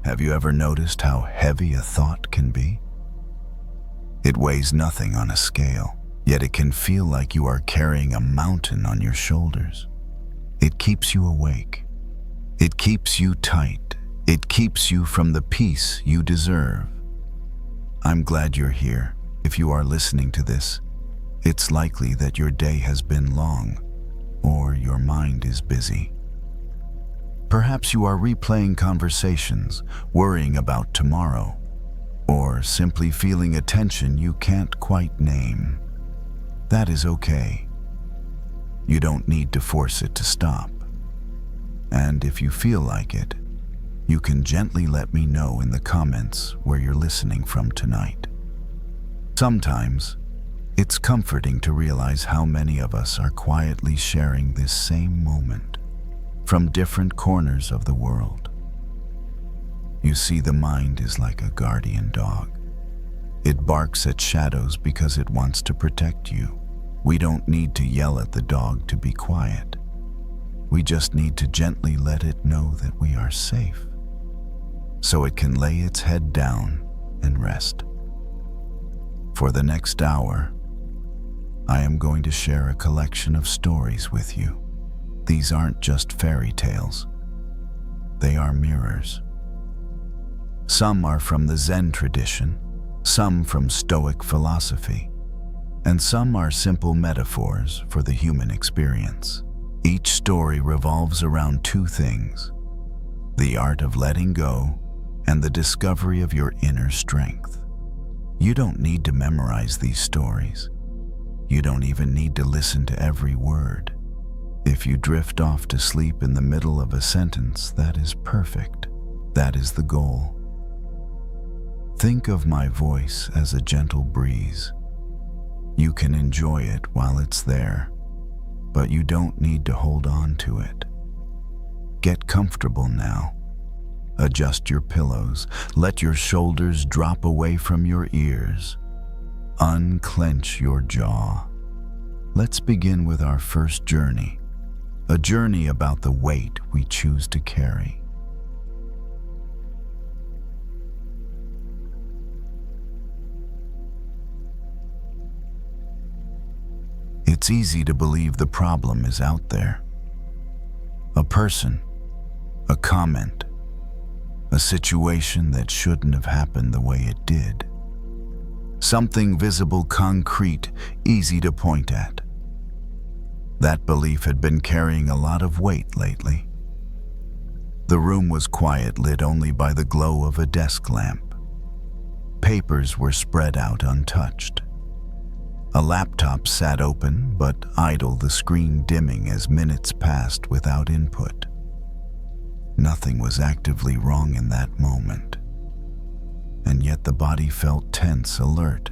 Have you ever noticed how heavy a thought can be? It weighs nothing on a scale, yet it can feel like you are carrying a mountain on your shoulders. It keeps you awake. It keeps you tight. It keeps you from the peace you deserve. I'm glad you're here. If you are listening to this, it's likely that your day has been long, or your mind is busy. Perhaps you are replaying conversations, worrying about tomorrow, or simply feeling a tension you can't quite name. That is okay. You don't need to force it to stop. And if you feel like it, you can gently let me know in the comments where you're listening from tonight. Sometimes, it's comforting to realize how many of us are quietly sharing this same moment from different corners of the world. You see, the mind is like a guardian dog. It barks at shadows because it wants to protect you. We don't need to yell at the dog to be quiet. We just need to gently let it know that we are safe, so it can lay its head down and rest. For the next hour, I am going to share a collection of stories with you. These aren't just fairy tales. They are mirrors. Some are from the Zen tradition, some from Stoic philosophy, and some are simple metaphors for the human experience. Each story revolves around two things: the art of letting go and the discovery of your inner strength. You don't need to memorize these stories. You don't even need to listen to every word. If you drift off to sleep in the middle of a sentence, that is perfect. That is the goal. Think of my voice as a gentle breeze. You can enjoy it while it's there, but you don't need to hold on to it. Get comfortable now. Adjust your pillows. Let your shoulders drop away from your ears. Unclench your jaw. Let's begin with our first journey, a journey about the weight we choose to carry. It's easy to believe the problem is out there. A person, a comment, a situation that shouldn't have happened the way it did. Something visible, concrete, easy to point at. That belief had been carrying a lot of weight lately. The room was quiet, lit only by the glow of a desk lamp. Papers were spread out untouched. A laptop sat open but idle, the screen dimming as minutes passed without input. Nothing was actively wrong in that moment, and yet the body felt tense, alert,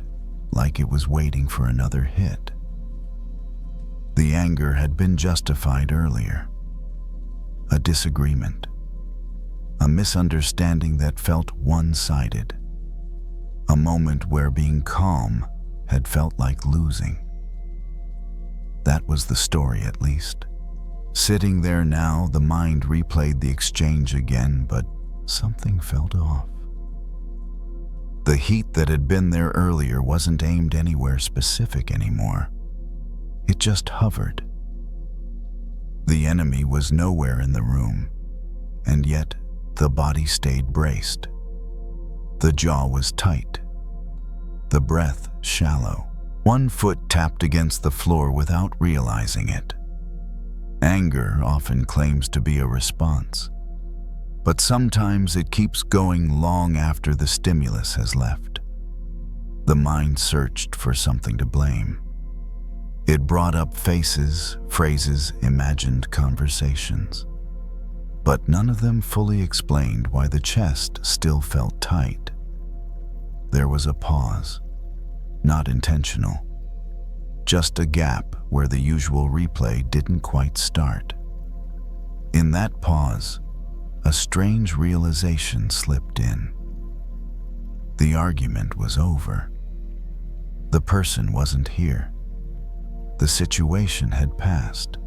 like it was waiting for another hit. The anger had been justified earlier. A disagreement, a misunderstanding that felt one-sided, a moment where being calm had felt like losing. That was the story, at least. Sitting there now, the mind replayed the exchange again, but something felt off. The heat that had been there earlier wasn't aimed anywhere specific anymore. It just hovered. The enemy was nowhere in the room, and yet the body stayed braced. The jaw was tight, the breath shallow. One foot tapped against the floor without realizing it. Anger often claims to be a response, but sometimes it keeps going long after the stimulus has left. The mind searched for something to blame. It brought up faces, phrases, imagined conversations, but none of them fully explained why the chest still felt tight. There was a pause, not intentional, just a gap where the usual replay didn't quite start. In that pause, a strange realization slipped in. The argument was over. The person wasn't here. The situation had passed.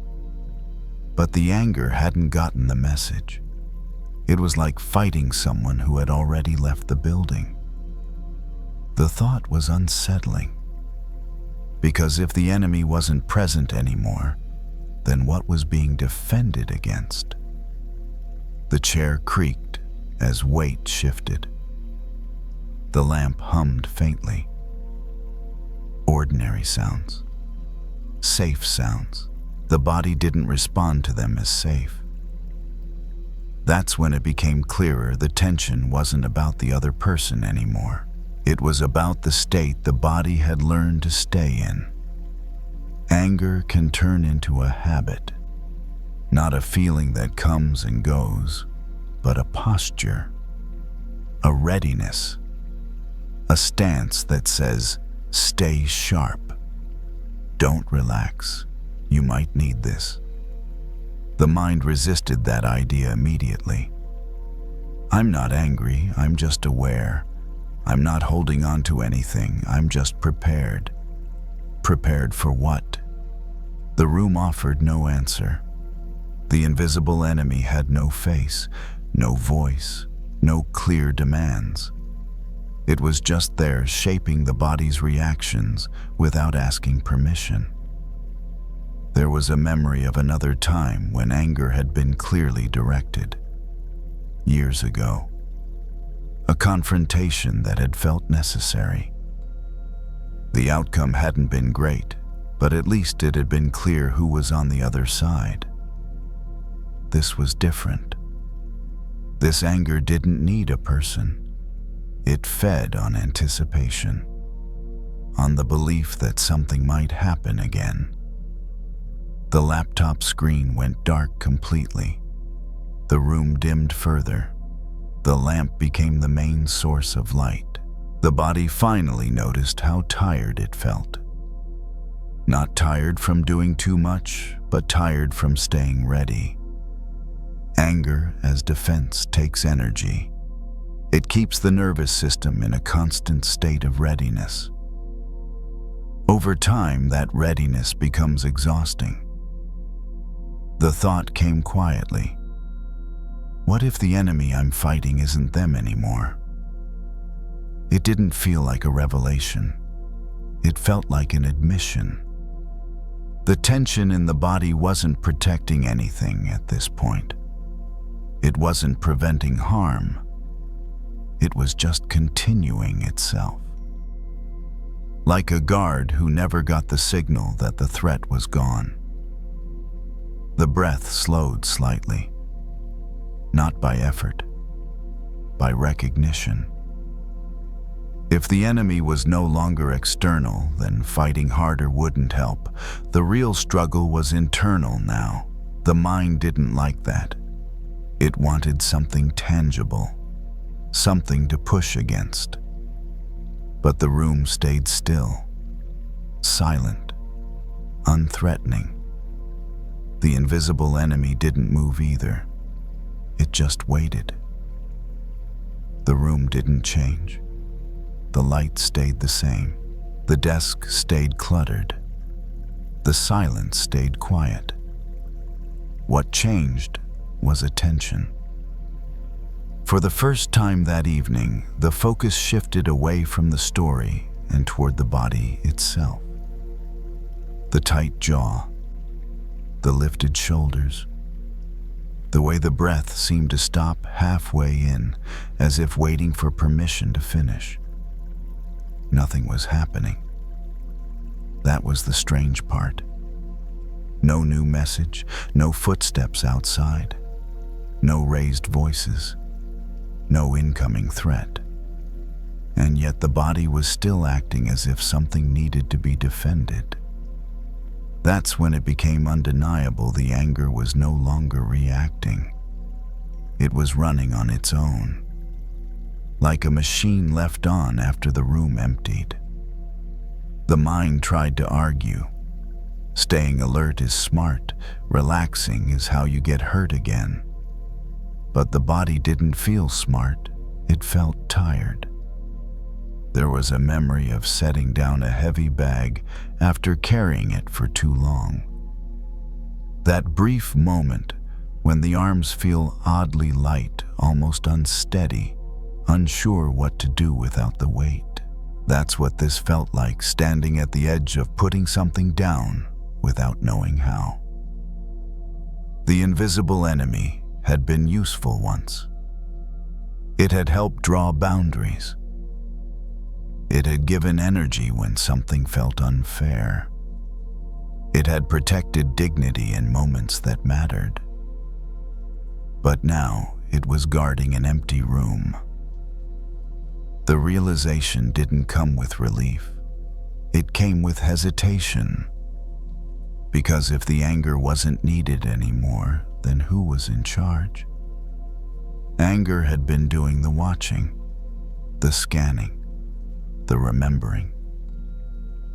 But the anger hadn't gotten the message. It was like fighting someone who had already left the building. The thought was unsettling, because if the enemy wasn't present anymore, then what was being defended against? The chair creaked as weight shifted. The lamp hummed faintly. Ordinary sounds. Safe sounds. The body didn't respond to them as safe. That's when it became clearer the tension wasn't about the other person anymore. It was about the state the body had learned to stay in. Anger can turn into a habit, not a feeling that comes and goes, but a posture, a readiness, a stance that says, stay sharp. Don't relax. You might need this. The mind resisted that idea immediately. I'm not angry, I'm just aware. I'm not holding on to anything, I'm just prepared. Prepared for what? The room offered no answer. The invisible enemy had no face, no voice, no clear demands. It was just there, shaping the body's reactions without asking permission. There was a memory of another time when anger had been clearly directed. Years ago. A confrontation that had felt necessary. The outcome hadn't been great, but at least it had been clear who was on the other side. This was different. This anger didn't need a person. It fed on anticipation, on the belief that something might happen again. The laptop screen went dark completely. The room dimmed further. The lamp became the main source of light. The body finally noticed how tired it felt. Not tired from doing too much, but tired from staying ready. Anger, as defense, takes energy. It keeps the nervous system in a constant state of readiness. Over time, that readiness becomes exhausting. The thought came quietly. What if the enemy I'm fighting isn't them anymore? It didn't feel like a revelation. It felt like an admission. The tension in the body wasn't protecting anything at this point. It wasn't preventing harm. It was just continuing itself. Like a guard who never got the signal that the threat was gone. The breath slowed slightly. Not by effort, by recognition. If the enemy was no longer external, then fighting harder wouldn't help. The real struggle was internal now. The mind didn't like that. It wanted something tangible, something to push against. But the room stayed still, silent, unthreatening. The invisible enemy didn't move either. It just waited. The room didn't change. The light stayed the same. The desk stayed cluttered. The silence stayed quiet. What changed was attention. For the first time that evening, the focus shifted away from the story and toward the body itself. The tight jaw, the lifted shoulders, the way the breath seemed to stop halfway in, as if waiting for permission to finish. Nothing was happening. That was the strange part. No new message, no footsteps outside, no raised voices, no incoming threat. And yet the body was still acting as if something needed to be defended. That's when it became undeniable the anger was no longer reacting. It was running on its own, like a machine left on after the room emptied. The mind tried to argue. Staying alert is smart, relaxing is how you get hurt again. But the body didn't feel smart, it felt tired. There was a memory of setting down a heavy bag after carrying it for too long. That brief moment when the arms feel oddly light, almost unsteady, unsure what to do without the weight. That's what this felt like, standing at the edge of putting something down without knowing how. The invisible enemy had been useful once. It had helped draw boundaries. It had given energy when something felt unfair. It had protected dignity in moments that mattered. But now it was guarding an empty room. The realization didn't come with relief. It came with hesitation. Because if the anger wasn't needed anymore, then who was in charge? Anger had been doing the watching, the scanning, the remembering.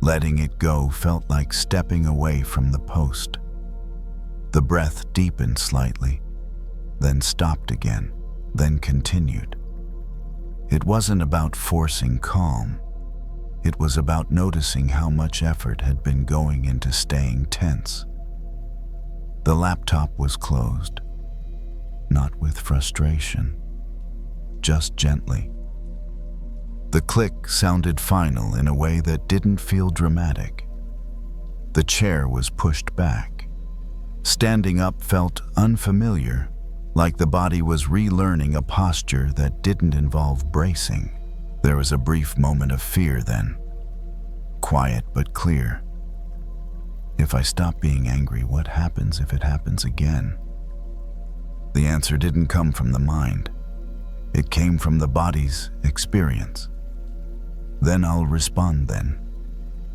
Letting it go felt like stepping away from the post. The breath deepened slightly, then stopped again, then continued. It wasn't about forcing calm. It was about noticing how much effort had been going into staying tense. The laptop was closed, not with frustration, just gently. The click sounded final in a way that didn't feel dramatic. The chair was pushed back. Standing up felt unfamiliar, like the body was relearning a posture that didn't involve bracing. There was a brief moment of fear then, quiet but clear. If I stop being angry, what happens if it happens again? The answer didn't come from the mind. It came from the body's experience. Then I'll respond then.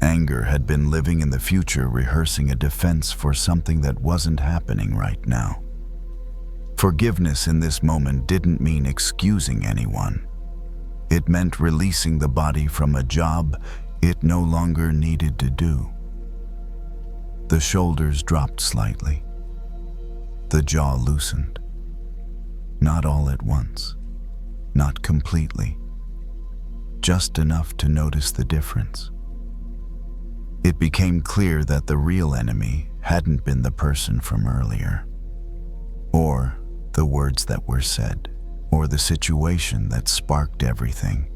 Anger had been living in the future, rehearsing a defense for something that wasn't happening right now. Forgiveness in this moment didn't mean excusing anyone. It meant releasing the body from a job it no longer needed to do. The shoulders dropped slightly. The jaw loosened. Not all at once, not completely, just enough to notice the difference. It became clear that the real enemy hadn't been the person from earlier, or the words that were said, or the situation that sparked everything.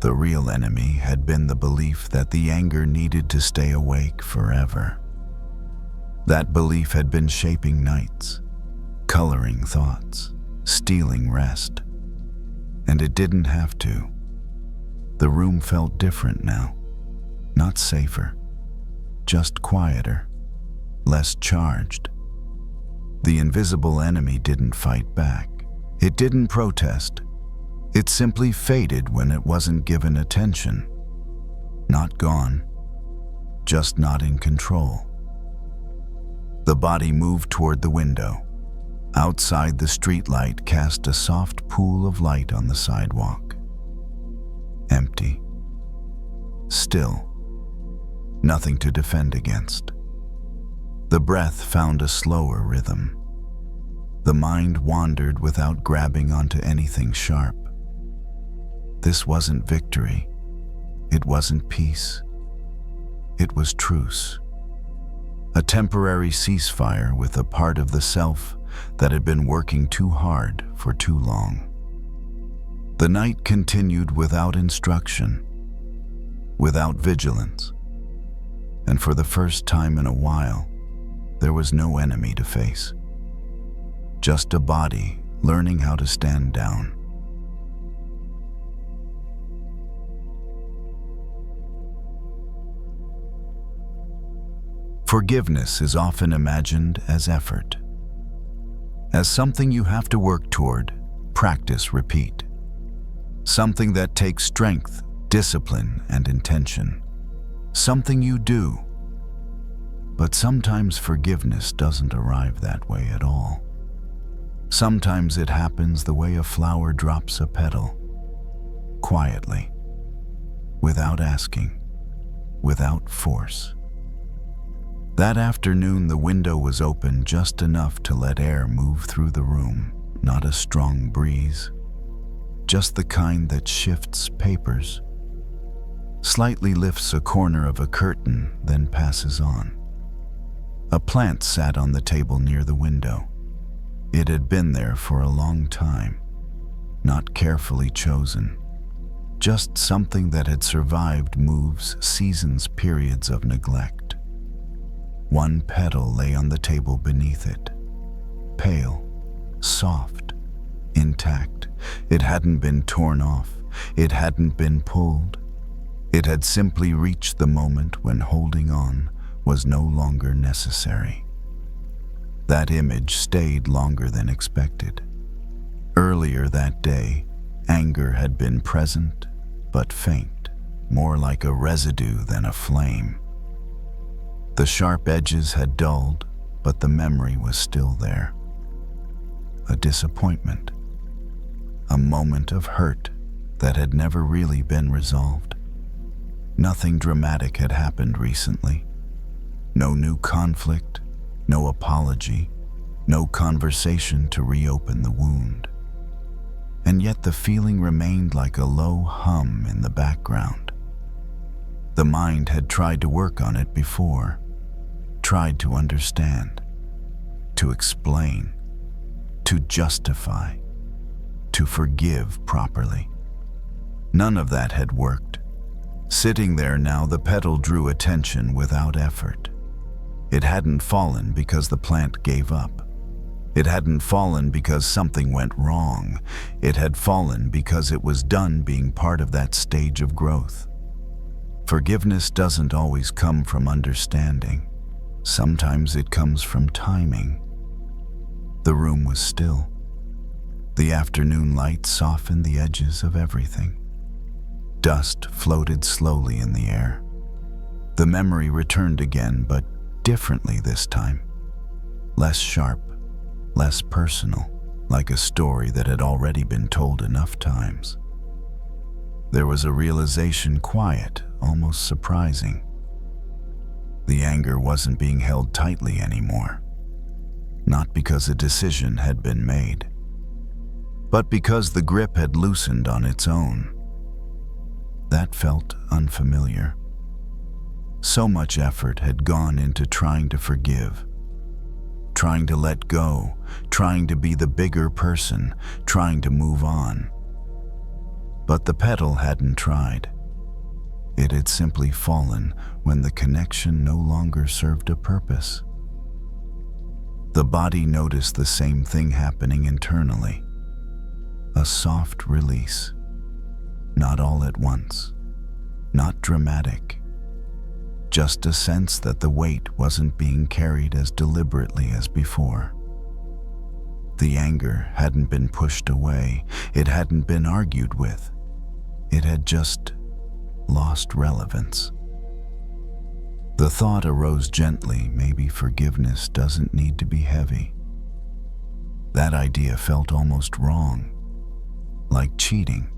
The real enemy had been the belief that the anger needed to stay awake forever. That belief had been shaping nights, coloring thoughts, stealing rest. And it didn't have to. The room felt different now. Not safer, just quieter, less charged. The invisible enemy didn't fight back. It didn't protest. It simply faded when it wasn't given attention. Not gone, just not in control. The body moved toward the window. Outside, the streetlight cast a soft pool of light on the sidewalk. Empty. Still. Nothing to defend against. The breath found a slower rhythm. The mind wandered without grabbing onto anything sharp. This wasn't victory. It wasn't peace. It was truce. A temporary ceasefire with a part of the self that had been working too hard for too long. The night continued without instruction, without vigilance, and for the first time in a while, there was no enemy to face. Just a body learning how to stand down. Forgiveness is often imagined as effort, as something you have to work toward, practice, repeat. Something that takes strength, discipline, and intention. Something you do. But sometimes forgiveness doesn't arrive that way at all. Sometimes it happens the way a flower drops a petal, quietly, without asking, without force. That afternoon, the window was open just enough to let air move through the room, not a strong breeze, just the kind that shifts papers, slightly lifts a corner of a curtain, then passes on. A plant sat on the table near the window, It had been there for a long time, not carefully chosen, just something that had survived moves, seasons, periods of neglect. One petal lay on the table beneath it, pale, soft, intact. It hadn't been torn off, it hadn't been pulled. It had simply reached the moment when holding on was no longer necessary. That image stayed longer than expected. Earlier that day, anger had been present, but faint, more like a residue than a flame. The sharp edges had dulled, but the memory was still there. A disappointment, a moment of hurt that had never really been resolved. Nothing dramatic had happened recently. No new conflict, no apology, no conversation to reopen the wound. And yet the feeling remained like a low hum in the background. The mind had tried to work on it before, tried to understand, to explain, to justify, to forgive properly. None of that had worked. Sitting there now, the petal drew attention without effort. It hadn't fallen because the plant gave up. It hadn't fallen because something went wrong. It had fallen because it was done being part of that stage of growth. Forgiveness doesn't always come from understanding. Sometimes it comes from timing. The room was still. The afternoon light softened the edges of everything. Dust floated slowly in the air. The memory returned again, but differently this time. Less sharp, less personal, like a story that had already been told enough times. There was a realization, quiet, almost surprising. The anger wasn't being held tightly anymore. Not because a decision had been made, but because the grip had loosened on its own. That felt unfamiliar. So much effort had gone into trying to forgive, trying to let go, trying to be the bigger person, trying to move on. But the petal hadn't tried. It had simply fallen when the connection no longer served a purpose. The body noticed the same thing happening internally. A soft release. Not all at once. Not dramatic. Just a sense that the weight wasn't being carried as deliberately as before. The anger hadn't been pushed away. It hadn't been argued with. It had just lost relevance. The thought arose gently, maybe forgiveness doesn't need to be heavy. That idea felt almost wrong, like cheating,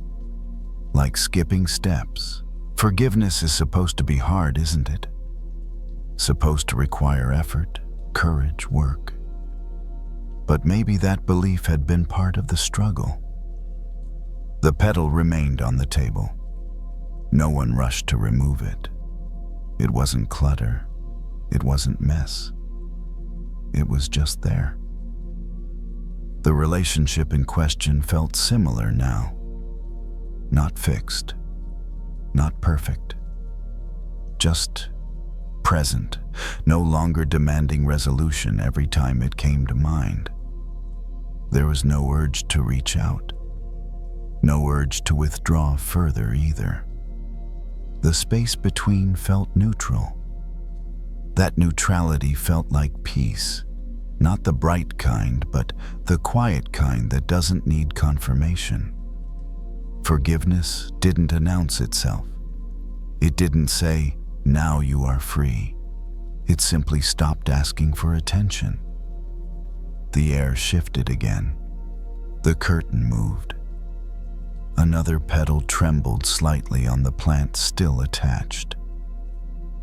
like skipping steps. Forgiveness is supposed to be hard, isn't it? Supposed to require effort, courage, work. But maybe that belief had been part of the struggle. The petal remained on the table. No one rushed to remove it. It wasn't clutter. It wasn't mess. It was just there. The relationship in question felt similar now. Not fixed. Not perfect. Just present, no longer demanding resolution every time it came to mind. There was no urge to reach out. No urge to withdraw further either. The space between felt neutral. That neutrality felt like peace, not the bright kind, but the quiet kind that doesn't need confirmation. Forgiveness didn't announce itself. It didn't say, "Now you are free." It simply stopped asking for attention. The air shifted again. The curtain moved. Another petal trembled slightly on the plant still attached.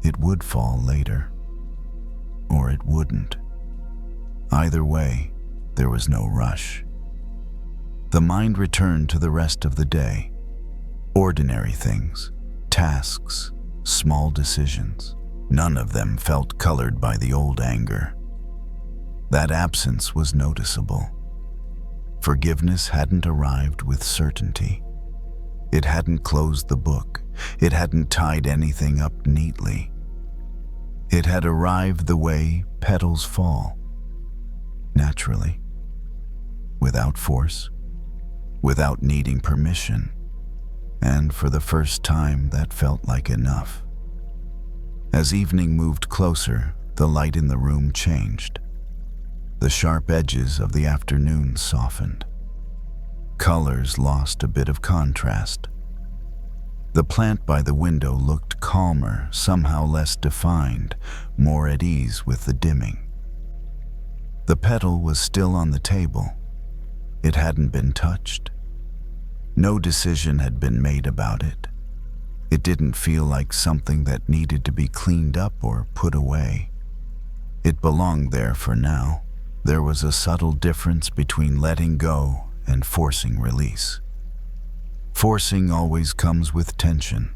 It would fall later. Or it wouldn't. Either way, there was no rush. The mind returned to the rest of the day. Ordinary things, tasks, small decisions. None of them felt colored by the old anger. That absence was noticeable. Forgiveness hadn't arrived with certainty. It hadn't closed the book. It hadn't tied anything up neatly. It had arrived the way petals fall, naturally, without force, without needing permission, and for the first time that felt like enough. As evening moved closer, the light in the room changed. The sharp edges of the afternoon softened. Colors lost a bit of contrast. The plant by the window looked calmer, somehow less defined, more at ease with the dimming. The petal was still on the table. It hadn't been touched. No decision had been made about it. It didn't feel like something that needed to be cleaned up or put away. It belonged there for now. There was a subtle difference between letting go and forcing release. Forcing always comes with tension,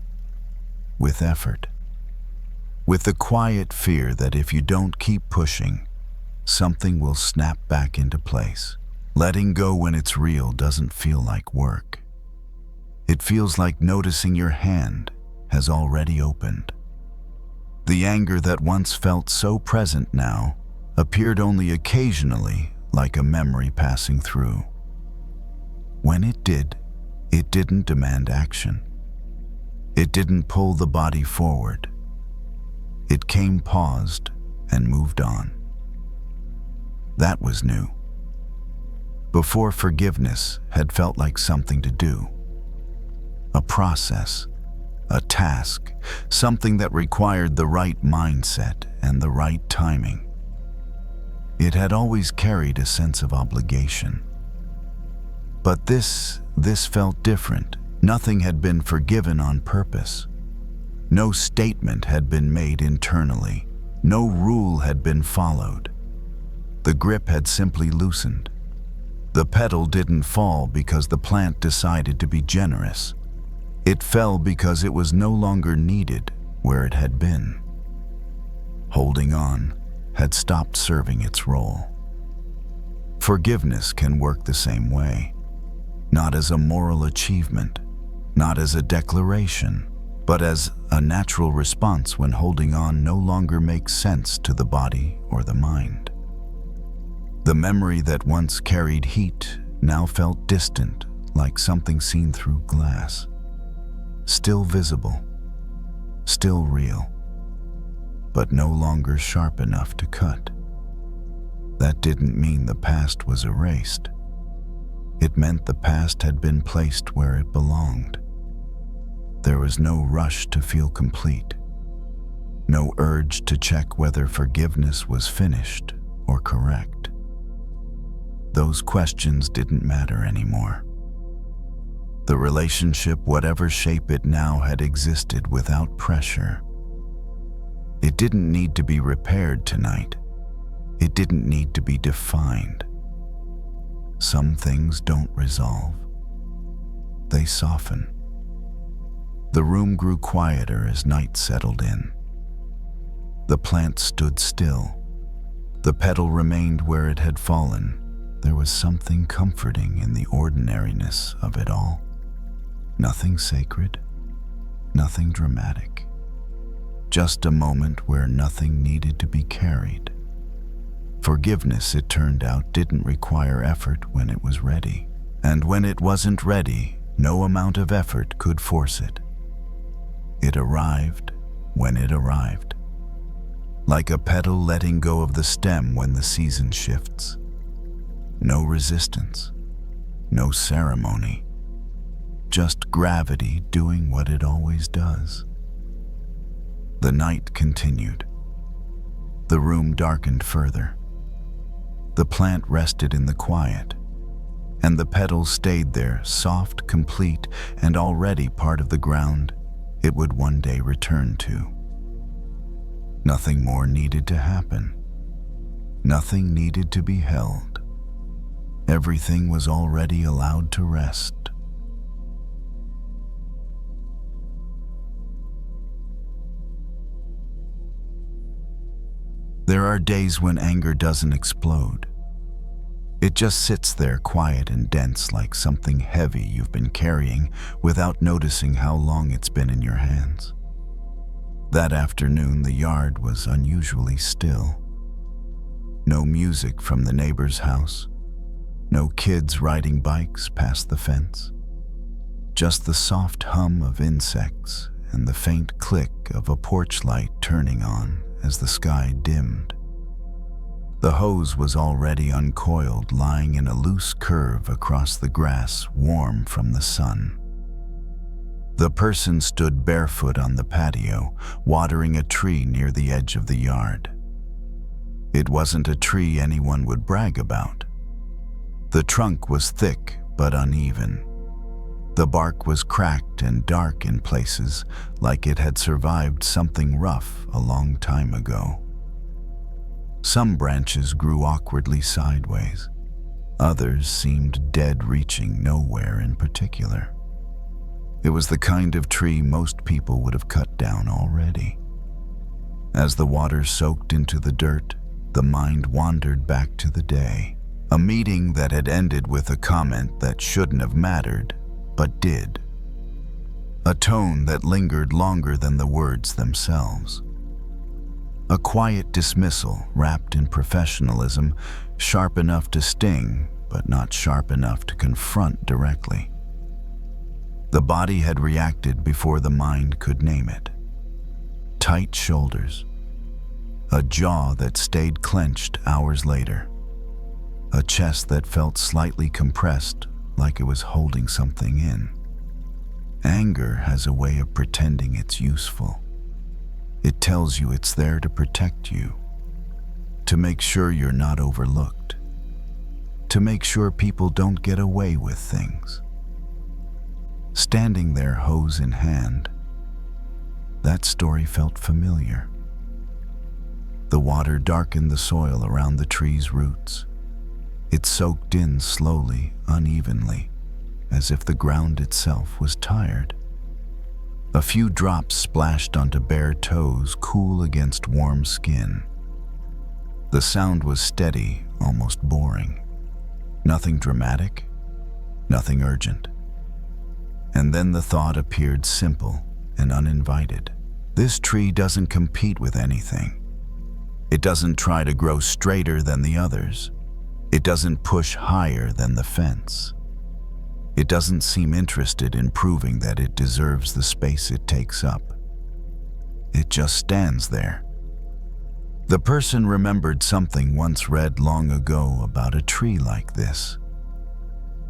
with effort, with the quiet fear that if you don't keep pushing, something will snap back into place. Letting go when it's real doesn't feel like work. It feels like noticing your hand has already opened. The anger that once felt so present now appeared only occasionally, like a memory passing through. When it did, it didn't demand action. It didn't pull the body forward. It came paused and moved on. That was new. Before, forgiveness had felt like something to do. A process, a task, something that required the right mindset and the right timing. It had always carried a sense of obligation. But this felt different. Nothing had been forgiven on purpose. No statement had been made internally. No rule had been followed. The grip had simply loosened. The petal didn't fall because the plant decided to be generous. It fell because it was no longer needed where it had been. Holding on had stopped serving its role. Forgiveness can work the same way, not as a moral achievement, not as a declaration, but as a natural response when holding on no longer makes sense to the body or the mind. The memory that once carried heat now felt distant, like something seen through glass. Still visible, still real, but no longer sharp enough to cut. That didn't mean the past was erased. It meant the past had been placed where it belonged. There was no rush to feel complete, no urge to check whether forgiveness was finished or correct. Those questions didn't matter anymore. The relationship, whatever shape it now had, existed without pressure. It didn't need to be repaired tonight. It didn't need to be defined. Some things don't resolve. They soften. The room grew quieter as night settled in. The plant stood still. The petal remained where it had fallen. There was something comforting in the ordinariness of it all. Nothing sacred, nothing dramatic. Just a moment where nothing needed to be carried. Forgiveness, it turned out, didn't require effort when it was ready. And when it wasn't ready, no amount of effort could force it. It arrived when it arrived. Like a petal letting go of the stem when the season shifts. No resistance, no ceremony. Just gravity doing what it always does. The night continued. The room darkened further. The plant rested in the quiet, and the petals stayed there, soft, complete, and already part of the ground it would one day return to. Nothing more needed to happen. Nothing needed to be held. Everything was already allowed to rest. There are days when anger doesn't explode. It just sits there quiet and dense like something heavy you've been carrying without noticing how long it's been in your hands. That afternoon, the yard was unusually still. No music from the neighbor's house. No kids riding bikes past the fence. Just the soft hum of insects and the faint click of a porch light turning on as the sky dimmed. The hose was already uncoiled, lying in a loose curve across the grass, warm from the sun. The person stood barefoot on the patio, watering a tree near the edge of the yard. It wasn't a tree anyone would brag about. The trunk was thick but uneven. The bark was cracked and dark in places, like it had survived something rough a long time ago. Some branches grew awkwardly sideways. Others seemed dead, reaching nowhere in particular. It was the kind of tree most people would have cut down already. As the water soaked into the dirt, the mind wandered back to the day. A meeting that had ended with a comment that shouldn't have mattered, but did. A tone that lingered longer than the words themselves. A quiet dismissal wrapped in professionalism, sharp enough to sting, but not sharp enough to confront directly. The body had reacted before the mind could name it. Tight shoulders. A jaw that stayed clenched hours later. A chest that felt slightly compressed, like it was holding something in. Anger has a way of pretending it's useful. It tells you it's there to protect you, to make sure you're not overlooked, to make sure people don't get away with things. Standing there, hose in hand, that story felt familiar. The water darkened the soil around the tree's roots. It soaked in slowly, unevenly, as if the ground itself was tired. A few drops splashed onto bare toes, cool against warm skin. The sound was steady, almost boring. Nothing dramatic, nothing urgent. And then the thought appeared simple and uninvited. This tree doesn't compete with anything. It doesn't try to grow straighter than the others. It doesn't push higher than the fence. It doesn't seem interested in proving that it deserves the space it takes up. It just stands there. The person remembered something once read long ago about a tree like this.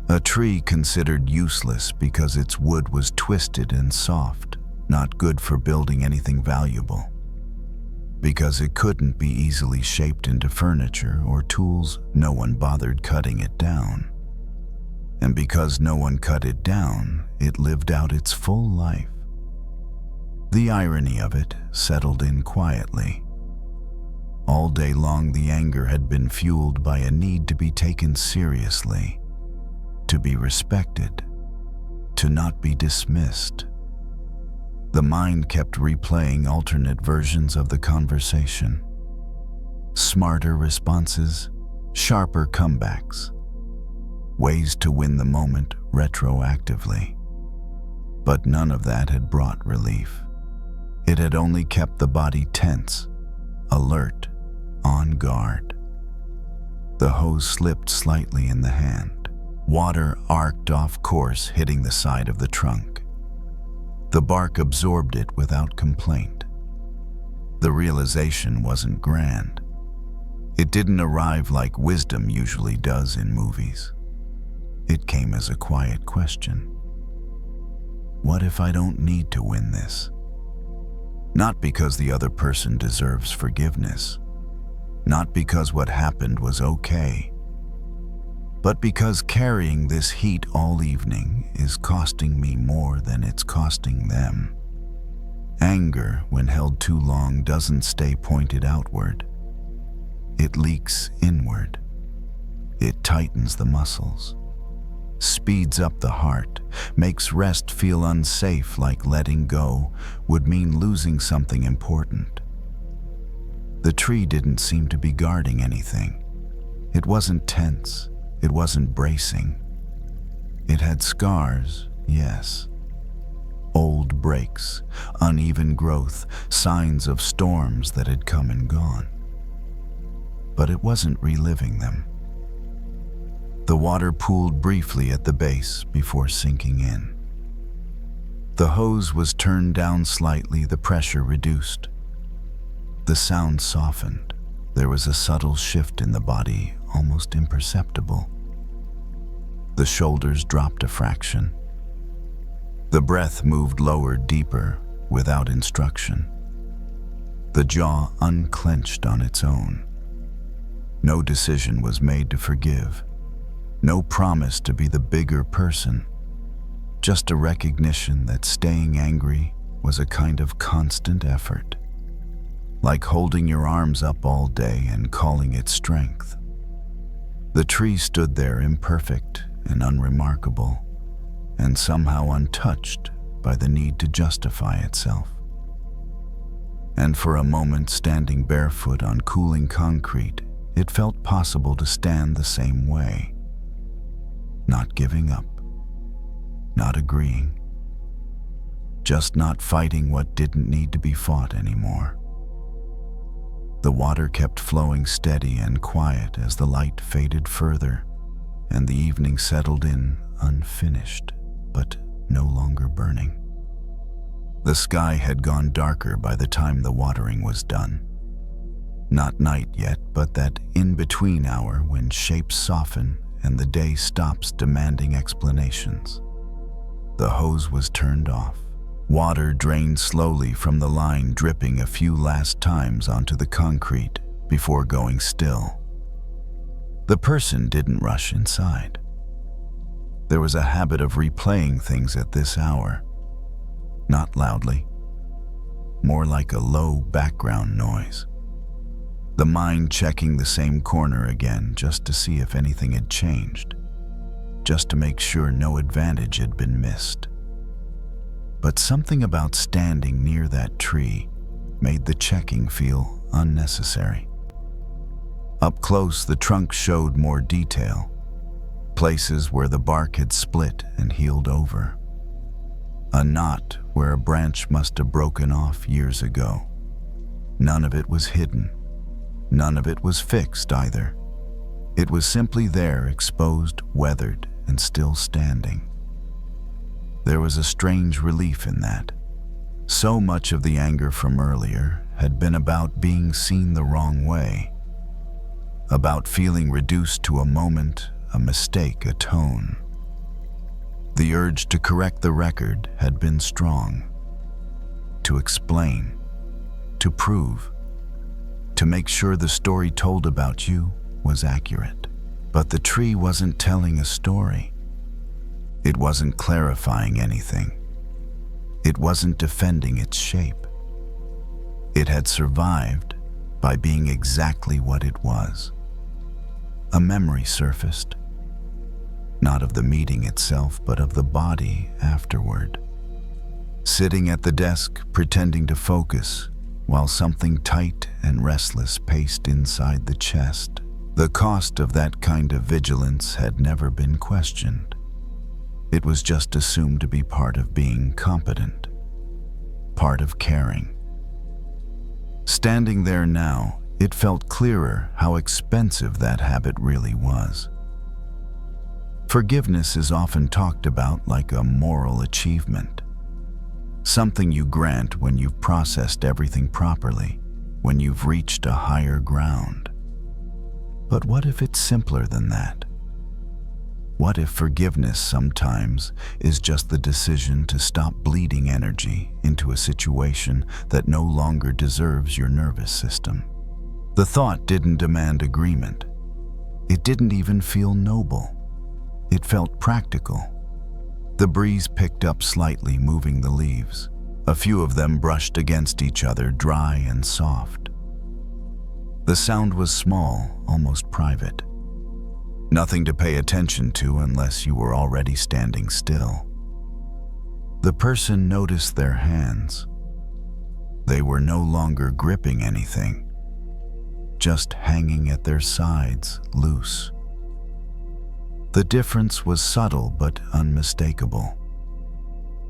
A tree considered useless because its wood was twisted and soft, not good for building anything valuable. Because it couldn't be easily shaped into furniture or tools, no one bothered cutting it down. And because no one cut it down, it lived out its full life. The irony of it settled in quietly. All day long, the anger had been fueled by a need to be taken seriously, to be respected, to not be dismissed. The mind kept replaying alternate versions of the conversation. Smarter responses, sharper comebacks. Ways to win the moment retroactively. But none of that had brought relief. It had only kept the body tense, alert, on guard. The hose slipped slightly in the hand. Water arced off course, hitting the side of the trunk. The bark absorbed it without complaint. The realization wasn't grand. It didn't arrive like wisdom usually does in movies. It came as a quiet question. What if I don't need to win this? Not because the other person deserves forgiveness. Not because what happened was okay. But because carrying this heat all evening is costing me more than it's costing them. Anger, when held too long, doesn't stay pointed outward. It leaks inward. It tightens the muscles. Speeds up the heart, makes rest feel unsafe, like letting go would mean losing something important. The tree didn't seem to be guarding anything. It wasn't tense, It wasn't bracing. It had scars, yes. Old breaks, uneven growth, signs of storms that had come and gone. But it wasn't reliving them. The water pooled briefly at the base before sinking in. The hose was turned down slightly, the pressure reduced. The sound softened. There was a subtle shift in the body, almost imperceptible. The shoulders dropped a fraction. The breath moved lower, deeper, without instruction. The jaw unclenched on its own. No decision was made to forgive. No promise to be the bigger person. Just a recognition that staying angry was a kind of constant effort. Like holding your arms up all day and calling it strength. The tree stood there imperfect and unremarkable, and somehow untouched by the need to justify itself. And for a moment, standing barefoot on cooling concrete, it felt possible to stand the same way. Not giving up, not agreeing, just not fighting what didn't need to be fought anymore. The water kept flowing steady and quiet as the light faded further, and the evening settled in unfinished, but no longer burning. The sky had gone darker by the time the watering was done. Not night yet, but that in-between hour when shapes soften and the day stops demanding explanations. The hose was turned off. Water drained slowly from the line, dripping a few last times onto the concrete before going still. The person didn't rush inside. There was a habit of replaying things at this hour. Not loudly, more like a low background noise. The mind checking the same corner again just to see if anything had changed, just to make sure no advantage had been missed. But something about standing near that tree made the checking feel unnecessary. Up close, the trunk showed more detail, places where the bark had split and healed over. A knot where a branch must have broken off years ago. None of it was hidden. None of it was fixed either. It was simply there, exposed, weathered, and still standing. There was a strange relief in that. So much of the anger from earlier had been about being seen the wrong way, about feeling reduced to a moment, a mistake, a tone. The urge to correct the record had been strong, to explain, to prove, to make sure the story told about you was accurate. But the tree wasn't telling a story. It wasn't clarifying anything. It wasn't defending its shape. It had survived by being exactly what it was. A memory surfaced, not of the meeting itself, but of the body afterward. Sitting at the desk, pretending to focus, while something tight and restless paced inside the chest. The cost of that kind of vigilance had never been questioned. It was just assumed to be part of being competent, part of caring. Standing there now, it felt clearer how expensive that habit really was. Forgiveness is often talked about like a moral achievement, something you grant when you've processed everything properly, when you've reached a higher ground. But what if it's simpler than that? What if forgiveness sometimes is just the decision to stop bleeding energy into a situation that no longer deserves your nervous system? The thought didn't demand agreement. It didn't even feel noble. It felt practical. The breeze picked up slightly, moving the leaves. A few of them brushed against each other, dry and soft. The sound was small, almost private. Nothing to pay attention to unless you were already standing still. The person noticed their hands. They were no longer gripping anything, just hanging at their sides, loose. The difference was subtle but unmistakable.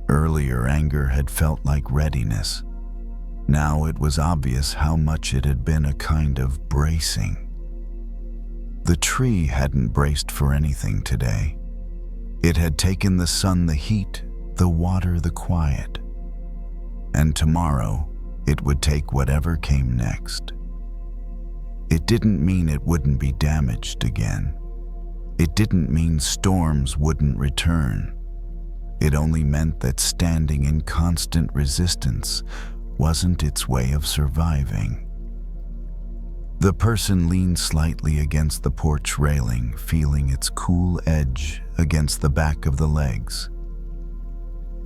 Earlier, anger had felt like readiness. Now it was obvious how much it had been a kind of bracing. The tree hadn't braced for anything today. It had taken the sun the heat, the water the quiet. And tomorrow, it would take whatever came next. It didn't mean it wouldn't be damaged again. It didn't mean storms wouldn't return. It only meant that standing in constant resistance wasn't its way of surviving. The person leaned slightly against the porch railing, feeling its cool edge against the back of the legs.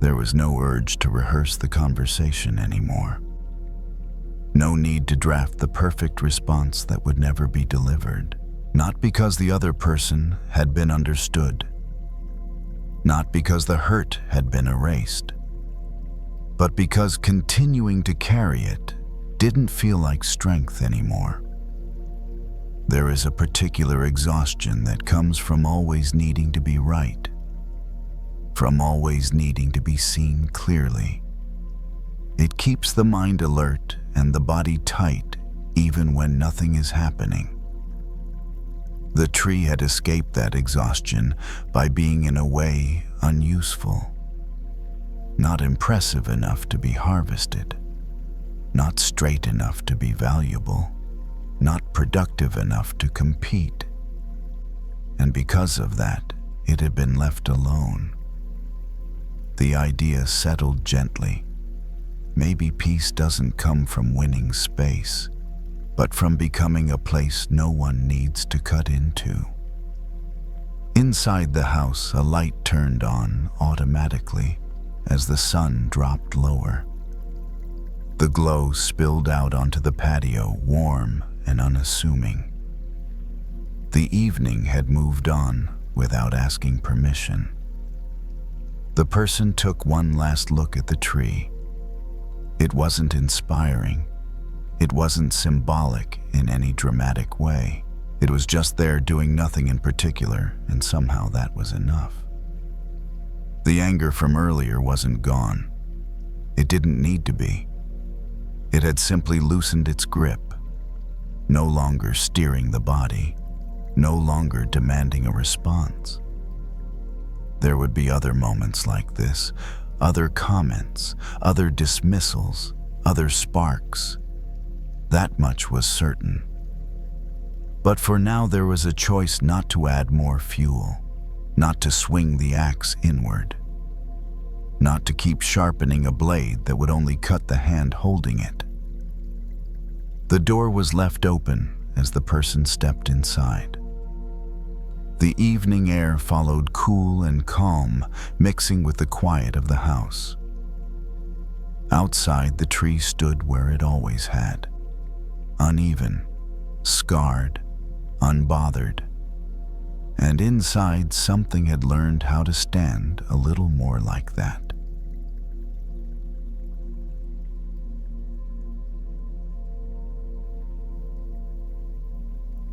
There was no urge to rehearse the conversation anymore. No need to draft the perfect response that would never be delivered. Not because the other person had been understood. Not because the hurt had been erased. But because continuing to carry it didn't feel like strength anymore. There is a particular exhaustion that comes from always needing to be right. From always needing to be seen clearly. It keeps the mind alert and the body tight even when nothing is happening. The tree had escaped that exhaustion by being in a way unuseful. Not impressive enough to be harvested. Not straight enough to be valuable. Not productive enough to compete. And because of that, it had been left alone. The idea settled gently. Maybe peace doesn't come from winning space, but from becoming a place no one needs to cut into. Inside the house, a light turned on automatically as the sun dropped lower. The glow spilled out onto the patio, warm and unassuming. The evening had moved on without asking permission. The person took one last look at the tree. It wasn't inspiring. It wasn't symbolic in any dramatic way. It was just there doing nothing in particular, and somehow that was enough. The anger from earlier wasn't gone. It didn't need to be. It had simply loosened its grip, no longer steering the body, no longer demanding a response. There would be other moments like this, other comments, other dismissals, other sparks. That much was certain. But for now there was a choice not to add more fuel, not to swing the axe inward, not to keep sharpening a blade that would only cut the hand holding it. The door was left open as the person stepped inside. The evening air followed, cool and calm, mixing with the quiet of the house. Outside, the tree stood where it always had, uneven, scarred, unbothered. And inside, something had learned how to stand a little more like that.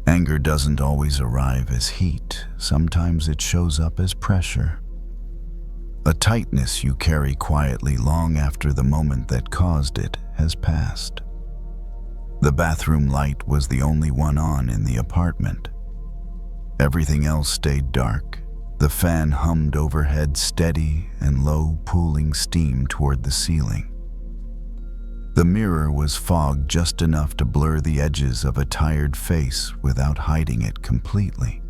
Anger doesn't always arrive as heat. Sometimes it shows up as pressure. A tightness you carry quietly long after the moment that caused it has passed. The bathroom light was the only one on in the apartment. Everything else stayed dark. The fan hummed overhead, steady and low, pooling steam toward the ceiling. The mirror was fogged just enough to blur the edges of a tired face without hiding it completely.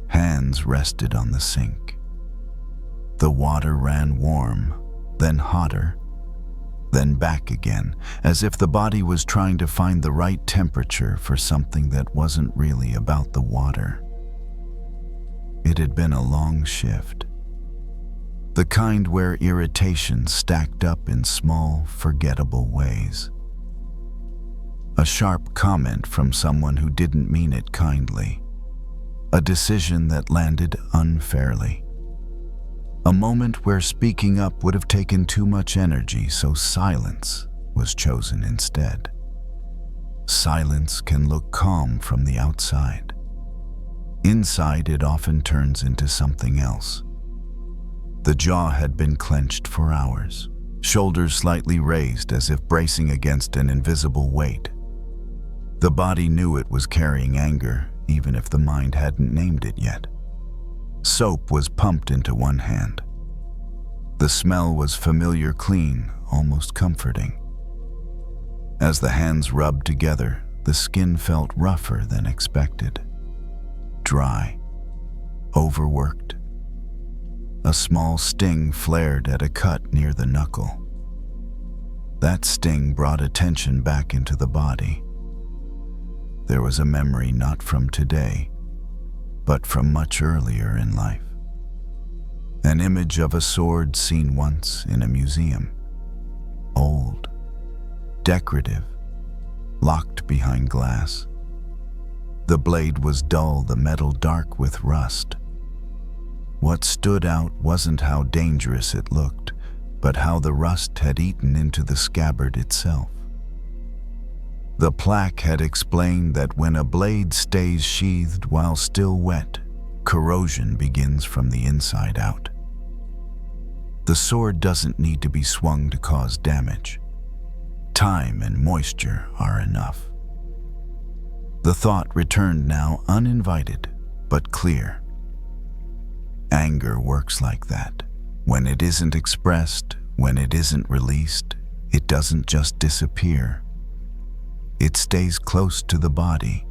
Hands rested on the sink. The water ran warm, then hotter, then back again, as if the body was trying to find the right temperature for something that wasn't really about the water. It had been a long shift. The kind where irritation stacked up in small, forgettable ways. A sharp comment from someone who didn't mean it kindly. A decision that landed unfairly. A moment where speaking up would have taken too much energy, so silence was chosen instead. Silence can look calm from the outside. Inside, it often turns into something else. The jaw had been clenched for hours, shoulders slightly raised as if bracing against an invisible weight. The body knew it was carrying anger, even if the mind hadn't named it yet. Soap was pumped into one hand. The smell was familiar, clean, almost comforting. As the hands rubbed together, the skin felt rougher than expected. Dry, overworked. A small sting flared at a cut near the knuckle. That sting brought attention back into the body. There was a memory not from today, but from much earlier in life. An image of a sword seen once in a museum. Old, decorative, locked behind glass. The blade was dull, the metal dark with rust. What stood out wasn't how dangerous it looked, but how the rust had eaten into the scabbard itself. The plaque had explained that when a blade stays sheathed while still wet, corrosion begins from the inside out. The sword doesn't need to be swung to cause damage. Time and moisture are enough. The thought returned now, uninvited, but clear. Anger works like that. When it isn't expressed, when it isn't released, it doesn't just disappear. It stays close to the body,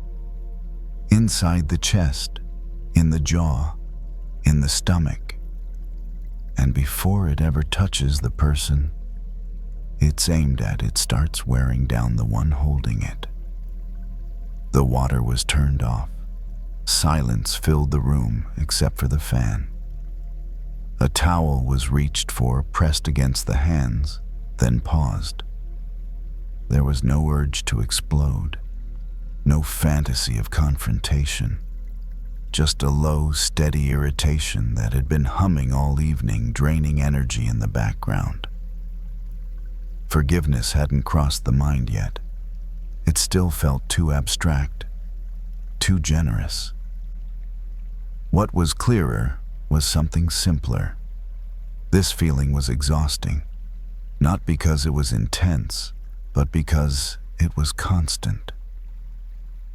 inside the chest, in the jaw, in the stomach. And before it ever touches the person it's aimed at, it starts wearing down the one holding it. The water was turned off. Silence filled the room except for the fan. A towel was reached for, pressed against the hands, then paused. There was no urge to explode, no fantasy of confrontation, just a low, steady irritation that had been humming all evening, draining energy in the background. Forgiveness hadn't crossed the mind yet. It still felt too abstract, too generous. What was clearer was something simpler. This feeling was exhausting, not because it was intense, but because it was constant.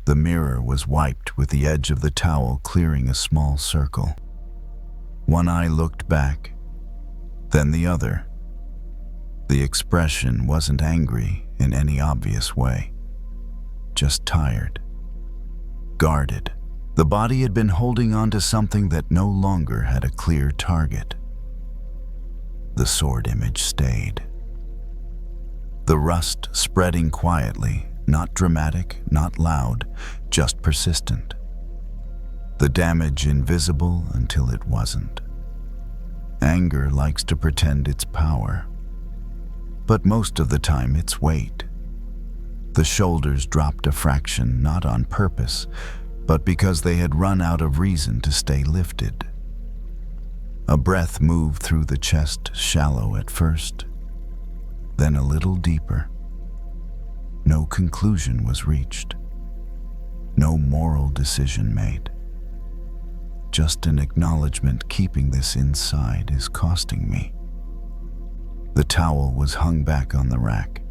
The mirror was wiped with the edge of the towel clearing a small circle. One eye looked back, then the other. The expression wasn't angry in any obvious way, just tired, guarded. The body had been holding on to something that no longer had a clear target. The sword image stayed. The rust spreading quietly, not dramatic, not loud, just persistent. The damage invisible until it wasn't. Anger likes to pretend it's power, but most of the time it's weight. The shoulders dropped a fraction, not on purpose, but because they had run out of reason to stay lifted. A breath moved through the chest, shallow at first, then a little deeper. No conclusion was reached. No moral decision made. Just an acknowledgement: keeping this inside is costing me. The towel was hung back on the rack.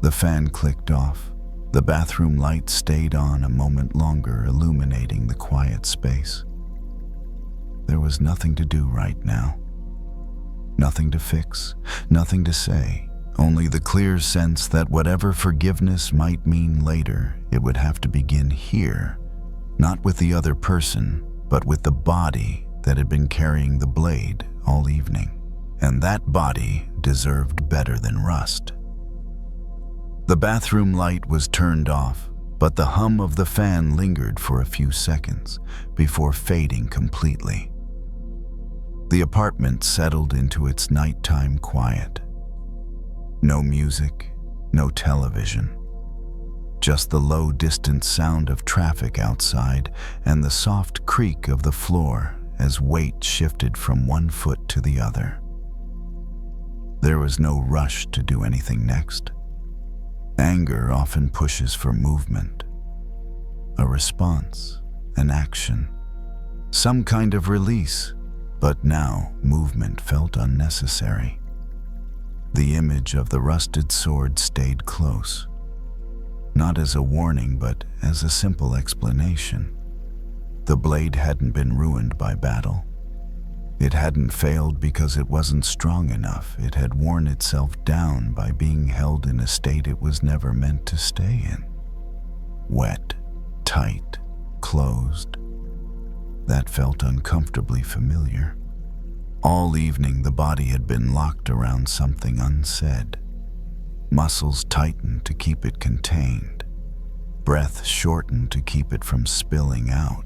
The fan clicked off. The bathroom light stayed on a moment longer, illuminating the quiet space. There was nothing to do right now. Nothing to fix, nothing to say, only the clear sense that whatever forgiveness might mean later, it would have to begin here, not with the other person, but with the body that had been carrying the blade all evening. And that body deserved better than rust. The bathroom light was turned off, but the hum of the fan lingered for a few seconds before fading completely. The apartment settled into its nighttime quiet. No music, no television. Just the low, distant sound of traffic outside and the soft creak of the floor as weight shifted from one foot to the other. There was no rush to do anything next. Anger often pushes for movement, a response, an action, some kind of release, but now movement felt unnecessary. The image of the rusted sword stayed close, not as a warning but as a simple explanation. The blade hadn't been ruined by battle. It hadn't failed because it wasn't strong enough. It had worn itself down by being held in a state it was never meant to stay in. Wet, tight, closed. That felt uncomfortably familiar. All evening the body had been locked around something unsaid. Muscles tightened to keep it contained. Breath shortened to keep it from spilling out.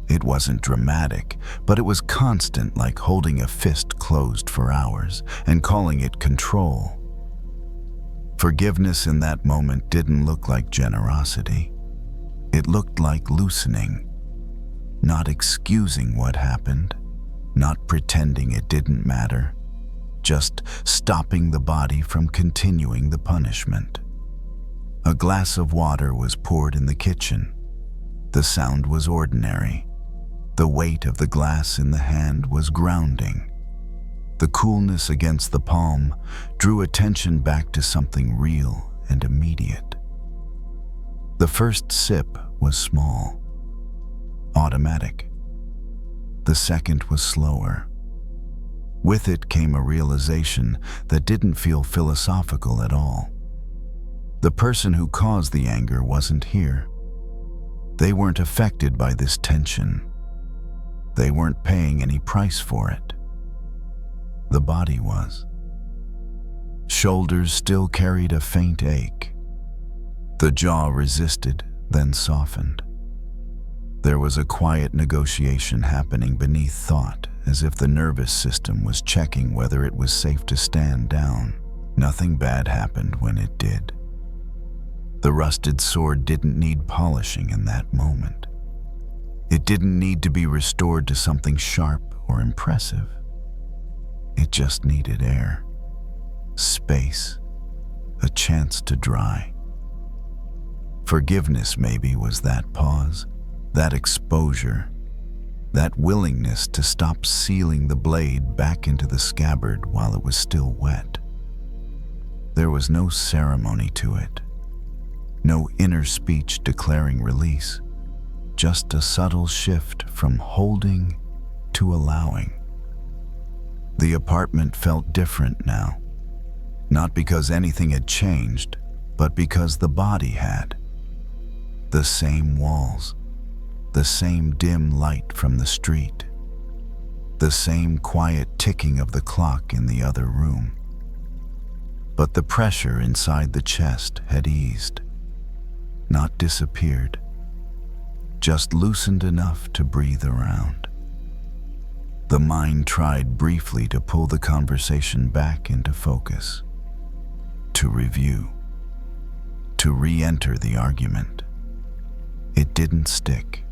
It wasn't dramatic, but it was constant, like holding a fist closed for hours and calling it control. Forgiveness in that moment didn't look like generosity. It looked like loosening, not excusing what happened, not pretending it didn't matter, just stopping the body from continuing the punishment. A glass of water was poured in the kitchen. The sound was ordinary. The weight of the glass in the hand was grounding. The coolness against the palm drew attention back to something real and immediate. The first sip was small, automatic. The second was slower. With it came a realization that didn't feel philosophical at all. The person who caused the anger wasn't here. They weren't affected by this tension. They weren't paying any price for it. The body was. Shoulders still carried a faint ache. The jaw resisted, then softened. There was a quiet negotiation happening beneath thought, as if the nervous system was checking whether it was safe to stand down. Nothing bad happened when it did. The rusted sword didn't need polishing in that moment. It didn't need to be restored to something sharp or impressive. It just needed air, space, a chance to dry. Forgiveness maybe was that pause, that exposure, that willingness to stop sealing the blade back into the scabbard while it was still wet. There was no ceremony to it, no inner speech declaring release. Just a subtle shift from holding to allowing. The apartment felt different now, not because anything had changed, but because the body had. The same walls, the same dim light from the street, the same quiet ticking of the clock in the other room. But the pressure inside the chest had eased, not disappeared. Just loosened enough to breathe around. The mind tried briefly to pull the conversation back into focus, to review, to re-enter the argument. It didn't stick.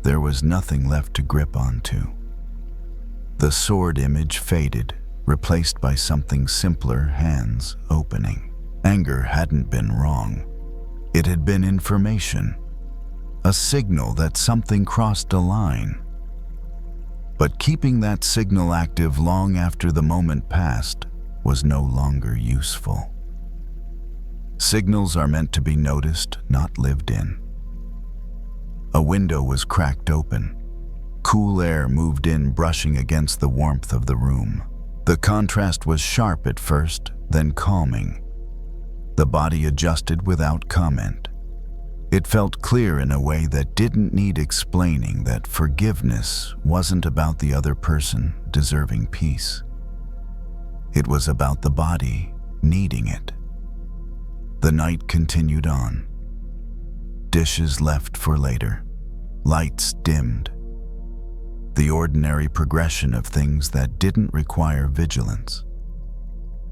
There was nothing left to grip onto. The sword image faded, replaced by something simpler, hands opening. Anger hadn't been wrong. It had been information. A signal that something crossed a line. But keeping that signal active long after the moment passed was no longer useful. Signals are meant to be noticed, not lived in. A window was cracked open. Cool air moved in, brushing against the warmth of the room. The contrast was sharp at first, then calming. The body adjusted without comment. It felt clear in a way that didn't need explaining that forgiveness wasn't about the other person deserving peace. It was about the body needing it. The night continued on. Dishes left for later. Lights dimmed. The ordinary progression of things that didn't require vigilance.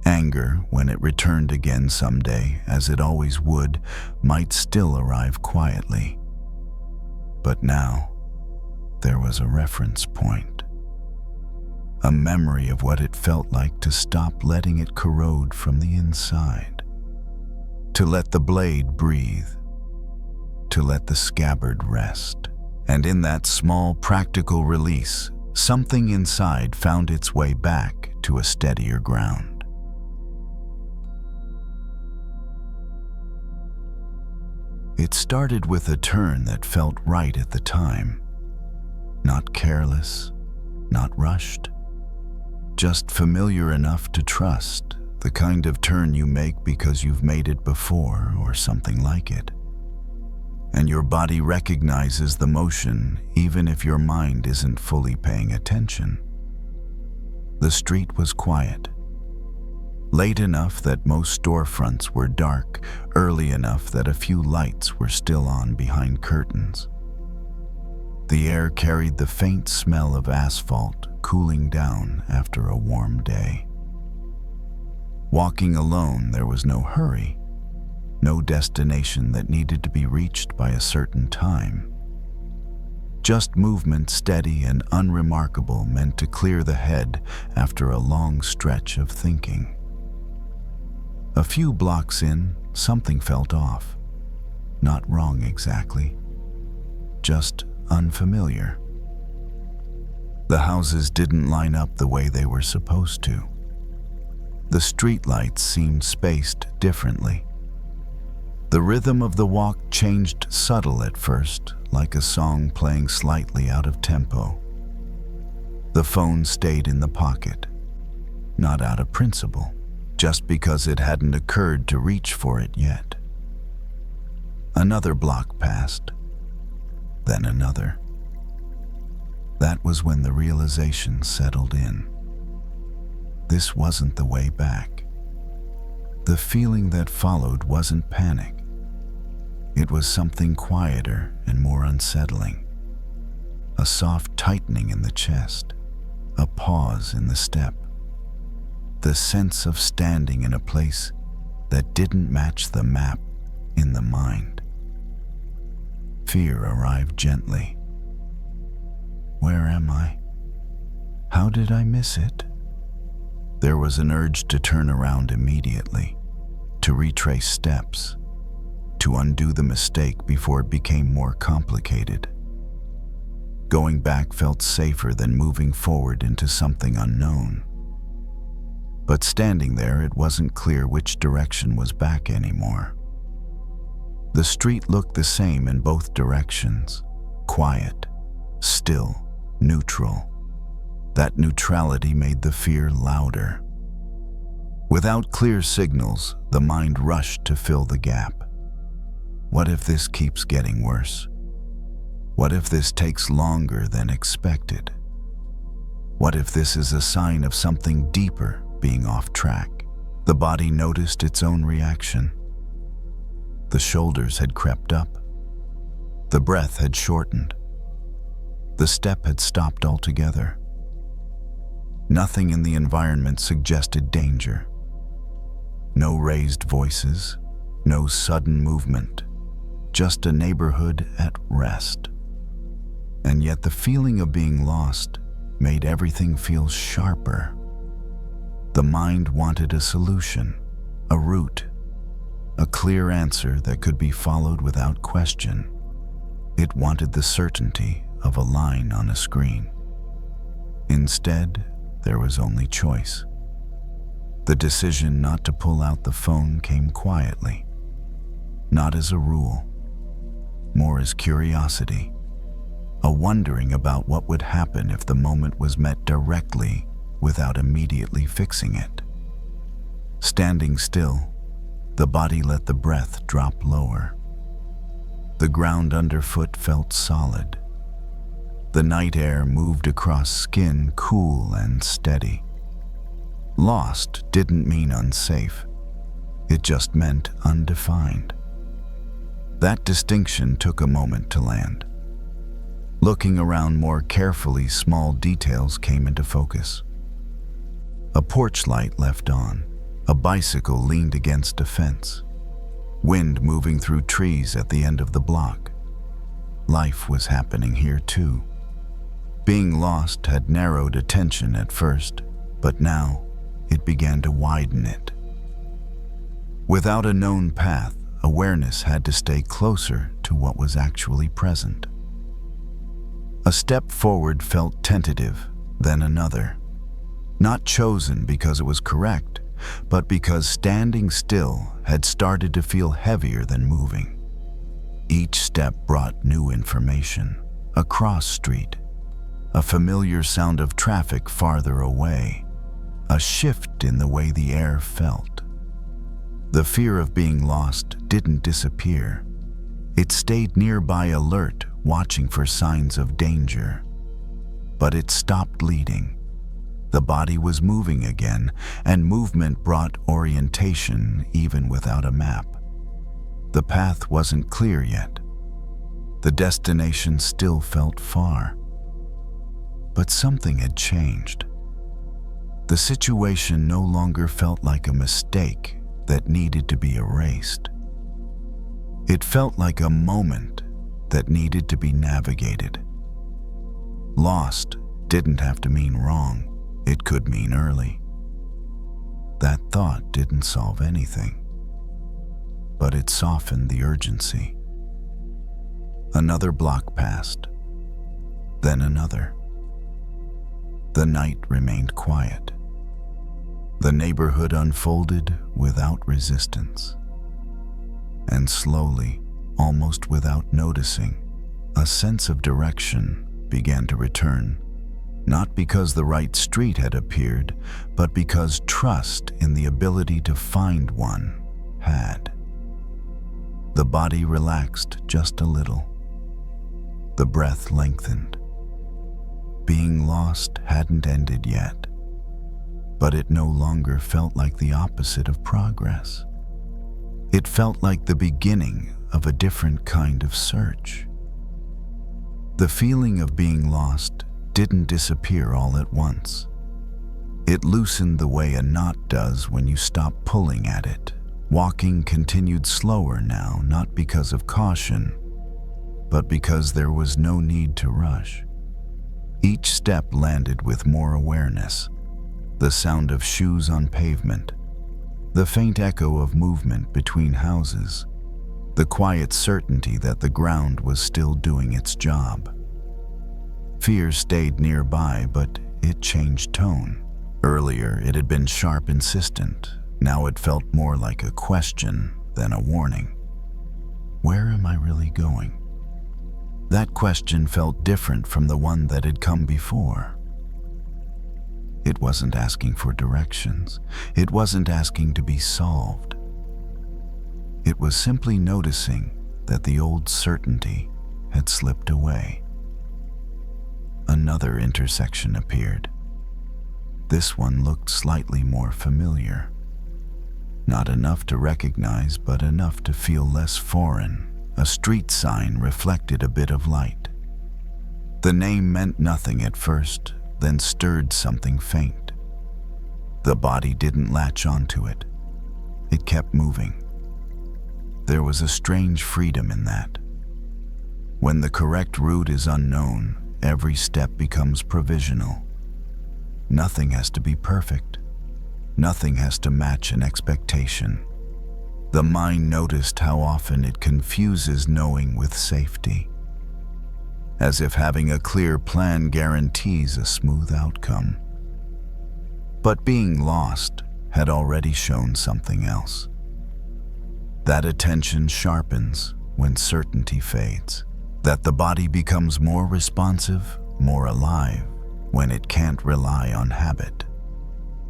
Anger, when it returned again someday, as it always would, might still arrive quietly. But now, there was a reference point. A memory of what it felt like to stop letting it corrode from the inside. To let the blade breathe. To let the scabbard rest. And in that small, practical release, something inside found its way back to a steadier ground. It started with a turn that felt right at the time. Not careless, not rushed, just familiar enough to trust, the kind of turn you make because you've made it before or something like it. And your body recognizes the motion even if your mind isn't fully paying attention. The street was quiet. Late enough that most storefronts were dark, early enough that a few lights were still on behind curtains. The air carried the faint smell of asphalt cooling down after a warm day. Walking alone, there was no hurry, no destination that needed to be reached by a certain time. Just movement steady and unremarkable, meant to clear the head after a long stretch of thinking. A few blocks in, something felt off. Not wrong exactly, just unfamiliar. The houses didn't line up the way they were supposed to. The streetlights seemed spaced differently. The rhythm of the walk changed subtle at first, like a song playing slightly out of tempo. The phone stayed in the pocket, not out of principle, just because it hadn't occurred to reach for it yet. Another block passed, then another. That was when the realization settled in. This wasn't the way back. The feeling that followed wasn't panic. It was something quieter and more unsettling. A soft tightening in the chest, a pause in the step. The sense of standing in a place that didn't match the map in the mind. Fear arrived gently. Where am I? How did I miss it? There was an urge to turn around immediately, to retrace steps, to undo the mistake before it became more complicated. Going back felt safer than moving forward into something unknown. But standing there, it wasn't clear which direction was back anymore. The street looked the same in both directions, quiet, still, neutral. That neutrality made the fear louder. Without clear signals, the mind rushed to fill the gap. What if this keeps getting worse? What if this takes longer than expected? What if this is a sign of something deeper being off track? The body noticed its own reaction. The shoulders had crept up. The breath had shortened. The step had stopped altogether. Nothing in the environment suggested danger. No raised voices, no sudden movement, just a neighborhood at rest. And yet the feeling of being lost made everything feel sharper. The mind wanted a solution, a route, a clear answer that could be followed without question. It wanted the certainty of a line on a screen. Instead, there was only choice. The decision not to pull out the phone came quietly, not as a rule, more as curiosity, a wondering about what would happen if the moment was met directly without immediately fixing it. Standing still, the body let the breath drop lower. The ground underfoot felt solid. The night air moved across skin, cool and steady. Lost didn't mean unsafe. It just meant undefined. That distinction took a moment to land. Looking around more carefully, small details came into focus. A porch light left on. A bicycle leaned against a fence. Wind moving through trees at the end of the block. Life was happening here too. Being lost had narrowed attention at first, but now it began to widen it. Without a known path, awareness had to stay closer to what was actually present. A step forward felt tentative, then another. Not chosen because it was correct, but because standing still had started to feel heavier than moving. Each step brought new information. A cross street, a familiar sound of traffic farther away, a shift in the way the air felt. The fear of being lost didn't disappear. It stayed nearby, alert, watching for signs of danger. But it stopped leading. The body was moving again, and movement brought orientation even without a map. The path wasn't clear yet. The destination still felt far. But something had changed. The situation no longer felt like a mistake that needed to be erased. It felt like a moment that needed to be navigated. Lost didn't have to mean wrong. It could mean early. That thought didn't solve anything, but it softened the urgency. Another block passed, then another. The night remained quiet. The neighborhood unfolded without resistance. And slowly, almost without noticing, a sense of direction began to return. Not because the right street had appeared, but because trust in the ability to find one had. The body relaxed just a little. The breath lengthened. Being lost hadn't ended yet, but it no longer felt like the opposite of progress. It felt like the beginning of a different kind of search. The feeling of being lost didn't disappear all at once. It loosened the way a knot does when you stop pulling at it. Walking continued slower now, not because of caution, but because there was no need to rush. Each step landed with more awareness. The sound of shoes on pavement, the faint echo of movement between houses, the quiet certainty that the ground was still doing its job. Fear stayed nearby, but it changed tone. Earlier, it had been sharp, insistent. Now it felt more like a question than a warning. Where am I really going? That question felt different from the one that had come before. It wasn't asking for directions. It wasn't asking to be solved. It was simply noticing that the old certainty had slipped away. Another intersection appeared. This one looked slightly more familiar. Not enough to recognize, but enough to feel less foreign. A street sign reflected a bit of light. The name meant nothing at first, then stirred something faint. The body didn't latch onto it. It kept moving. There was a strange freedom in that. When the correct route is unknown, every step becomes provisional. Nothing has to be perfect. Nothing has to match an expectation. The mind noticed how often it confuses knowing with safety, as if having a clear plan guarantees a smooth outcome. But being lost had already shown something else. That attention sharpens when certainty fades, that the body becomes more responsive, more alive, when it can't rely on habit.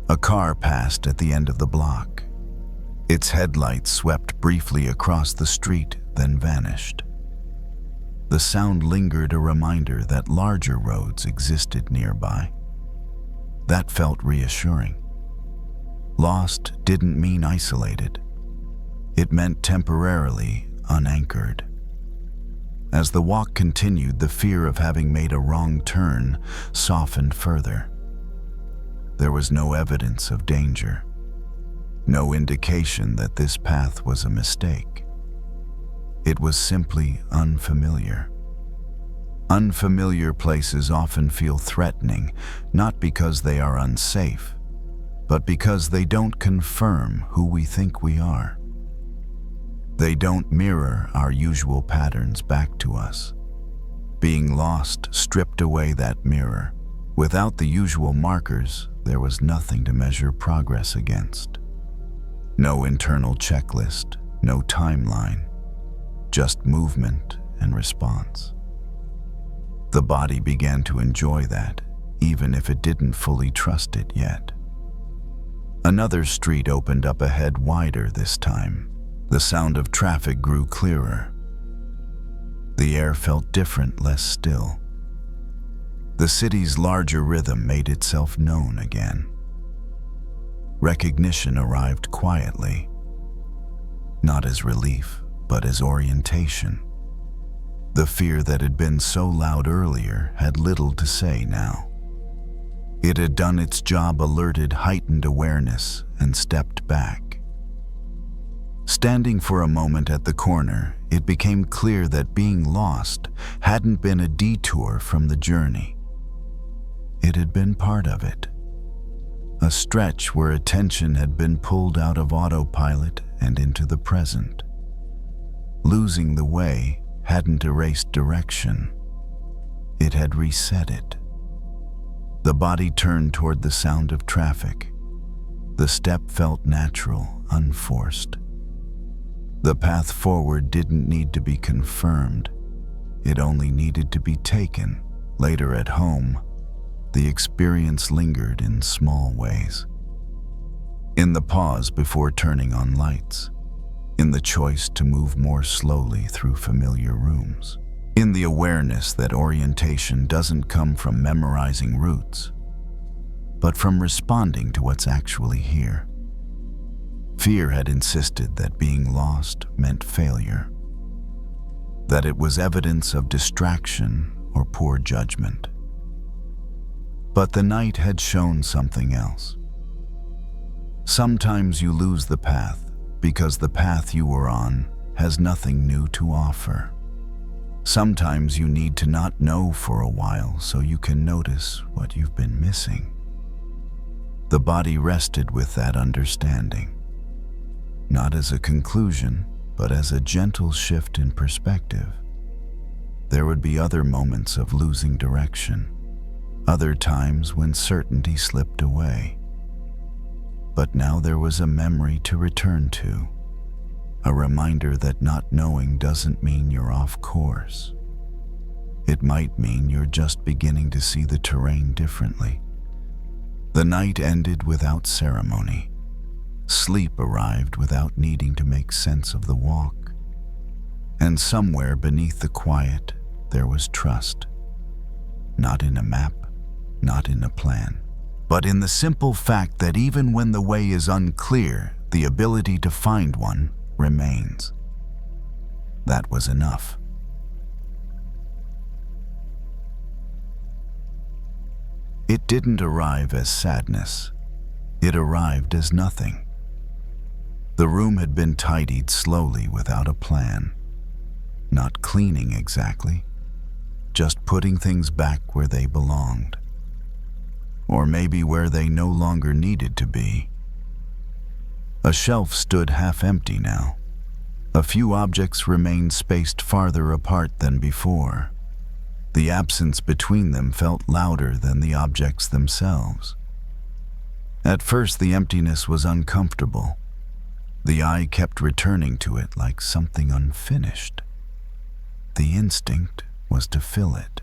A car passed at the end of the block. Its headlights swept briefly across the street, then vanished. The sound lingered, a reminder that larger roads existed nearby. That felt reassuring. Lost didn't mean isolated. It meant temporarily unanchored. As the walk continued, the fear of having made a wrong turn softened further. There was no evidence of danger, no indication that this path was a mistake. It was simply unfamiliar. Unfamiliar places often feel threatening, not because they are unsafe, but because they don't confirm who we think we are. They don't mirror our usual patterns back to us. Being lost stripped away that mirror. Without the usual markers, there was nothing to measure progress against. No internal checklist, no timeline, just movement and response. The body began to enjoy that, even if it didn't fully trust it yet. Another street opened up ahead, wider this time. The sound of traffic grew clearer. The air felt different, less still. The city's larger rhythm made itself known again. Recognition arrived quietly, not as relief, but as orientation. The fear that had been so loud earlier had little to say now. It had done its job, alerted heightened awareness, and stepped back. Standing for a moment at the corner, it became clear that being lost hadn't been a detour from the journey. It had been part of it. A stretch where attention had been pulled out of autopilot and into the present. Losing the way hadn't erased direction. It had reset it. The body turned toward the sound of traffic. The step felt natural, unforced. The path forward didn't need to be confirmed. It only needed to be taken. Later at home, the experience lingered in small ways. In the pause before turning on lights, in the choice to move more slowly through familiar rooms, in the awareness that orientation doesn't come from memorizing routes, but from responding to what's actually here. Fear had insisted that being lost meant failure, that it was evidence of distraction or poor judgment. But the night had shown something else. Sometimes you lose the path because the path you were on has nothing new to offer. Sometimes you need to not know for a while so you can notice what you've been missing. The body rested with that understanding, not as a conclusion, but as a gentle shift in perspective. There would be other moments of losing direction, other times when certainty slipped away. But now there was a memory to return to, a reminder that not knowing doesn't mean you're off course. It might mean you're just beginning to see the terrain differently. The night ended without ceremony. Sleep arrived without needing to make sense of the walk. And somewhere beneath the quiet, there was trust. Not in a map, not in a plan, but in the simple fact that even when the way is unclear, the ability to find one remains. That was enough. It didn't arrive as sadness. It arrived as nothing. The room had been tidied slowly without a plan. Not cleaning exactly, just putting things back where they belonged. Or maybe where they no longer needed to be. A shelf stood half empty now. A few objects remained spaced farther apart than before. The absence between them felt louder than the objects themselves. At first, the emptiness was uncomfortable. The eye kept returning to it like something unfinished. The instinct was to fill it.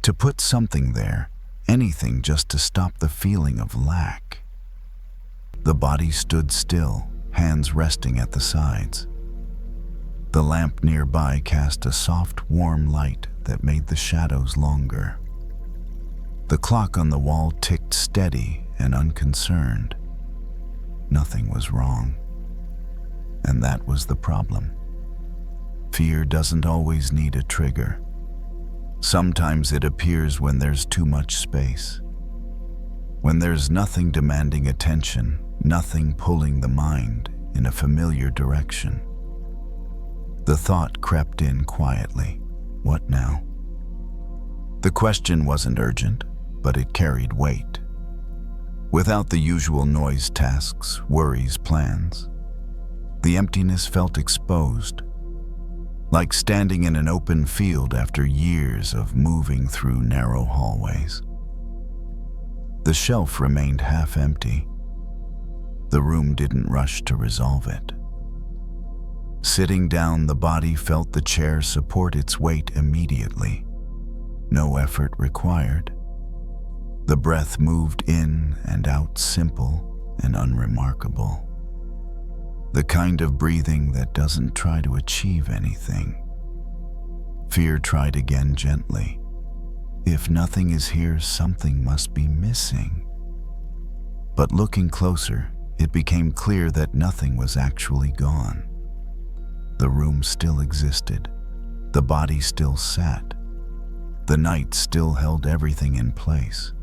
To put something there, anything just to stop the feeling of lack. The body stood still, hands resting at the sides. The lamp nearby cast a soft, warm light that made the shadows longer. The clock on the wall ticked steady and unconcerned. Nothing was wrong. And that was the problem. Fear doesn't always need a trigger. Sometimes it appears when there's too much space. When there's nothing demanding attention, nothing pulling the mind in a familiar direction. The thought crept in quietly. What now? The question wasn't urgent, but it carried weight. Without the usual noise, tasks, worries, plans, the emptiness felt exposed. like standing in an open field after years of moving through narrow hallways. The shelf remained half empty. The room didn't rush to resolve it. Sitting down, the body felt the chair support its weight immediately. No effort required. The breath moved in and out, simple and unremarkable. The kind of breathing that doesn't try to achieve anything. Fear tried again gently. If nothing is here, something must be missing. But looking closer, it became clear that nothing was actually gone. The room still existed. The body still sat. The night still held everything in place.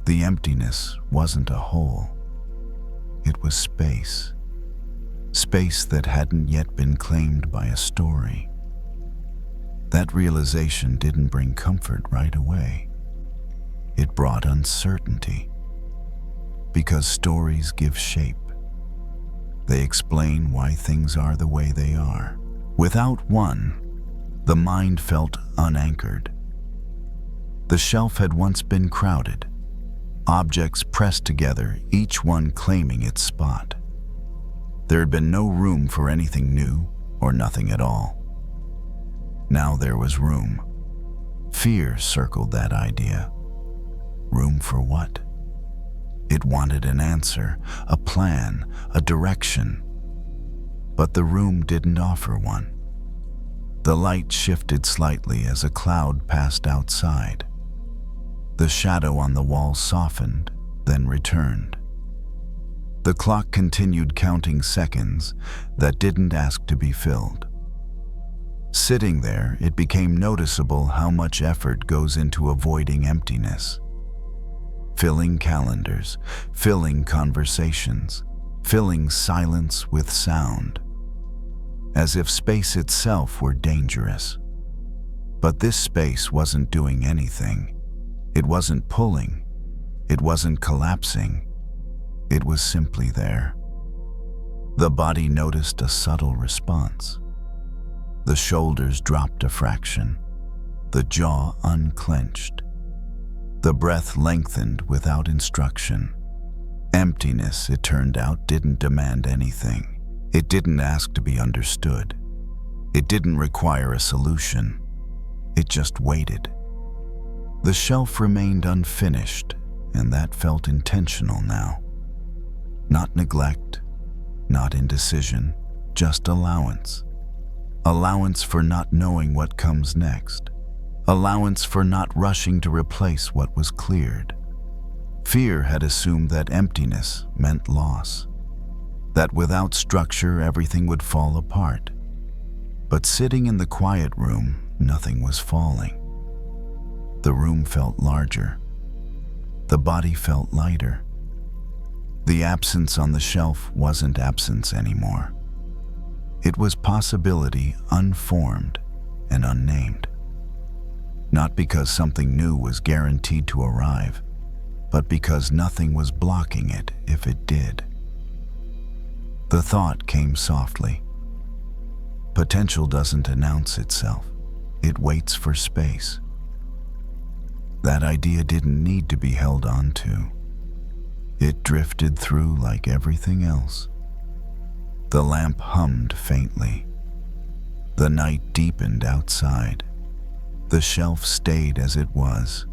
The emptiness wasn't a hole. It was space. Space that hadn't yet been claimed by a story. That realization didn't bring comfort right away. It brought uncertainty. Because stories give shape. They explain why things are the way they are. Without one, the mind felt unanchored. The shelf had once been crowded, objects pressed together, each one claiming its spot. There had been no room for anything new or nothing at all. Now there was room. Fear circled that idea. Room for what? It wanted an answer, a plan, a direction. But the room didn't offer one. The light shifted slightly as a cloud passed outside. The shadow on the wall softened, then returned. The clock continued counting seconds that didn't ask to be filled. Sitting there, it became noticeable how much effort goes into avoiding emptiness. Filling calendars, filling conversations, filling silence with sound. As if space itself were dangerous. But this space wasn't doing anything. It wasn't pulling. It wasn't collapsing. It was simply there. The body noticed a subtle response. The shoulders dropped a fraction. The jaw unclenched. The breath lengthened without instruction. Emptiness, it turned out, didn't demand anything. It didn't ask to be understood. It didn't require a solution. It just waited. The shelf remained unfinished, and that felt intentional now. Not neglect, not indecision, just allowance. Allowance for not knowing what comes next. Allowance for not rushing to replace what was cleared. Fear had assumed that emptiness meant loss, that without structure everything would fall apart. But sitting in the quiet room, nothing was falling. The room felt larger. The body felt lighter. The absence on the shelf wasn't absence anymore. It was possibility unformed and unnamed. Not because something new was guaranteed to arrive, but because nothing was blocking it if it did. The thought came softly. Potential doesn't announce itself. It waits for space. That idea didn't need to be held on to. It drifted through like everything else. The lamp hummed faintly. The night deepened outside. The shelf stayed as it was.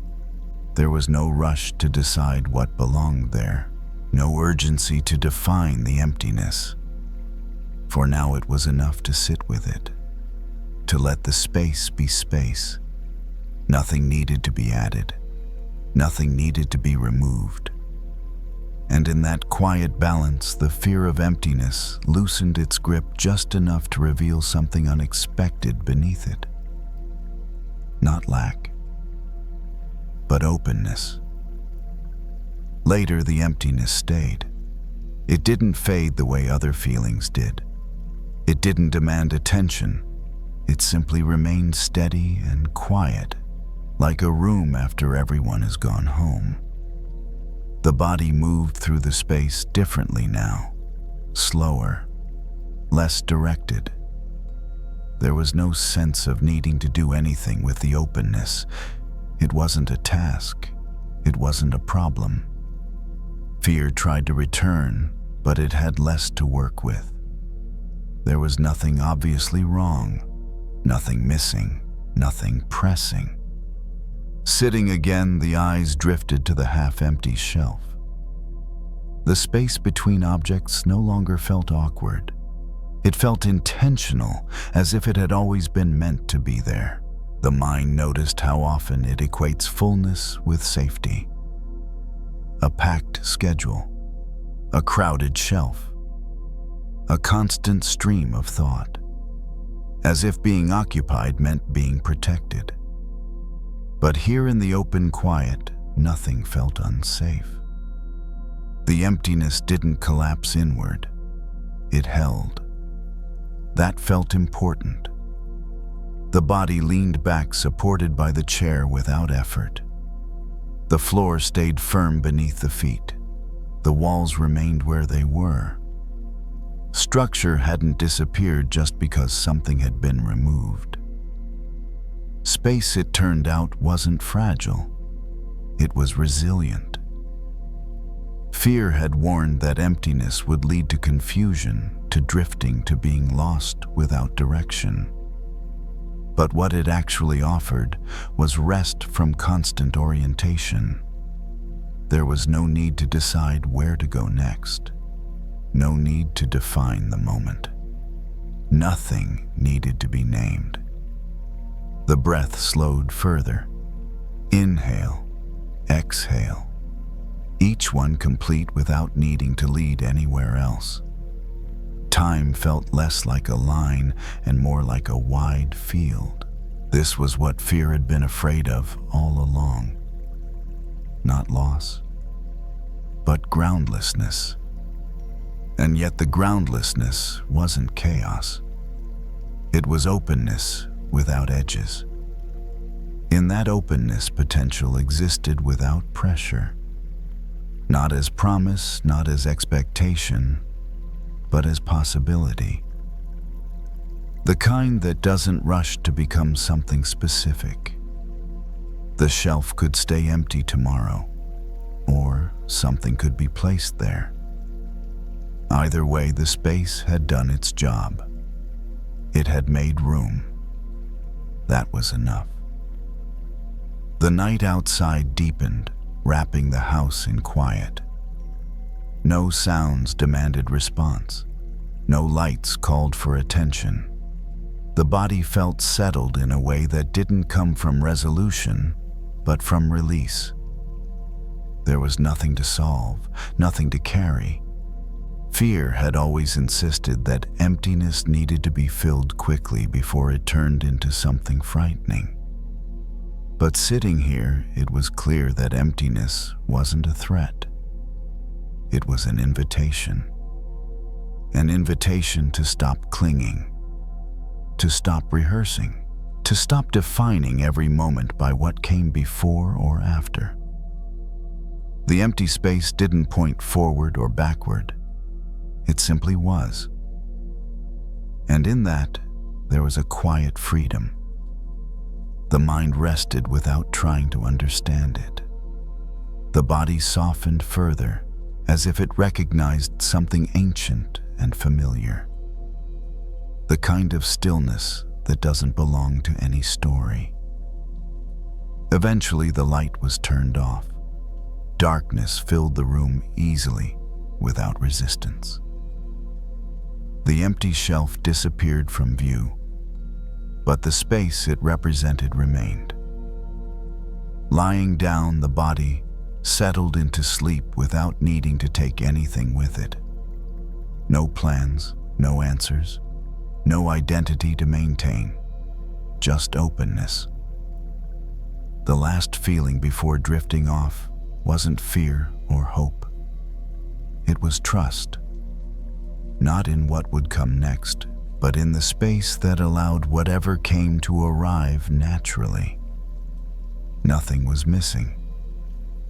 There was no rush to decide what belonged there, no urgency to define the emptiness. For now it was enough to sit with it, to let the space be space. Nothing needed to be added. Nothing needed to be removed. And in that quiet balance, the fear of emptiness loosened its grip just enough to reveal something unexpected beneath it. Not lack, but openness. Later, the emptiness stayed. It didn't fade the way other feelings did. It didn't demand attention. It simply remained steady and quiet, like a room after everyone has gone home. The body moved through the space differently now, slower, less directed. There was no sense of needing to do anything with the openness. It wasn't a task. It wasn't a problem. Fear tried to return, but it had less to work with. There was nothing obviously wrong, nothing missing, nothing pressing. Sitting again, the eyes drifted to the half-empty shelf. The space between objects no longer felt awkward. It felt intentional, as if it had always been meant to be there. The mind noticed how often it equates fullness with safety. A packed schedule, a crowded shelf, a constant stream of thought, as if being occupied meant being protected. But here in the open quiet, nothing felt unsafe. The emptiness didn't collapse inward. It held. That felt important. The body leaned back, supported by the chair without effort. The floor stayed firm beneath the feet. The walls remained where they were. Structure hadn't disappeared just because something had been removed. Space, it turned out, wasn't fragile. It was resilient. Fear had warned that emptiness would lead to confusion, to drifting, to being lost without direction. But what it actually offered was rest from constant orientation. There was no need to decide where to go next. No need to define the moment. Nothing needed to be named. The breath slowed further. Inhale, exhale. Each one complete without needing to lead anywhere else. Time felt less like a line and more like a wide field. This was what fear had been afraid of all along. Not loss, but groundlessness. And yet the groundlessness wasn't chaos. It was openness without edges. In that openness, potential existed without pressure. Not as promise, not as expectation, but as possibility. The kind that doesn't rush to become something specific. The shelf could stay empty tomorrow, or something could be placed there. Either way, the space had done its job. It had made room. That was enough. The night outside deepened, wrapping the house in quiet. No sounds demanded response. No lights called for attention. The body felt settled in a way that didn't come from resolution, but from release. There was nothing to solve, nothing to carry. Fear had always insisted that emptiness needed to be filled quickly before it turned into something frightening. But sitting here, it was clear that emptiness wasn't a threat. It was an invitation. An invitation to stop clinging, to stop rehearsing, to stop defining every moment by what came before or after. The empty space didn't point forward or backward. It simply was. And in that, there was a quiet freedom. The mind rested without trying to understand it. The body softened further, as if it recognized something ancient and familiar. The kind of stillness that doesn't belong to any story. Eventually, the light was turned off. Darkness filled the room easily, without resistance. The empty shelf disappeared from view, but the space it represented remained. Lying down, the body settled into sleep without needing to take anything with it. No plans, no answers, no identity to maintain, just openness. The last feeling before drifting off wasn't fear or hope. It was trust, not in what would come next, but in the space that allowed whatever came to arrive naturally. Nothing was missing.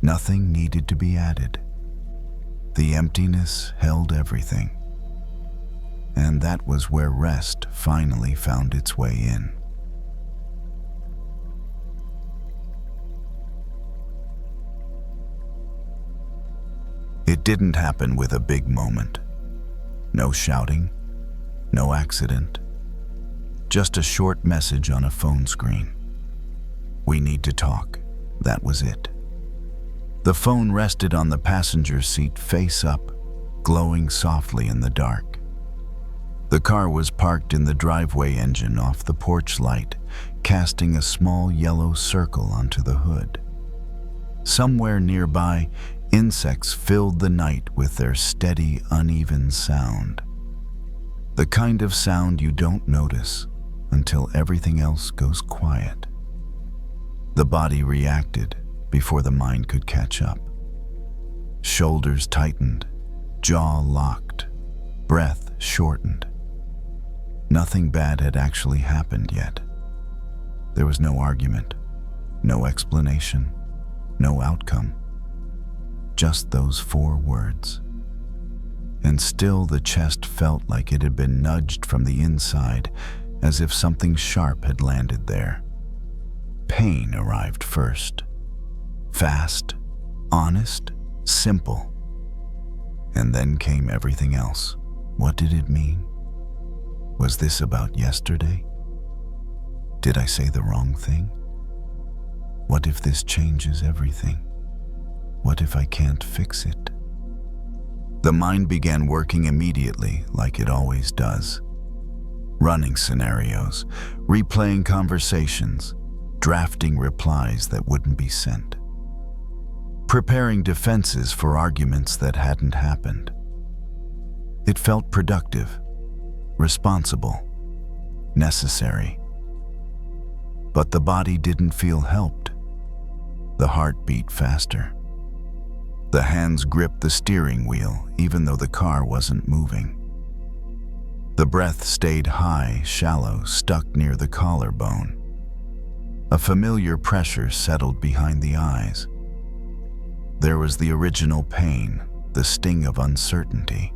Nothing needed to be added. The emptiness held everything. and that was where rest finally found its way in. It didn't happen with a big moment. No shouting, no accident, just a short message on a phone screen. "We need to talk." That was it. The phone rested on the passenger seat face up, glowing softly in the dark. The car was parked in the driveway, engine off the porch light, casting a small yellow circle onto the hood. Somewhere nearby, insects filled the night with their steady, uneven sound. The kind of sound you don't notice until everything else goes quiet. The body reacted before the mind could catch up. Shoulders tightened, jaw locked, breath shortened. Nothing bad had actually happened yet. There was no argument, no explanation, no outcome. Just those 4 words. And still the chest felt like it had been nudged from the inside, as if something sharp had landed there. Pain arrived first. Fast, honest, simple. And then came everything else. What did it mean? Was this about yesterday? Did I say the wrong thing? What if this changes everything? What if I can't fix it? The mind began working immediately, like it always does. Running scenarios, replaying conversations, drafting replies that wouldn't be sent. Preparing defenses for arguments that hadn't happened. It felt productive, responsible, necessary. But the body didn't feel helped. The heart beat faster. The hands gripped the steering wheel, even though the car wasn't moving. The breath stayed high, shallow, stuck near the collarbone. A familiar pressure settled behind the eyes. There was the original pain, the sting of uncertainty.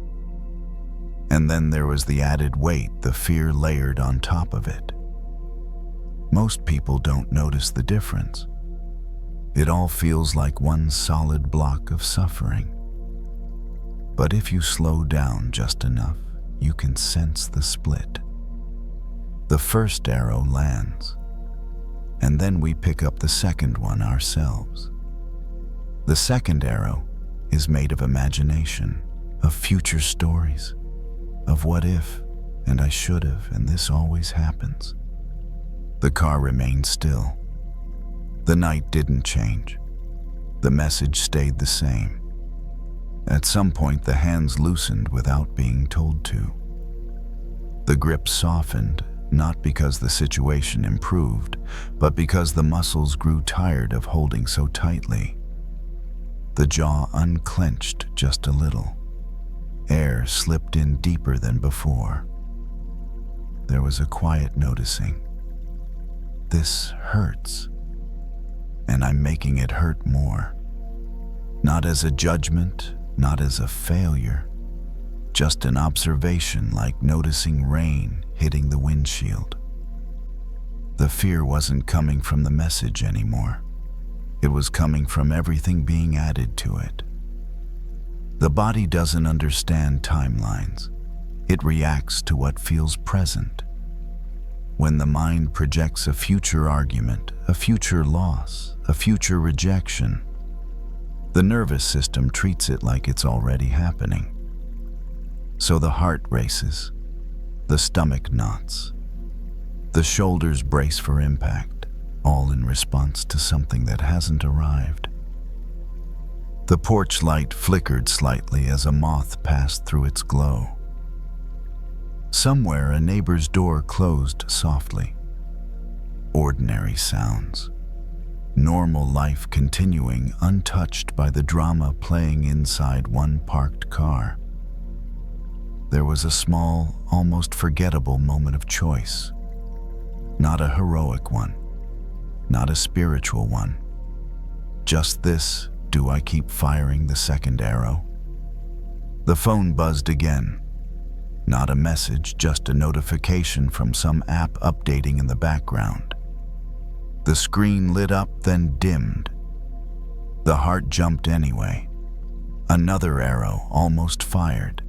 And then there was the added weight, the fear layered on top of it. Most people don't notice the difference. It all feels like one solid block of suffering. But if you slow down just enough, you can sense the split. The first arrow lands, and then we pick up the second one ourselves. The second arrow is made of imagination, of future stories, of what if, and I should have, and this always happens. The car remained still. The night didn't change. The message stayed the same. At some point, the hands loosened without being told to. The grip softened, not because the situation improved, but because the muscles grew tired of holding so tightly. The jaw unclenched just a little. Air slipped in deeper than before. There was a quiet noticing. This hurts. And I'm making it hurt more. Not as a judgment, not as a failure, just an observation, like noticing rain hitting the windshield. The fear wasn't coming from the message anymore. It was coming from everything being added to it. The body doesn't understand timelines. It reacts to what feels present. When the mind projects a future argument, a future loss, a future rejection, the nervous system treats it like it's already happening. So the heart races, the stomach knots, the shoulders brace for impact, all in response to something that hasn't arrived. The porch light flickered slightly as a moth passed through its glow. Somewhere, a neighbor's door closed softly. Ordinary sounds. Normal life continuing, untouched by the drama playing inside one parked car. There was a small, almost forgettable moment of choice. Not a heroic one. Not a spiritual one. Just this: do I keep firing the second arrow? The phone buzzed again. Not a message, just a notification from some app updating in the background. The screen lit up, then dimmed. The heart jumped anyway. Another arrow, almost fired.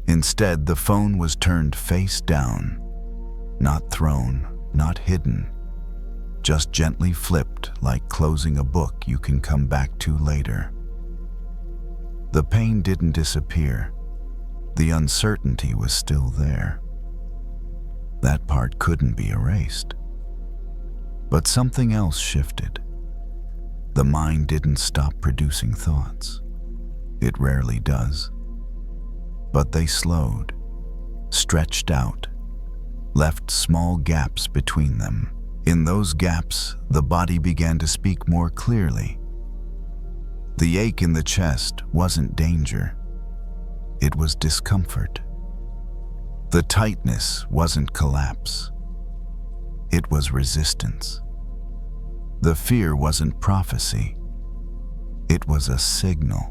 Instead, the phone was turned face down. Not thrown, not hidden. Just gently flipped, like closing a book you can come back to later. The pain didn't disappear. The uncertainty was still there. That part couldn't be erased. But something else shifted. The mind didn't stop producing thoughts. It rarely does. But they slowed, stretched out, left small gaps between them. In those gaps, the body began to speak more clearly. The ache in the chest wasn't danger. It was discomfort. The tightness wasn't collapse. It was resistance. The fear wasn't prophecy. It was a signal.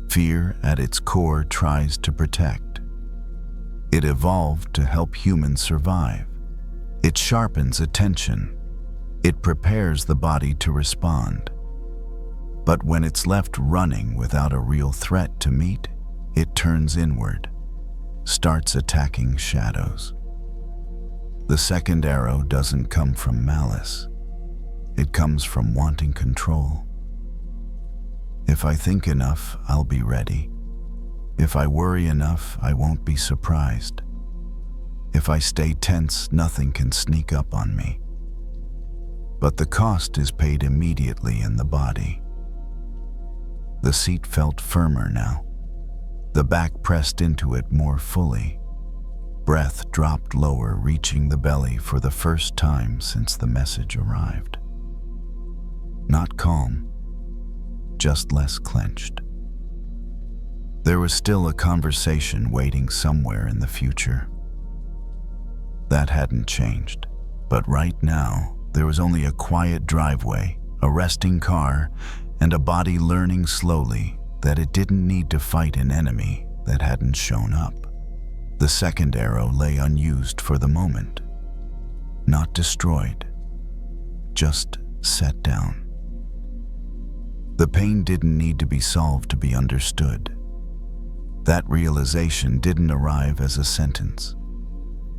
Fear, at its core, tries to protect. It evolved to help humans survive. It sharpens attention. It prepares the body to respond. But when it's left running without a real threat to meet, it turns inward, starts attacking shadows. The second arrow doesn't come from malice. It comes from wanting control. If I think enough, I'll be ready. If I worry enough, I won't be surprised. If I stay tense, nothing can sneak up on me. But the cost is paid immediately in the body. The seat felt firmer now. The back pressed into it more fully. Breath dropped lower, reaching the belly for the first time since the message arrived. Not calm, just less clenched. There was still a conversation waiting somewhere in the future. That hadn't changed, but right now, there was only a quiet driveway, a resting car, and a body learning slowly that it didn't need to fight an enemy that hadn't shown up. The second arrow lay unused for the moment, not destroyed, just set down. The pain didn't need to be solved to be understood. That realization didn't arrive as a sentence.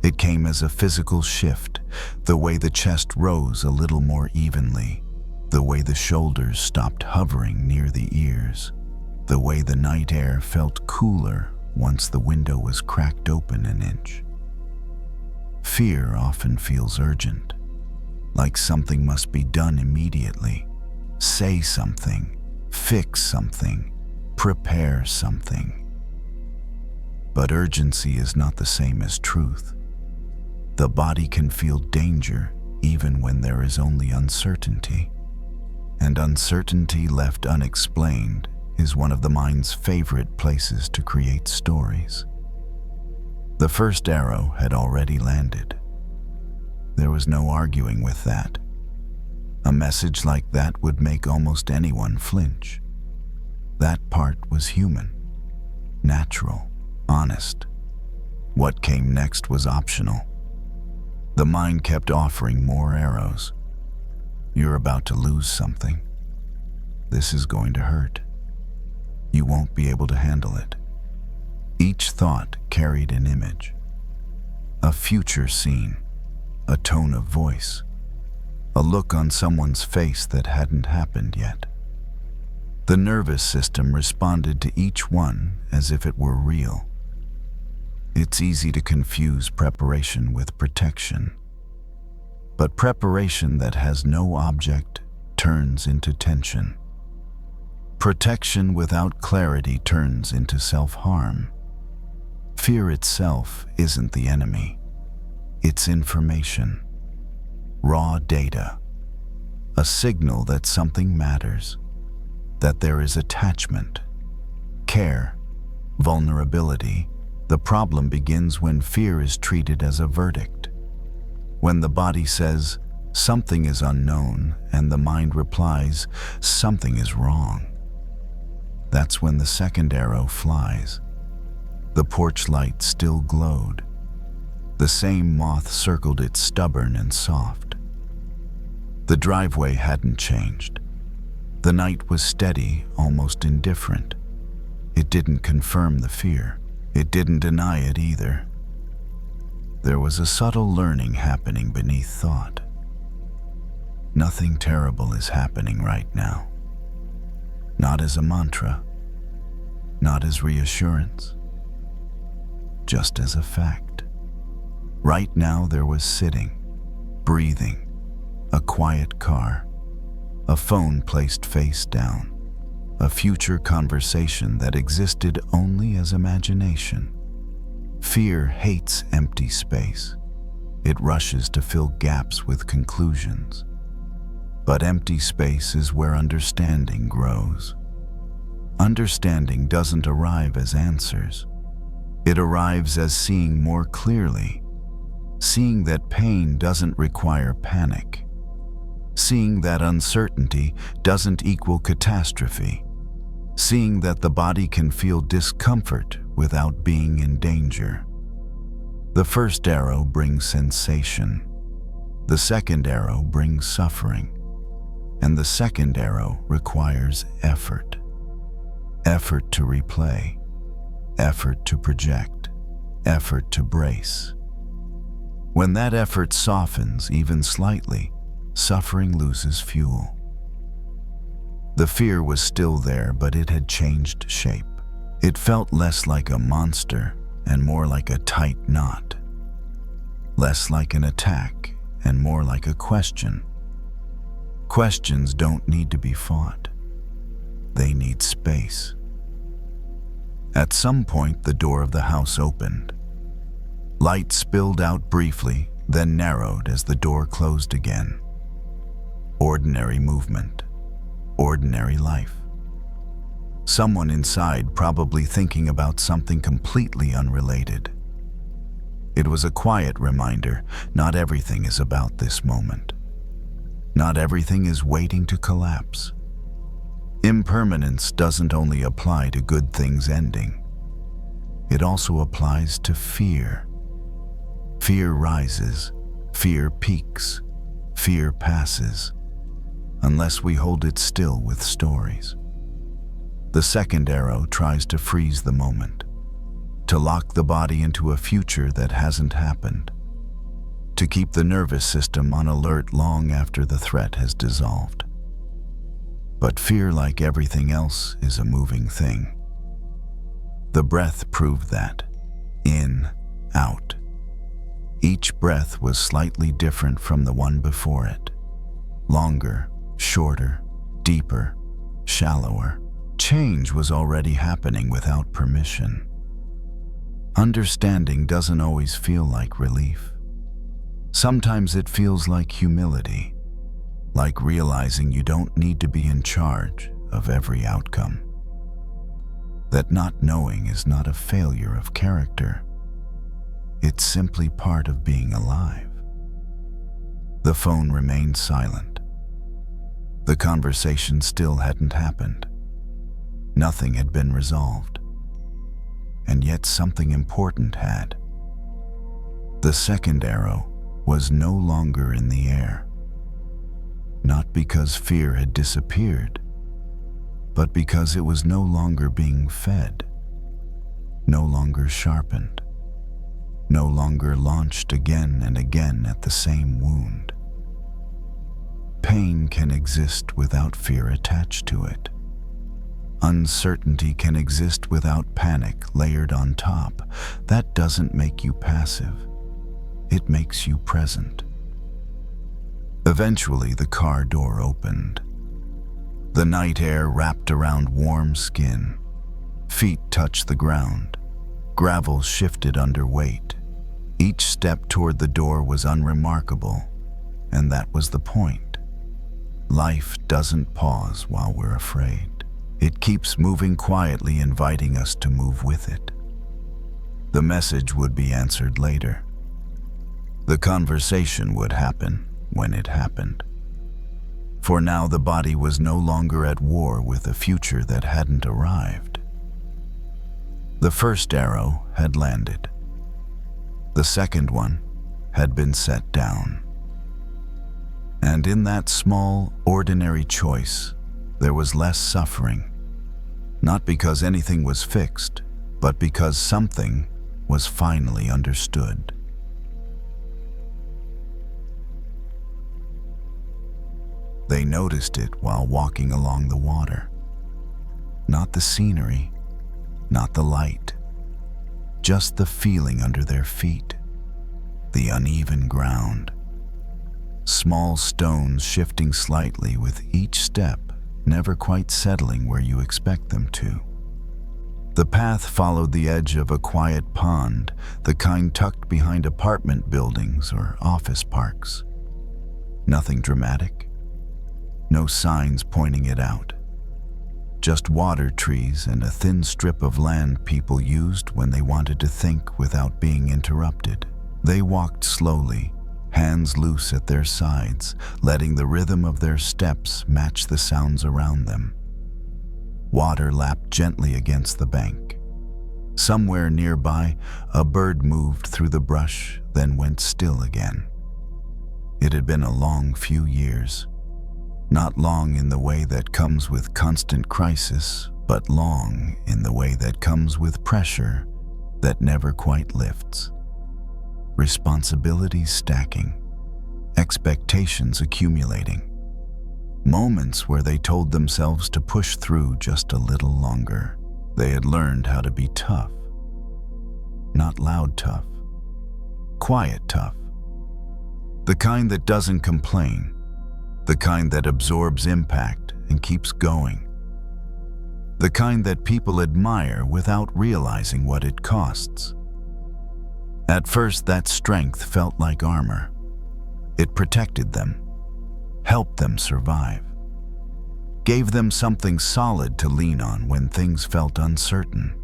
It came as a physical shift, the way the chest rose a little more evenly, the way the shoulders stopped hovering near the ears, the way the night air felt cooler once the window was cracked open an inch. Fear often feels urgent, like something must be done immediately. Say something, fix something, prepare something. But urgency is not the same as truth. The body can feel danger even when there is only uncertainty. And uncertainty left unexplained is one of the mind's favorite places to create stories. The first arrow had already landed. There was no arguing with that. A message like that would make almost anyone flinch. That part was human, natural, honest. What came next was optional. The mind kept offering more arrows. You're about to lose something. This is going to hurt. You won't be able to handle it. Each thought carried an image, a future scene, a tone of voice, a look on someone's face that hadn't happened yet. The nervous system responded to each one as if it were real. It's easy to confuse preparation with protection. But preparation that has no object turns into tension. Protection without clarity turns into self-harm. Fear itself isn't the enemy. It's information. Raw data. A signal that something matters. That there is attachment, care, vulnerability. The problem begins when fear is treated as a verdict. When the body says, something is unknown, and the mind replies, something is wrong. That's when the second arrow flies. The porch light still glowed. The same moth circled it, stubborn and soft. The driveway hadn't changed. The night was steady, almost indifferent. It didn't confirm the fear. It didn't deny it either. There was a subtle learning happening beneath thought. Nothing terrible is happening right now. Not as a mantra, not as reassurance, just as a fact. Right now there was sitting, breathing, a quiet car, a phone placed face down, a future conversation that existed only as imagination. Fear hates empty space. It rushes to fill gaps with conclusions. But empty space is where understanding grows. Understanding doesn't arrive as answers. It arrives as seeing more clearly, seeing that pain doesn't require panic, seeing that uncertainty doesn't equal catastrophe, seeing that the body can feel discomfort without being in danger. The first arrow brings sensation. The second arrow brings suffering. And the second arrow requires effort. Effort to replay, effort to project, effort to brace. When that effort softens even slightly, suffering loses fuel. The fear was still there, but it had changed shape. It felt less like a monster and more like a tight knot. Less like an attack and more like a question. Questions don't need to be fought. They need space. At some point, the door of the house opened. Light spilled out briefly, then narrowed as the door closed again. Ordinary movement. Ordinary life. Someone inside, probably thinking about something completely unrelated. It was a quiet reminder, not everything is about this moment. Not everything is waiting to collapse. Impermanence doesn't only apply to good things ending. It also applies to fear. Fear rises, fear peaks, fear passes, unless we hold it still with stories. The second arrow tries to freeze the moment, to lock the body into a future that hasn't happened, to keep the nervous system on alert long after the threat has dissolved. But fear, like everything else, is a moving thing. The breath proved that. In, out. Each breath was slightly different from the one before it. Longer, shorter, deeper, shallower. Change was already happening without permission. Understanding doesn't always feel like relief. Sometimes it feels like humility, like realizing you don't need to be in charge of every outcome. That not knowing is not a failure of character. It's simply part of being alive. The phone remained silent. The conversation still hadn't happened. Nothing had been resolved. And yet something important had. The second arrow was no longer in the air. Not because fear had disappeared, but because it was no longer being fed, no longer sharpened, no longer launched again and again at the same wound. Pain can exist without fear attached to it. Uncertainty can exist without panic layered on top. That doesn't make you passive. It makes you present. Eventually, the car door opened. The night air wrapped around warm skin. Feet touched the ground. Gravel shifted under weight. Each step toward the door was unremarkable, and that was the point. Life doesn't pause while we're afraid. It keeps moving quietly, inviting us to move with it. The message would be answered later. The conversation would happen when it happened. For now, the body was no longer at war with a future that hadn't arrived. The first arrow had landed. The second one had been set down. And in that small, ordinary choice, there was less suffering. Not because anything was fixed, but because something was finally understood. They noticed it while walking along the water. Not the scenery, not the light, just the feeling under their feet, the uneven ground. Small stones shifting slightly with each step, never quite settling where you expect them to. The path followed the edge of a quiet pond, the kind tucked behind apartment buildings or office parks. Nothing dramatic, no signs pointing it out. Just water trees and a thin strip of land people used when they wanted to think without being interrupted. They walked slowly, hands loose at their sides, letting the rhythm of their steps match the sounds around them. Water lapped gently against the bank. Somewhere nearby, a bird moved through the brush, then went still again. It had been a long few years. Not long in the way that comes with constant crisis, but long in the way that comes with pressure that never quite lifts. Responsibilities stacking, expectations accumulating. Moments where they told themselves to push through just a little longer. They had learned how to be tough. Not loud tough, quiet tough. The kind that doesn't complain, the kind that absorbs impact and keeps going. The kind that people admire without realizing what it costs. At first, that strength felt like armor. It protected them, helped them survive, gave them something solid to lean on when things felt uncertain.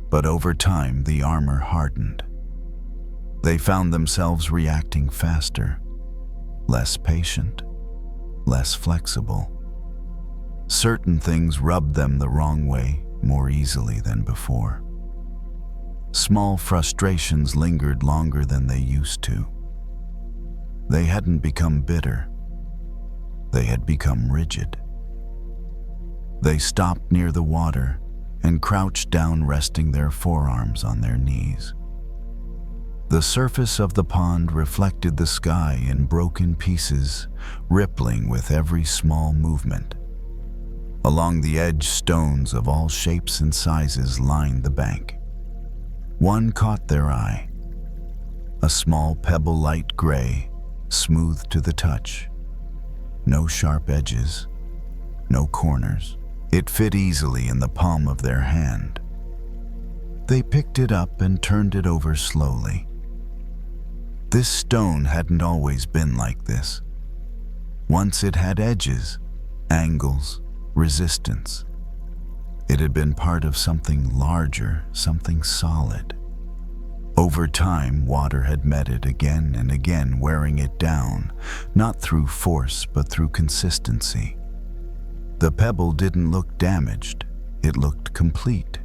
But over time, the armor hardened. They found themselves reacting faster, less patient, less flexible. Certain things rubbed them the wrong way more easily than before. Small frustrations lingered longer than they used to. They hadn't become bitter. They had become rigid. They stopped near the water and crouched down, resting their forearms on their knees. The surface of the pond reflected the sky in broken pieces, rippling with every small movement. Along the edge, stones of all shapes and sizes lined the bank. One caught their eye. A small pebble, light gray, smooth to the touch. No sharp edges, no corners. It fit easily in the palm of their hand. They picked it up and turned it over slowly. This stone hadn't always been like this. Once it had edges, angles, resistance. It had been part of something larger, something solid. Over time, water had met it again and again, wearing it down, not through force, but through consistency. The pebble didn't look damaged, it looked complete.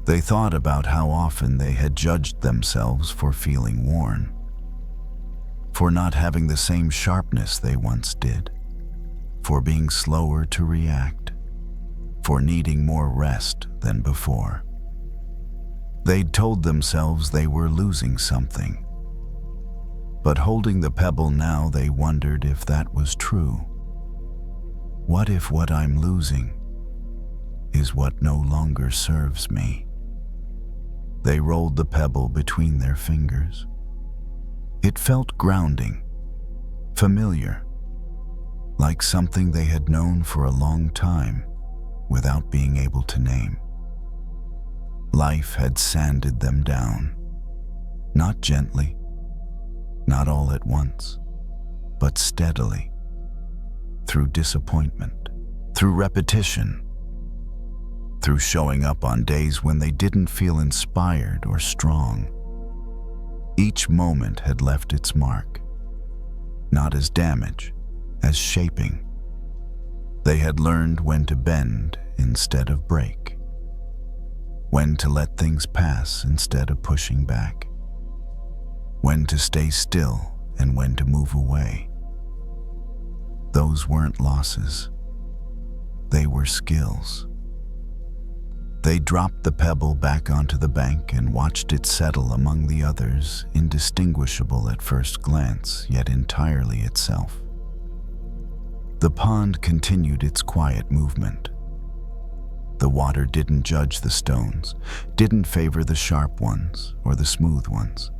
They thought about how often they had judged themselves for feeling worn, for not having the same sharpness they once did, for being slower to react, for needing more rest than before. They'd told themselves they were losing something. But holding the pebble now, they wondered if that was true. What if what I'm losing is what no longer serves me? They rolled the pebble between their fingers. It felt grounding, familiar, like something they had known for a long time without being able to name. Life had sanded them down, not gently, not all at once, but steadily, through disappointment, through repetition, through showing up on days when they didn't feel inspired or strong. Each moment had left its mark, not as damage, as shaping. They had learned when to bend instead of break, when to let things pass instead of pushing back, when to stay still and when to move away. Those weren't losses. They were skills. They dropped the pebble back onto the bank and watched it settle among the others, indistinguishable at first glance, yet entirely itself. The pond continued its quiet movement. The water didn't judge the stones, didn't favor the sharp ones or the smooth ones.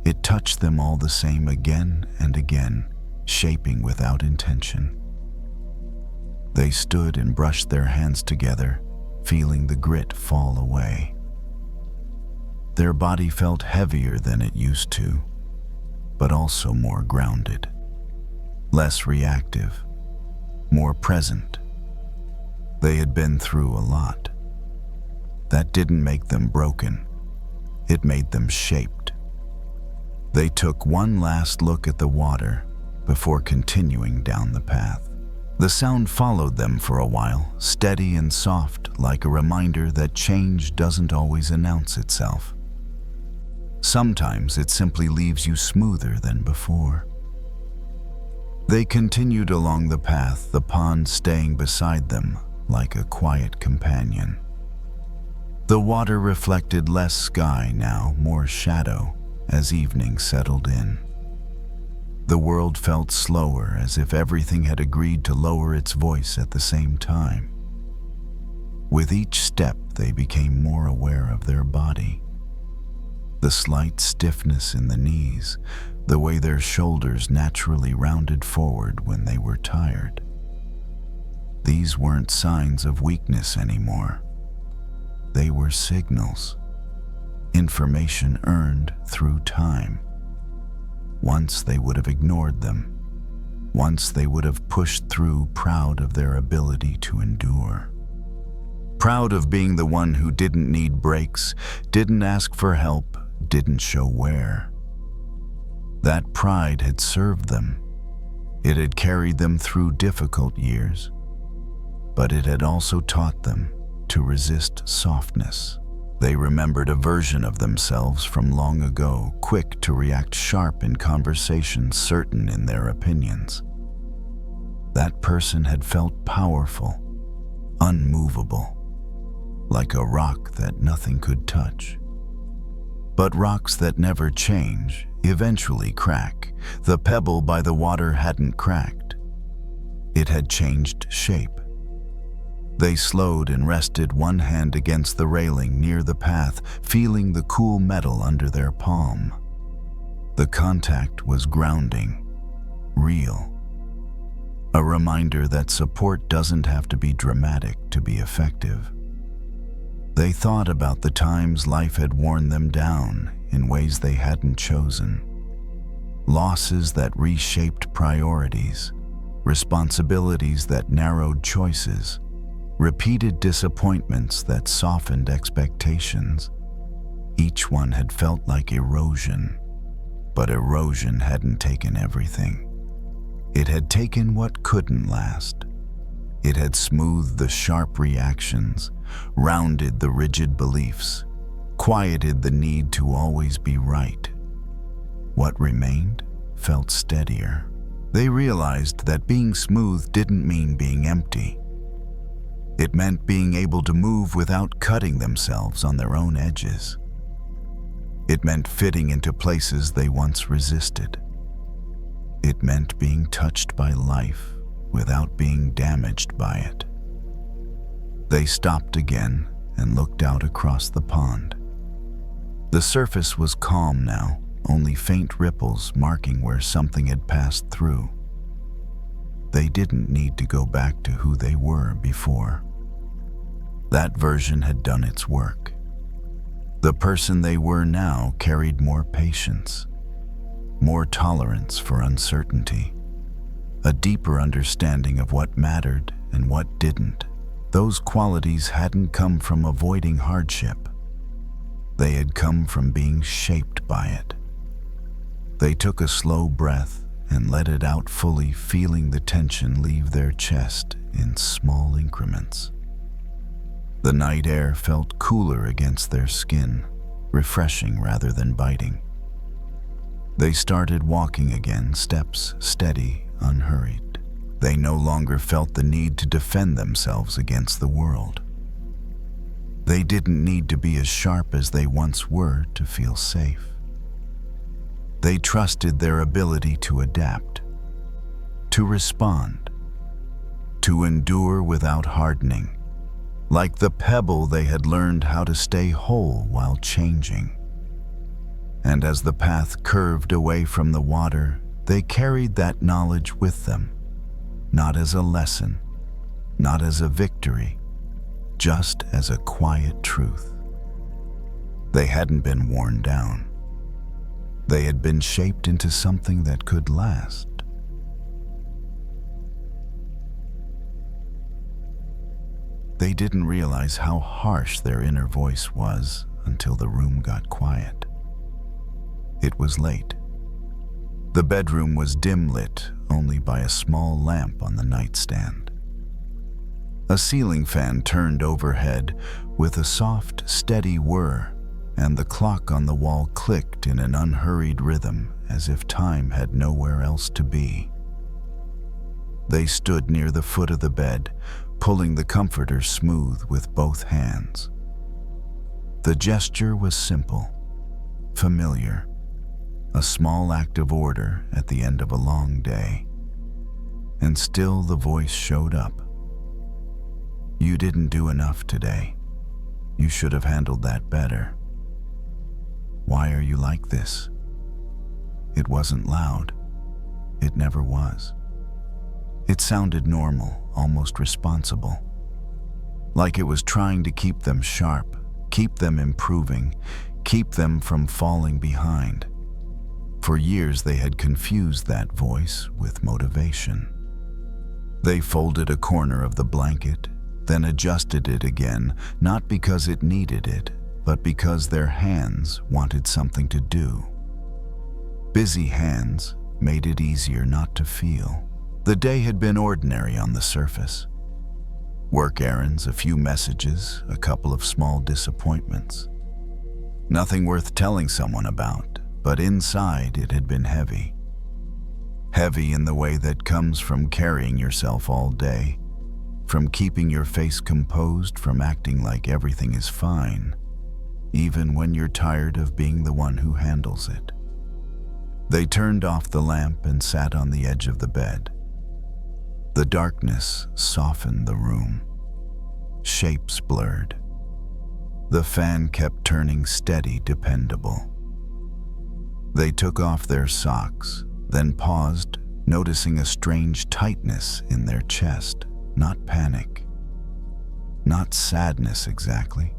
It touched them all the same again and again, shaping without intention. They stood and brushed their hands together, feeling the grit fall away. Their body felt heavier than it used to, but also more grounded, less reactive, more present. They had been through a lot. That didn't make them broken. It made them shaped. They took one last look at the water before continuing down the path. The sound followed them for a while, steady and soft, like a reminder that change doesn't always announce itself. Sometimes it simply leaves you smoother than before. They continued along the path, the pond staying beside them like a quiet companion. The water reflected less sky now, more shadow, as evening settled in. The world felt slower, as if everything had agreed to lower its voice at the same time. With each step, they became more aware of their body. The slight stiffness in the knees, the way their shoulders naturally rounded forward when they were tired. These weren't signs of weakness anymore. They were signals, information earned through time. Once they would have ignored them. Once they would have pushed through, proud of their ability to endure. Proud of being the one who didn't need breaks, didn't ask for help, didn't show where. That pride had served them. It had carried them through difficult years, but it had also taught them to resist softness. They remembered a version of themselves from long ago, quick to react sharp in conversations, certain in their opinions. That person had felt powerful, unmovable, like a rock that nothing could touch. But rocks that never change eventually crack. The pebble by the water hadn't cracked. It had changed shape. They slowed and rested one hand against the railing near the path, feeling the cool metal under their palm. The contact was grounding, real. A reminder that support doesn't have to be dramatic to be effective. They thought about the times life had worn them down in ways they hadn't chosen. Losses that reshaped priorities, responsibilities that narrowed choices, repeated disappointments that softened expectations. Each one had felt like erosion, but erosion hadn't taken everything. It had taken what couldn't last. It had smoothed the sharp reactions, rounded the rigid beliefs, quieted the need to always be right. What remained felt steadier. They realized that being smooth didn't mean being empty. It meant being able to move without cutting themselves on their own edges. It meant fitting into places they once resisted. It meant being touched by life without being damaged by it. They stopped again and looked out across the pond. The surface was calm now, only faint ripples marking where something had passed through. They didn't need to go back to who they were before. That version had done its work. The person they were now carried more patience, more tolerance for uncertainty, a deeper understanding of what mattered and what didn't. Those qualities hadn't come from avoiding hardship. They had come from being shaped by it. They took a slow breath and let it out fully, feeling the tension leave their chest in small increments. The night air felt cooler against their skin, refreshing rather than biting. They started walking again, steps steady, unhurried. They no longer felt the need to defend themselves against the world. They didn't need to be as sharp as they once were to feel safe. They trusted their ability to adapt, to respond, to endure without hardening. Like the pebble, they had learned how to stay whole while changing. And as the path curved away from the water, they carried that knowledge with them, not as a lesson, not as a victory, just as a quiet truth. They hadn't been worn down. They had been shaped into something that could last. They didn't realize how harsh their inner voice was until the room got quiet. It was late. The bedroom was dim lit only by a small lamp on the nightstand. A ceiling fan turned overhead with a soft, steady whir, and the clock on the wall clicked in an unhurried rhythm as if time had nowhere else to be. They stood near the foot of the bed, pulling the comforter smooth with both hands. The gesture was simple, familiar, a small act of order at the end of a long day. And still the voice showed up. "You didn't do enough today. You should have handled that better. Why are you like this?" It wasn't loud. It never was. It sounded normal, almost responsible. Like it was trying to keep them sharp, keep them improving, keep them from falling behind. For years they had confused that voice with motivation. They folded a corner of the blanket, then adjusted it again, not because it needed it, but because their hands wanted something to do. Busy hands made it easier not to feel. The day had been ordinary on the surface. Work errands, a few messages, a couple of small disappointments. Nothing worth telling someone about, but inside it had been heavy. Heavy in the way that comes from carrying yourself all day, from keeping your face composed, from acting like everything is fine, even when you're tired of being the one who handles it. They turned off the lamp and sat on the edge of the bed. The darkness softened the room. Shapes blurred. The fan kept turning steady, dependable. They took off their socks, then paused, noticing a strange tightness in their chest. Not panic, not sadness exactly,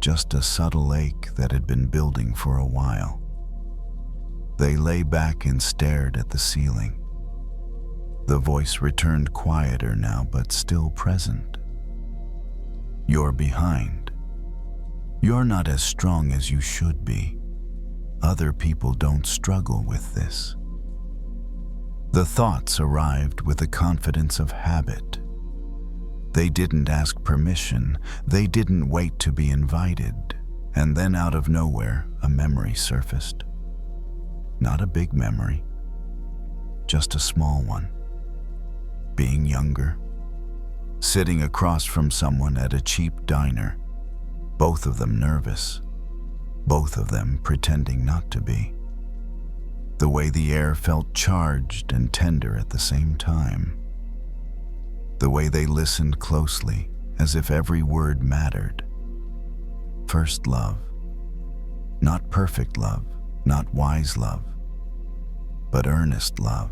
just a subtle ache that had been building for a while. They lay back and stared at the ceiling. The voice returned quieter now, but still present. "You're behind. You're not as strong as you should be. Other people don't struggle with this." The thoughts arrived with the confidence of habit. They didn't ask permission, they didn't wait to be invited, and then out of nowhere, a memory surfaced. Not a big memory, just a small one. Being younger, sitting across from someone at a cheap diner, both of them nervous, both of them pretending not to be. The way the air felt charged and tender at the same time. The way they listened closely, as if every word mattered. First love. Not perfect love, not wise love, but earnest love.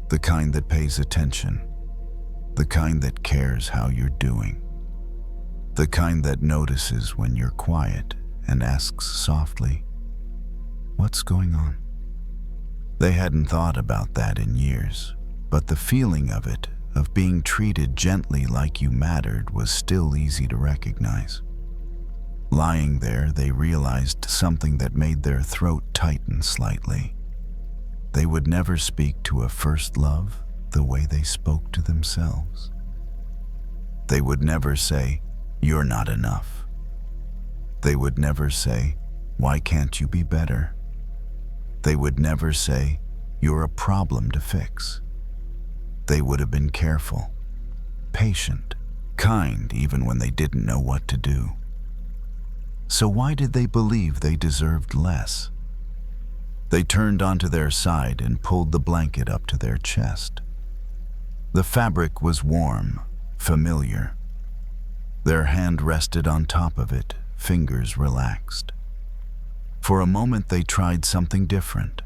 The kind that pays attention, the kind that cares how you're doing, the kind that notices when you're quiet and asks softly, "What's going on?" They hadn't thought about that in years, but the feeling of it, of being treated gently like you mattered, was still easy to recognize. Lying there, they realized something that made their throat tighten slightly. They would never speak to a first love the way they spoke to themselves. They would never say, "You're not enough." They would never say, "Why can't you be better?" They would never say, "You're a problem to fix." They would have been careful, patient, kind even when they didn't know what to do. So why did they believe they deserved less? They turned onto their side and pulled the blanket up to their chest. The fabric was warm, familiar. Their hand rested on top of it, fingers relaxed. For a moment they tried something different.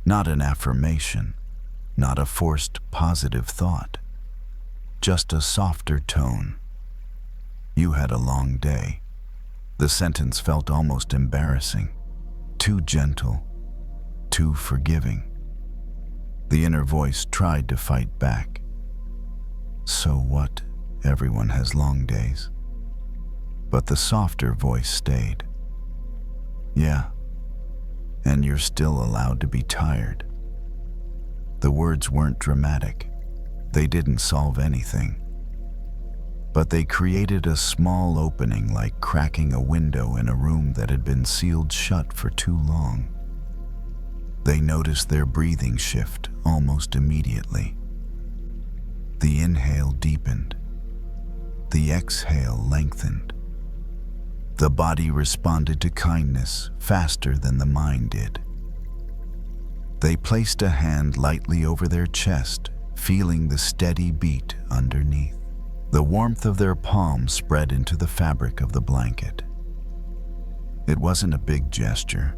Not an affirmation, not a forced positive thought. Just a softer tone. "You had a long day." The sentence felt almost embarrassing, too gentle, too forgiving. The inner voice tried to fight back. "So what? Everyone has long days." But the softer voice stayed. "Yeah, and you're still allowed to be tired." The words weren't dramatic. They didn't solve anything. But they created a small opening, like cracking a window in a room that had been sealed shut for too long. They noticed their breathing shift almost immediately. The inhale deepened. The exhale lengthened. The body responded to kindness faster than the mind did. They placed a hand lightly over their chest, feeling the steady beat underneath. The warmth of their palm spread into the fabric of the blanket. It wasn't a big gesture,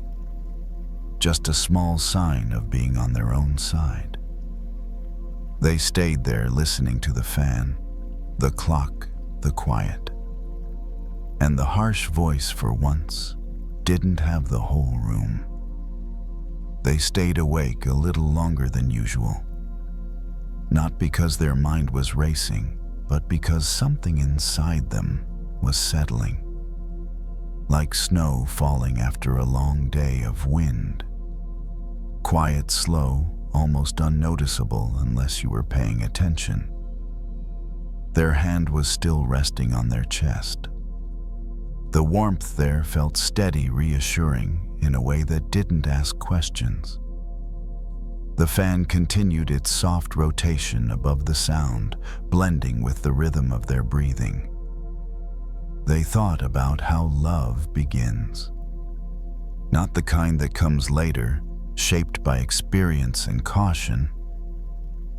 just a small sign of being on their own side. They stayed there listening to the fan, the clock, the quiet. And the harsh voice, for once, didn't have the whole room. They stayed awake a little longer than usual. Not because their mind was racing, but because something inside them was settling. Like snow falling after a long day of wind. Quiet, slow, almost unnoticeable unless you were paying attention. Their hand was still resting on their chest. The warmth there felt steady, reassuring in a way that didn't ask questions. The fan continued its soft rotation above the sound, blending with the rhythm of their breathing. They thought about how love begins. Not the kind that comes later, shaped by experience and caution,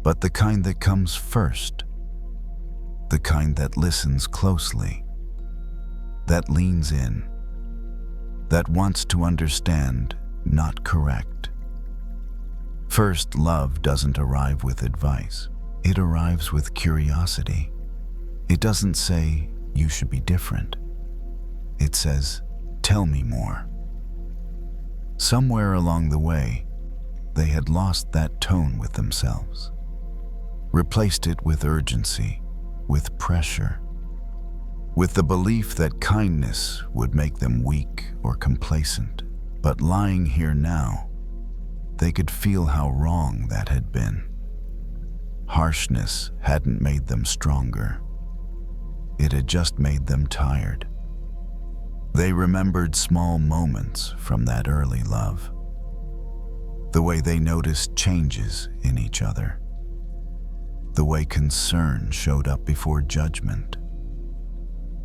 but the kind that comes first. The kind that listens closely, that leans in, that wants to understand, not correct. First, love doesn't arrive with advice. It arrives with curiosity. It doesn't say, "You should be different." It says, "Tell me more." Somewhere along the way, they had lost that tone with themselves, replaced it with urgency, with pressure, with the belief that kindness would make them weak or complacent. But lying here now, they could feel how wrong that had been. Harshness hadn't made them stronger. It had just made them tired. They remembered small moments from that early love. The way they noticed changes in each other. The way concern showed up before judgment.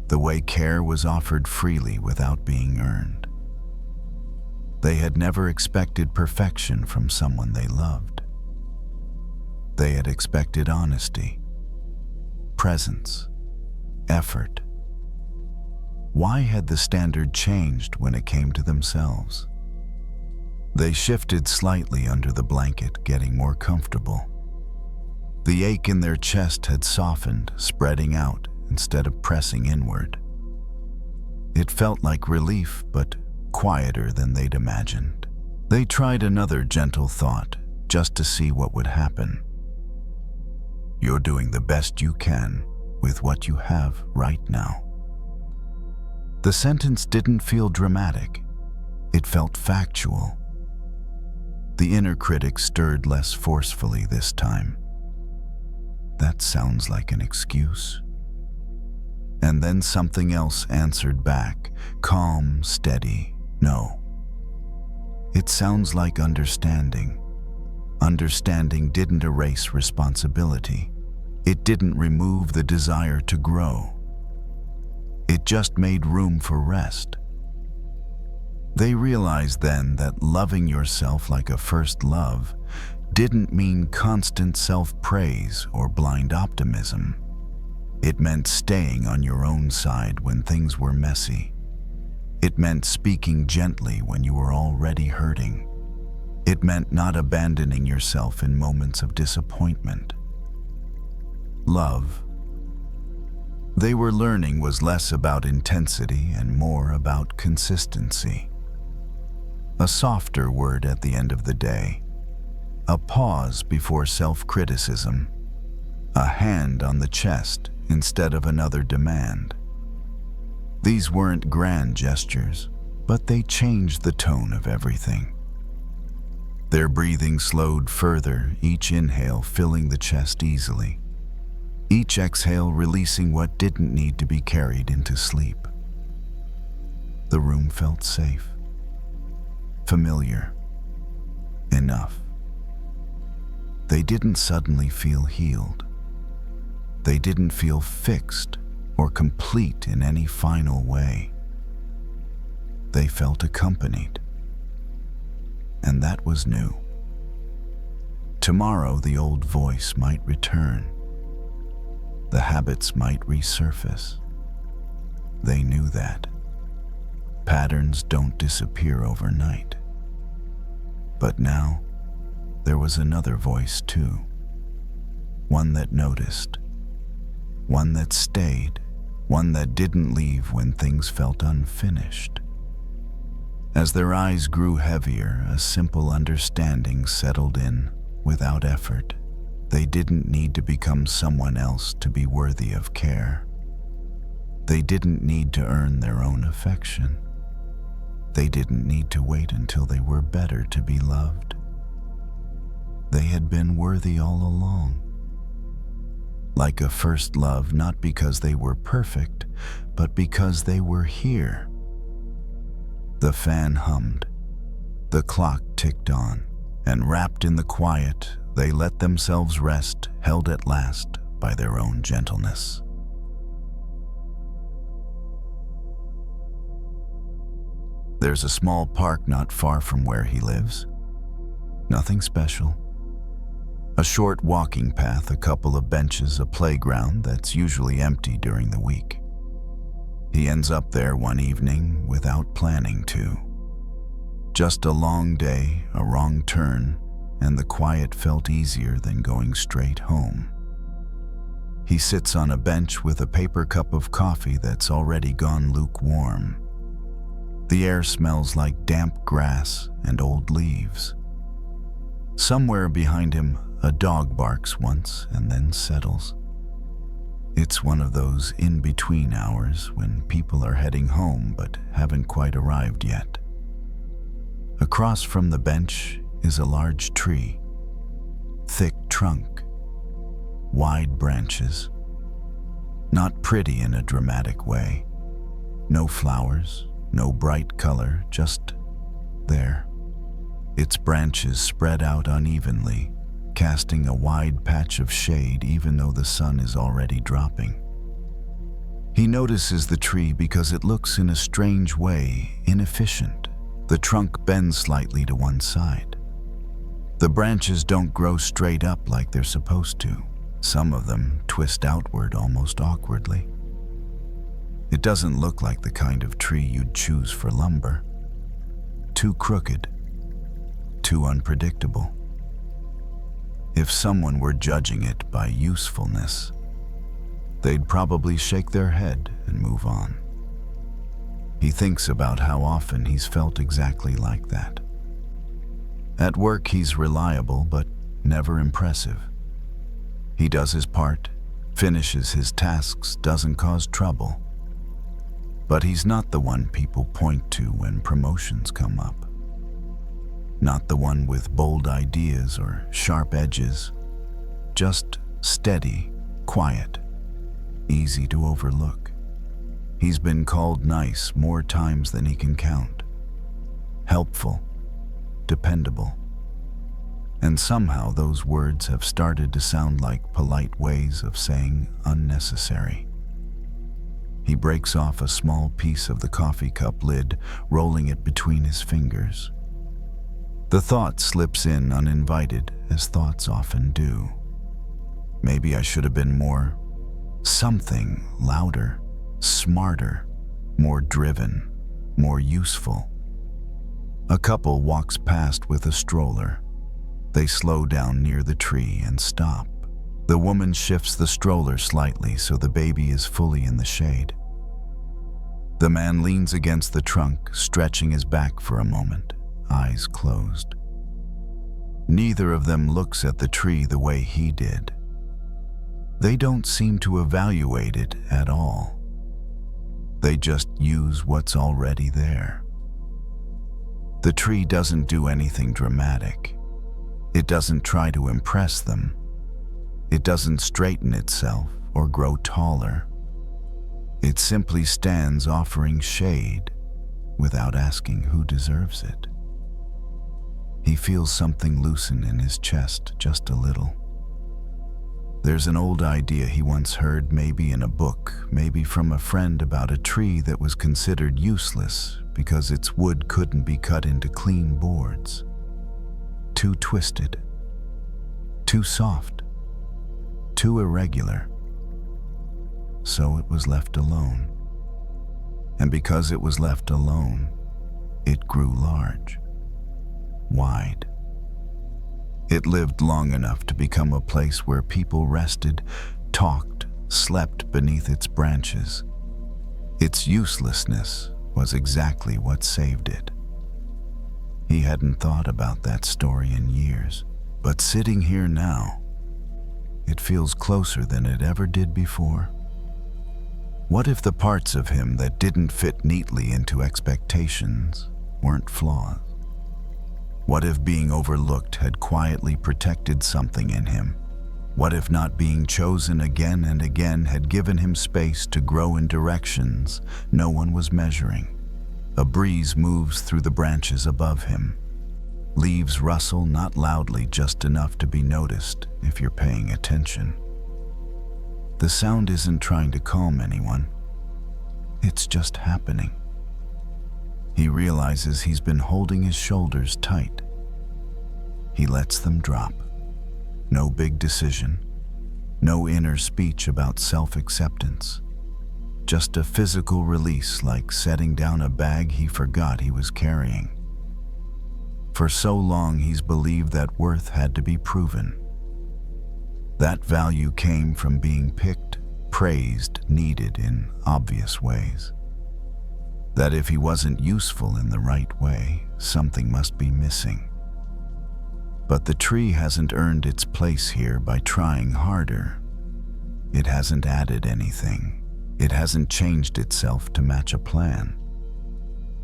The way care was offered freely without being earned. They had never expected perfection from someone they loved. They had expected honesty, presence, effort. Why had the standard changed when it came to themselves? They shifted slightly under the blanket, getting more comfortable. The ache in their chest had softened, spreading out instead of pressing inward. It felt like relief, but quieter than they'd imagined. They tried another gentle thought, just to see what would happen. "You're doing the best you can with what you have right now." The sentence didn't feel dramatic. It felt factual. The inner critic stirred less forcefully this time. "That sounds like an excuse." And then something else answered back, calm, steady, no. It sounds like understanding. Understanding didn't erase responsibility. It didn't remove the desire to grow. It just made room for rest. They realized then that loving yourself like a first love didn't mean constant self-praise or blind optimism. It meant staying on your own side when things were messy. It meant speaking gently when you were already hurting. It meant not abandoning yourself in moments of disappointment. Love, they were learning, was less about intensity and more about consistency. A softer word at the end of the day, a pause before self-criticism, a hand on the chest instead of another demand. These weren't grand gestures, but they changed the tone of everything. Their breathing slowed further, each inhale filling the chest easily, each exhale releasing what didn't need to be carried into sleep. The room felt safe, familiar, enough. They didn't suddenly feel healed. They didn't feel fixed or complete in any final way. They felt accompanied, and that was new. Tomorrow the old voice might return. The habits might resurface. They knew that. Patterns don't disappear overnight. But now, there was another voice too. One that noticed. One that stayed. One that didn't leave when things felt unfinished. As their eyes grew heavier, a simple understanding settled in without effort. They didn't need to become someone else to be worthy of care. They didn't need to earn their own affection. They didn't need to wait until they were better to be loved. They had been worthy all along. Like a first love, not because they were perfect, but because they were here. The fan hummed. The clock ticked on, and wrapped in the quiet, they let themselves rest, held at last by their own gentleness. There's a small park not far from where he lives. Nothing special. A short walking path, a couple of benches, a playground that's usually empty during the week. He ends up there one evening without planning to. Just a long day, a wrong turn, and the quiet felt easier than going straight home. He sits on a bench with a paper cup of coffee that's already gone lukewarm. The air smells like damp grass and old leaves. Somewhere behind him, a dog barks once and then settles. It's one of those in-between hours when people are heading home but haven't quite arrived yet. Across from the bench is a large tree. Thick trunk, wide branches. Not pretty in a dramatic way. No flowers, no bright color, just there. Its branches spread out unevenly, casting a wide patch of shade even though the sun is already dropping. He notices the tree because it looks in a strange way inefficient. The trunk bends slightly to one side. The branches don't grow straight up like they're supposed to. Some of them twist outward almost awkwardly. It doesn't look like the kind of tree you'd choose for lumber. Too crooked, too unpredictable. If someone were judging it by usefulness, they'd probably shake their head and move on. He thinks about how often he's felt exactly like that. At work, he's reliable but never impressive. He does his part, finishes his tasks, doesn't cause trouble. But he's not the one people point to when promotions come up. Not the one with bold ideas or sharp edges. Just steady, quiet, easy to overlook. He's been called nice more times than he can count. Helpful, dependable. And somehow those words have started to sound like polite ways of saying unnecessary. He breaks off a small piece of the coffee cup lid, rolling it between his fingers. The thought slips in uninvited, as thoughts often do. Maybe I should have been more something, louder, smarter, more driven, more useful. A couple walks past with a stroller. They slow down near the tree and stop. The woman shifts the stroller slightly so the baby is fully in the shade. The man leans against the trunk, stretching his back for a moment, eyes closed. Neither of them looks at the tree the way he did. They don't seem to evaluate it at all. They just use what's already there. The tree doesn't do anything dramatic. It doesn't try to impress them. It doesn't straighten itself or grow taller. It simply stands offering shade without asking who deserves it. He feels something loosen in his chest just a little. There's an old idea he once heard, maybe in a book, maybe from a friend, about a tree that was considered useless because its wood couldn't be cut into clean boards. Too twisted, too soft, too irregular. So it was left alone. And because it was left alone, it grew large, wide. It lived long enough to become a place where people rested, talked, slept beneath its branches. Its uselessness was exactly what saved it. He hadn't thought about that story in years, but sitting here now, it feels closer than it ever did before. What if the parts of him that didn't fit neatly into expectations weren't flaws? What if being overlooked had quietly protected something in him? What if not being chosen again and again had given him space to grow in directions no one was measuring? A breeze moves through the branches above him. Leaves rustle, not loudly, just enough to be noticed if you're paying attention. The sound isn't trying to calm anyone. It's just happening. He realizes he's been holding his shoulders tight. He lets them drop. No big decision. No inner speech about self-acceptance. Just a physical release, like setting down a bag he forgot he was carrying. For so long he's believed that worth had to be proven. That value came from being picked, praised, needed in obvious ways. That if he wasn't useful in the right way, something must be missing. But the tree hasn't earned its place here by trying harder. It hasn't added anything. It hasn't changed itself to match a plan.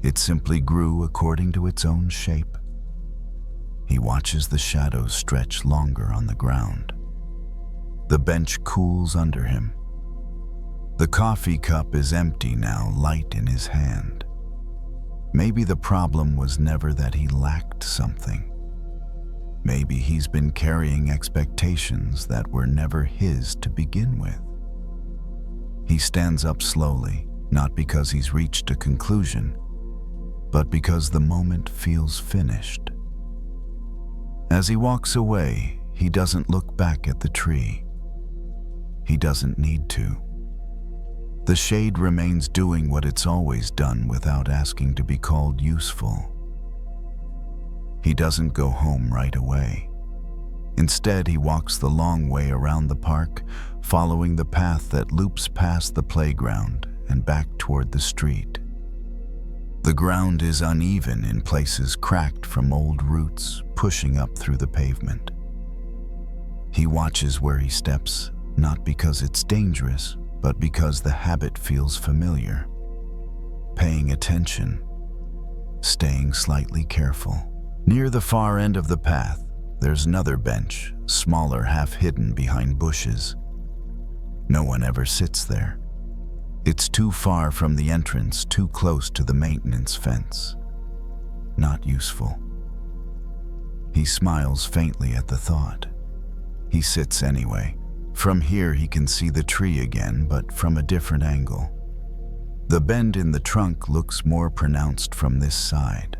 It simply grew according to its own shape. He watches the shadows stretch longer on the ground. The bench cools under him. The coffee cup is empty now, light in his hand. Maybe the problem was never that he lacked something. Maybe he's been carrying expectations that were never his to begin with. He stands up slowly, not because he's reached a conclusion, but because the moment feels finished. As he walks away, he doesn't look back at the tree. He doesn't need to. The shade remains doing what it's always done without asking to be called useful. He doesn't go home right away. Instead, he walks the long way around the park, following the path that loops past the playground and back toward the street. The ground is uneven, in places cracked from old roots pushing up through the pavement. He watches where he steps, not because it's dangerous, but because the habit feels familiar. Paying attention, staying slightly careful. Near the far end of the path, there's another bench, smaller, half hidden behind bushes. No one ever sits there. It's too far from the entrance, too close to the maintenance fence. Not useful. He smiles faintly at the thought. He sits anyway. From here he can see the tree again, but from a different angle. The bend in the trunk looks more pronounced from this side.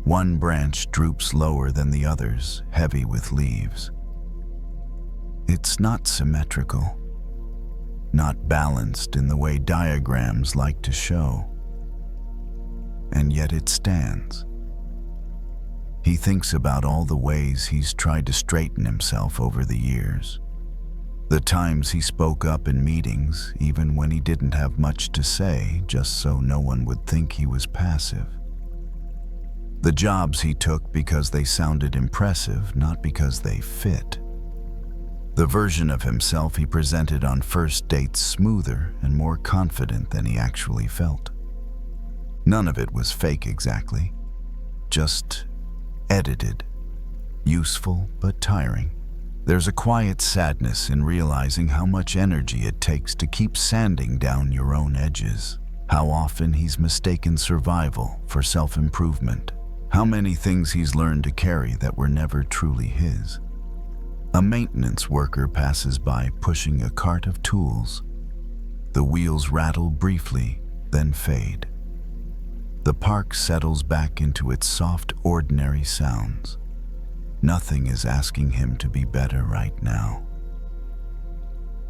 One branch droops lower than the others, heavy with leaves. It's not symmetrical, not balanced in the way diagrams like to show. And yet it stands. He thinks about all the ways he's tried to straighten himself over the years. The times he spoke up in meetings, even when he didn't have much to say, just so no one would think he was passive. The jobs he took because they sounded impressive, not because they fit. The version of himself he presented on first dates smoother and more confident than he actually felt. None of it was fake exactly, just edited, useful but tiring. There's a quiet sadness in realizing how much energy it takes to keep sanding down your own edges. How often he's mistaken survival for self-improvement. How many things he's learned to carry that were never truly his. A maintenance worker passes by pushing a cart of tools. The wheels rattle briefly, then fade. The park settles back into its soft, ordinary sounds. Nothing is asking him to be better right now.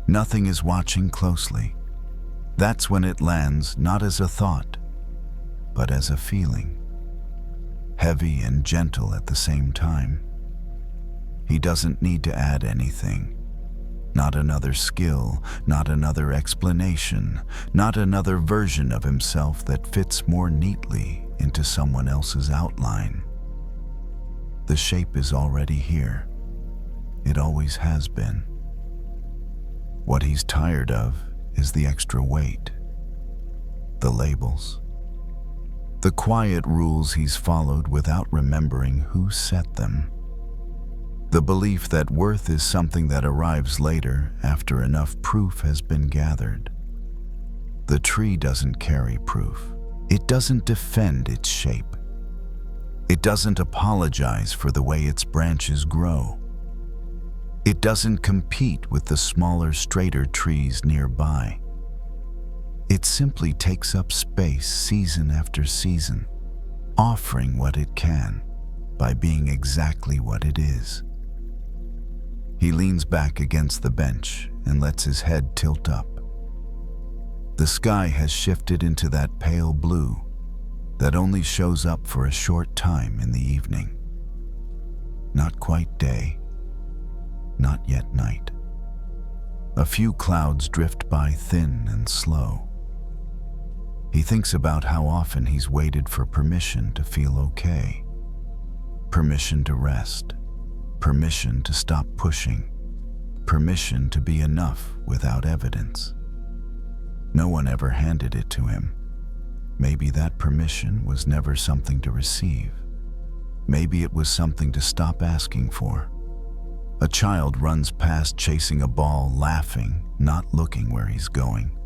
Nothing is watching closely. That's when it lands not as a thought, but as a feeling. Heavy and gentle at the same time. He doesn't need to add anything. Not another skill, not another explanation, not another version of himself that fits more neatly into someone else's outline. The shape is already here. It always has been. What he's tired of is the extra weight, the labels, the quiet rules he's followed without remembering who set them. The belief that worth is something that arrives later after enough proof has been gathered. The tree doesn't carry proof. It doesn't defend its shape. It doesn't apologize for the way its branches grow. It doesn't compete with the smaller, straighter trees nearby. It simply takes up space season after season, offering what it can by being exactly what it is. He leans back against the bench and lets his head tilt up. The sky has shifted into that pale blue that only shows up for a short time in the evening. Not quite day, not yet night. A few clouds drift by thin and slow. He thinks about how often he's waited for permission to feel okay. Permission to rest. Permission to stop pushing. Permission to be enough without evidence. No one ever handed it to him. Maybe that permission was never something to receive. Maybe it was something to stop asking for. A child runs past chasing a ball, laughing, not looking where he's going.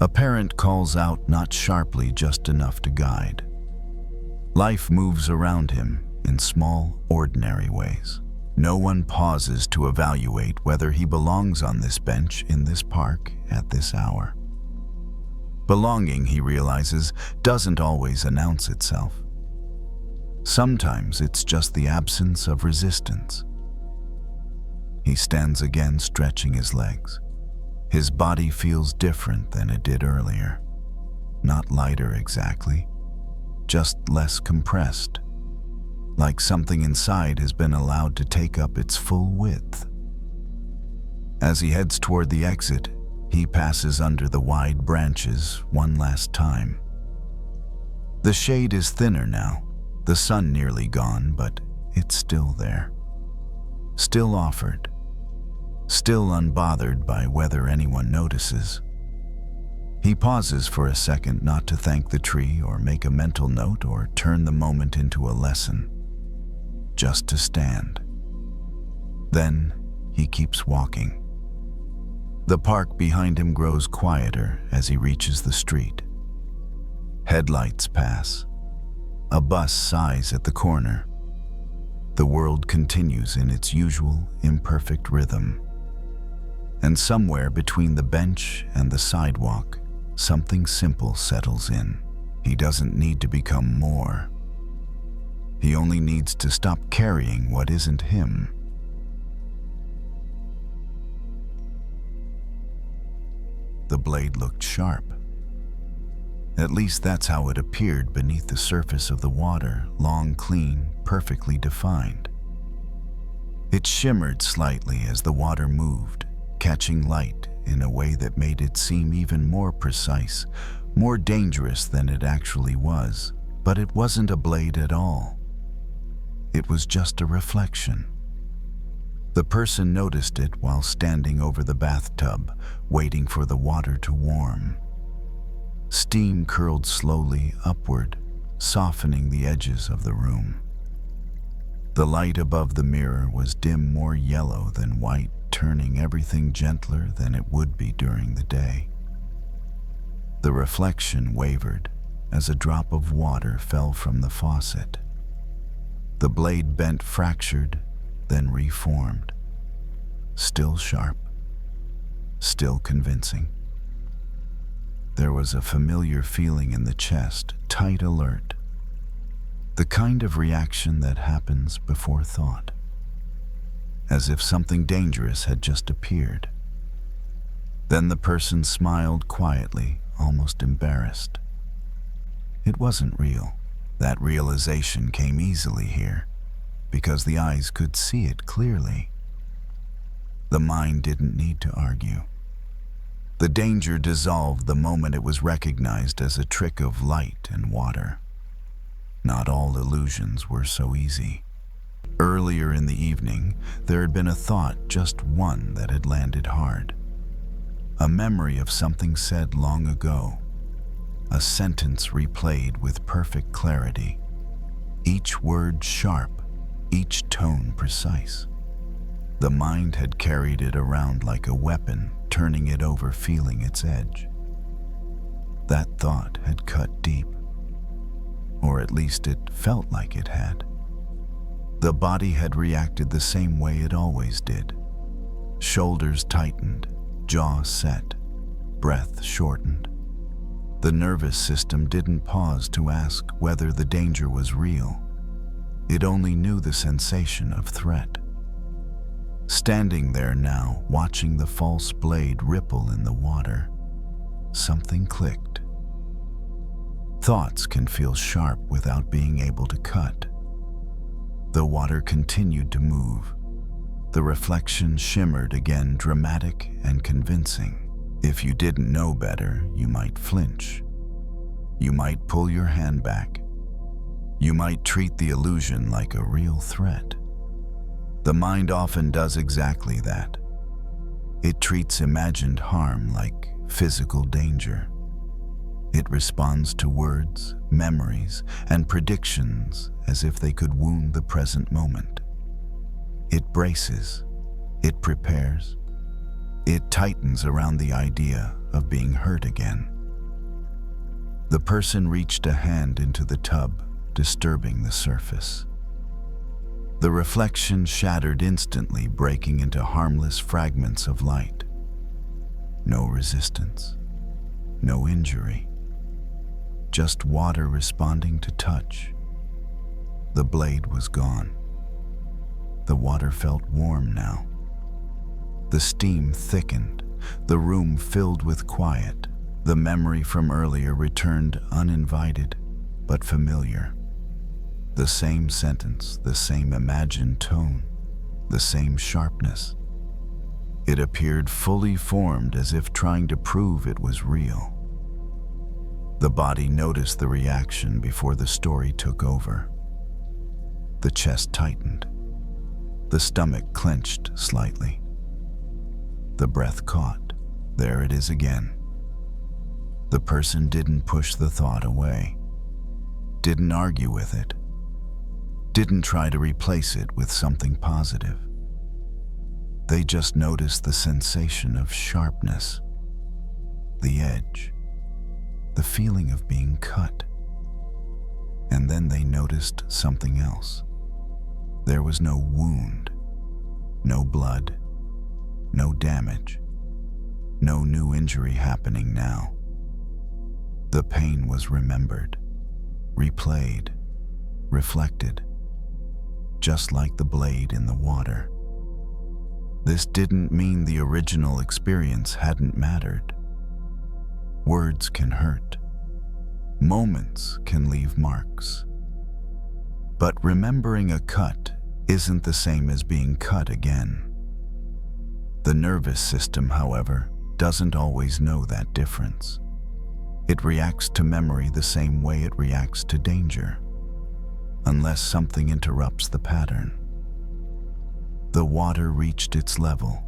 A parent calls out, not sharply, just enough to guide. Life moves around him in small, ordinary ways. No one pauses to evaluate whether he belongs on this bench in this park at this hour. Belonging, he realizes, doesn't always announce itself. Sometimes it's just the absence of resistance. He stands again, stretching his legs. His body feels different than it did earlier. Not lighter exactly, just less compressed. Like something inside has been allowed to take up its full width. As he heads toward the exit, he passes under the wide branches one last time. The shade is thinner now, the sun nearly gone, but it's still there. Still offered. Still unbothered by whether anyone notices. He pauses for a second, not to thank the tree or make a mental note or turn the moment into a lesson. Just to stand. Then he keeps walking. The park behind him grows quieter as he reaches the street. Headlights pass. A bus sighs at the corner. The world continues in its usual, imperfect rhythm. And somewhere between the bench and the sidewalk, something simple settles in. He doesn't need to become more. He only needs to stop carrying what isn't him. The blade looked sharp. At least that's how it appeared beneath the surface of the water, long, clean, perfectly defined. It shimmered slightly as the water moved, catching light in a way that made it seem even more precise, more dangerous than it actually was. But it wasn't a blade at all. It was just a reflection. The person noticed it while standing over the bathtub, waiting for the water to warm. Steam curled slowly upward, softening the edges of the room. The light above the mirror was dim, more yellow than white, turning everything gentler than it would be during the day. The reflection wavered as a drop of water fell from the faucet. The blade bent, fractured, then reformed. Still sharp, still convincing. There was a familiar feeling in the chest, tight alert. The kind of reaction that happens before thought. As if something dangerous had just appeared. Then the person smiled quietly, almost embarrassed. It wasn't real. That realization came easily here, because the eyes could see it clearly. The mind didn't need to argue. The danger dissolved the moment it was recognized as a trick of light and water. Not all illusions were so easy. Earlier in the evening, there had been a thought, just one, that had landed hard. A memory of something said long ago. A sentence replayed with perfect clarity. Each word sharp, each tone precise. The mind had carried it around like a weapon, turning it over, feeling its edge. That thought had cut deep. Or at least it felt like it had. The body had reacted the same way it always did. Shoulders tightened, jaw set, breath shortened. The nervous system didn't pause to ask whether the danger was real. It only knew the sensation of threat. Standing there now, watching the false blade ripple in the water, something clicked. Thoughts can feel sharp without being able to cut. The water continued to move. The reflection shimmered again, dramatic and convincing. If you didn't know better, you might flinch. You might pull your hand back. You might treat the illusion like a real threat. The mind often does exactly that. It treats imagined harm like physical danger. It responds to words, memories, and predictions as if they could wound the present moment. It braces. It prepares. It tightens around the idea of being hurt again. The person reached a hand into the tub, disturbing the surface. The reflection shattered instantly, breaking into harmless fragments of light. No resistance, no injury, just water responding to touch. The blade was gone. The water felt warm now. The steam thickened, the room filled with quiet. The memory from earlier returned uninvited, but familiar. The same sentence, the same imagined tone, the same sharpness. It appeared fully formed, as if trying to prove it was real. The body noticed the reaction before the story took over. The chest tightened. The stomach clenched slightly. The breath caught. There it is again. The person didn't push the thought away, didn't argue with it, didn't try to replace it with something positive. They just noticed the sensation of sharpness, the edge, the feeling of being cut. And then they noticed something else. There was no wound, no blood, no damage, no new injury happening now. The pain was remembered, replayed, reflected, just like the blade in the water. This didn't mean the original experience hadn't mattered. Words can hurt. Moments can leave marks. But remembering a cut isn't the same as being cut again. The nervous system, however, doesn't always know that difference. It reacts to memory the same way it reacts to danger, unless something interrupts the pattern. The water reached its level.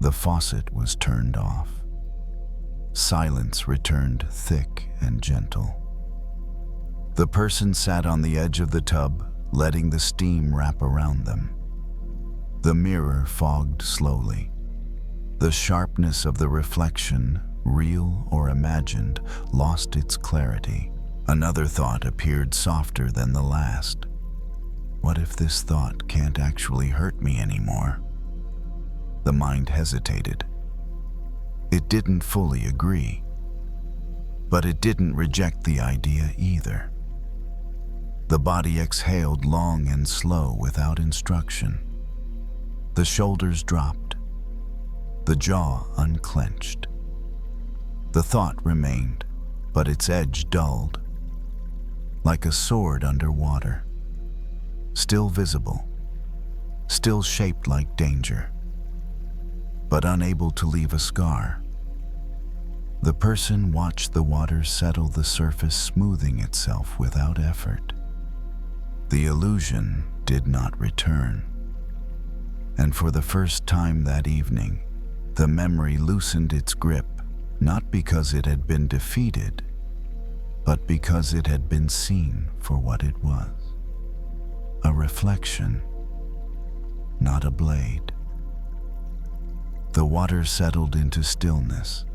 The faucet was turned off. Silence returned thick and gentle. The person sat on the edge of the tub, letting the steam wrap around them. The mirror fogged slowly. The sharpness of the reflection, real or imagined, lost its clarity. Another thought appeared softer than the last. What if this thought can't actually hurt me anymore? The mind hesitated. It didn't fully agree, but it didn't reject the idea either. The body exhaled long and slow without instruction. The shoulders dropped, the jaw unclenched. The thought remained, but its edge dulled, like a sword underwater, still visible, still shaped like danger, but unable to leave a scar. The person watched the water settle the surface, smoothing itself without effort. The illusion did not return. And for the first time that evening, the memory loosened its grip, not because it had been defeated, but because it had been seen for what it was. A reflection, not a blade. The water settled into stillness.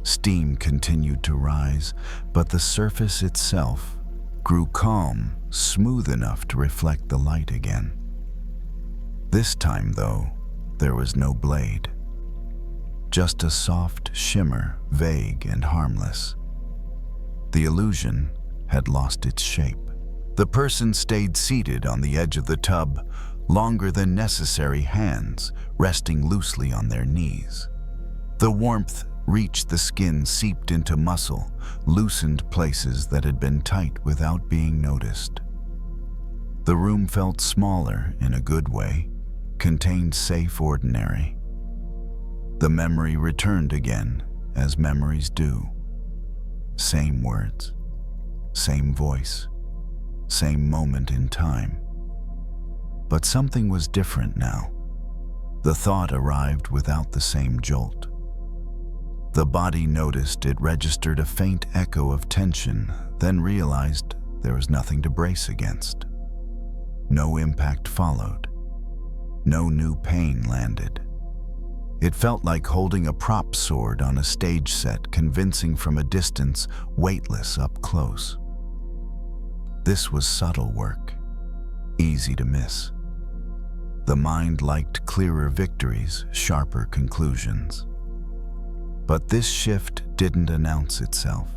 Steam continued to rise, but the surface itself grew calm, smooth enough to reflect the light again. This time, though, there was no blade. Just a soft shimmer, vague and harmless. The illusion had lost its shape. The person stayed seated on the edge of the tub, longer than necessary, hands resting loosely on their knees. The warmth reached the skin, seeped into muscle, loosened places that had been tight without being noticed. The room felt smaller in a good way, contained safe ordinary. The memory returned again, as memories do. Same words, same voice, same moment in time. But something was different now. The thought arrived without the same jolt. The body noticed it registered a faint echo of tension, then realized there was nothing to brace against. No impact followed. No new pain landed. It felt like holding a prop sword on a stage set, convincing from a distance, weightless up close. This was subtle work, easy to miss. The mind liked clearer victories, sharper conclusions. But this shift didn't announce itself.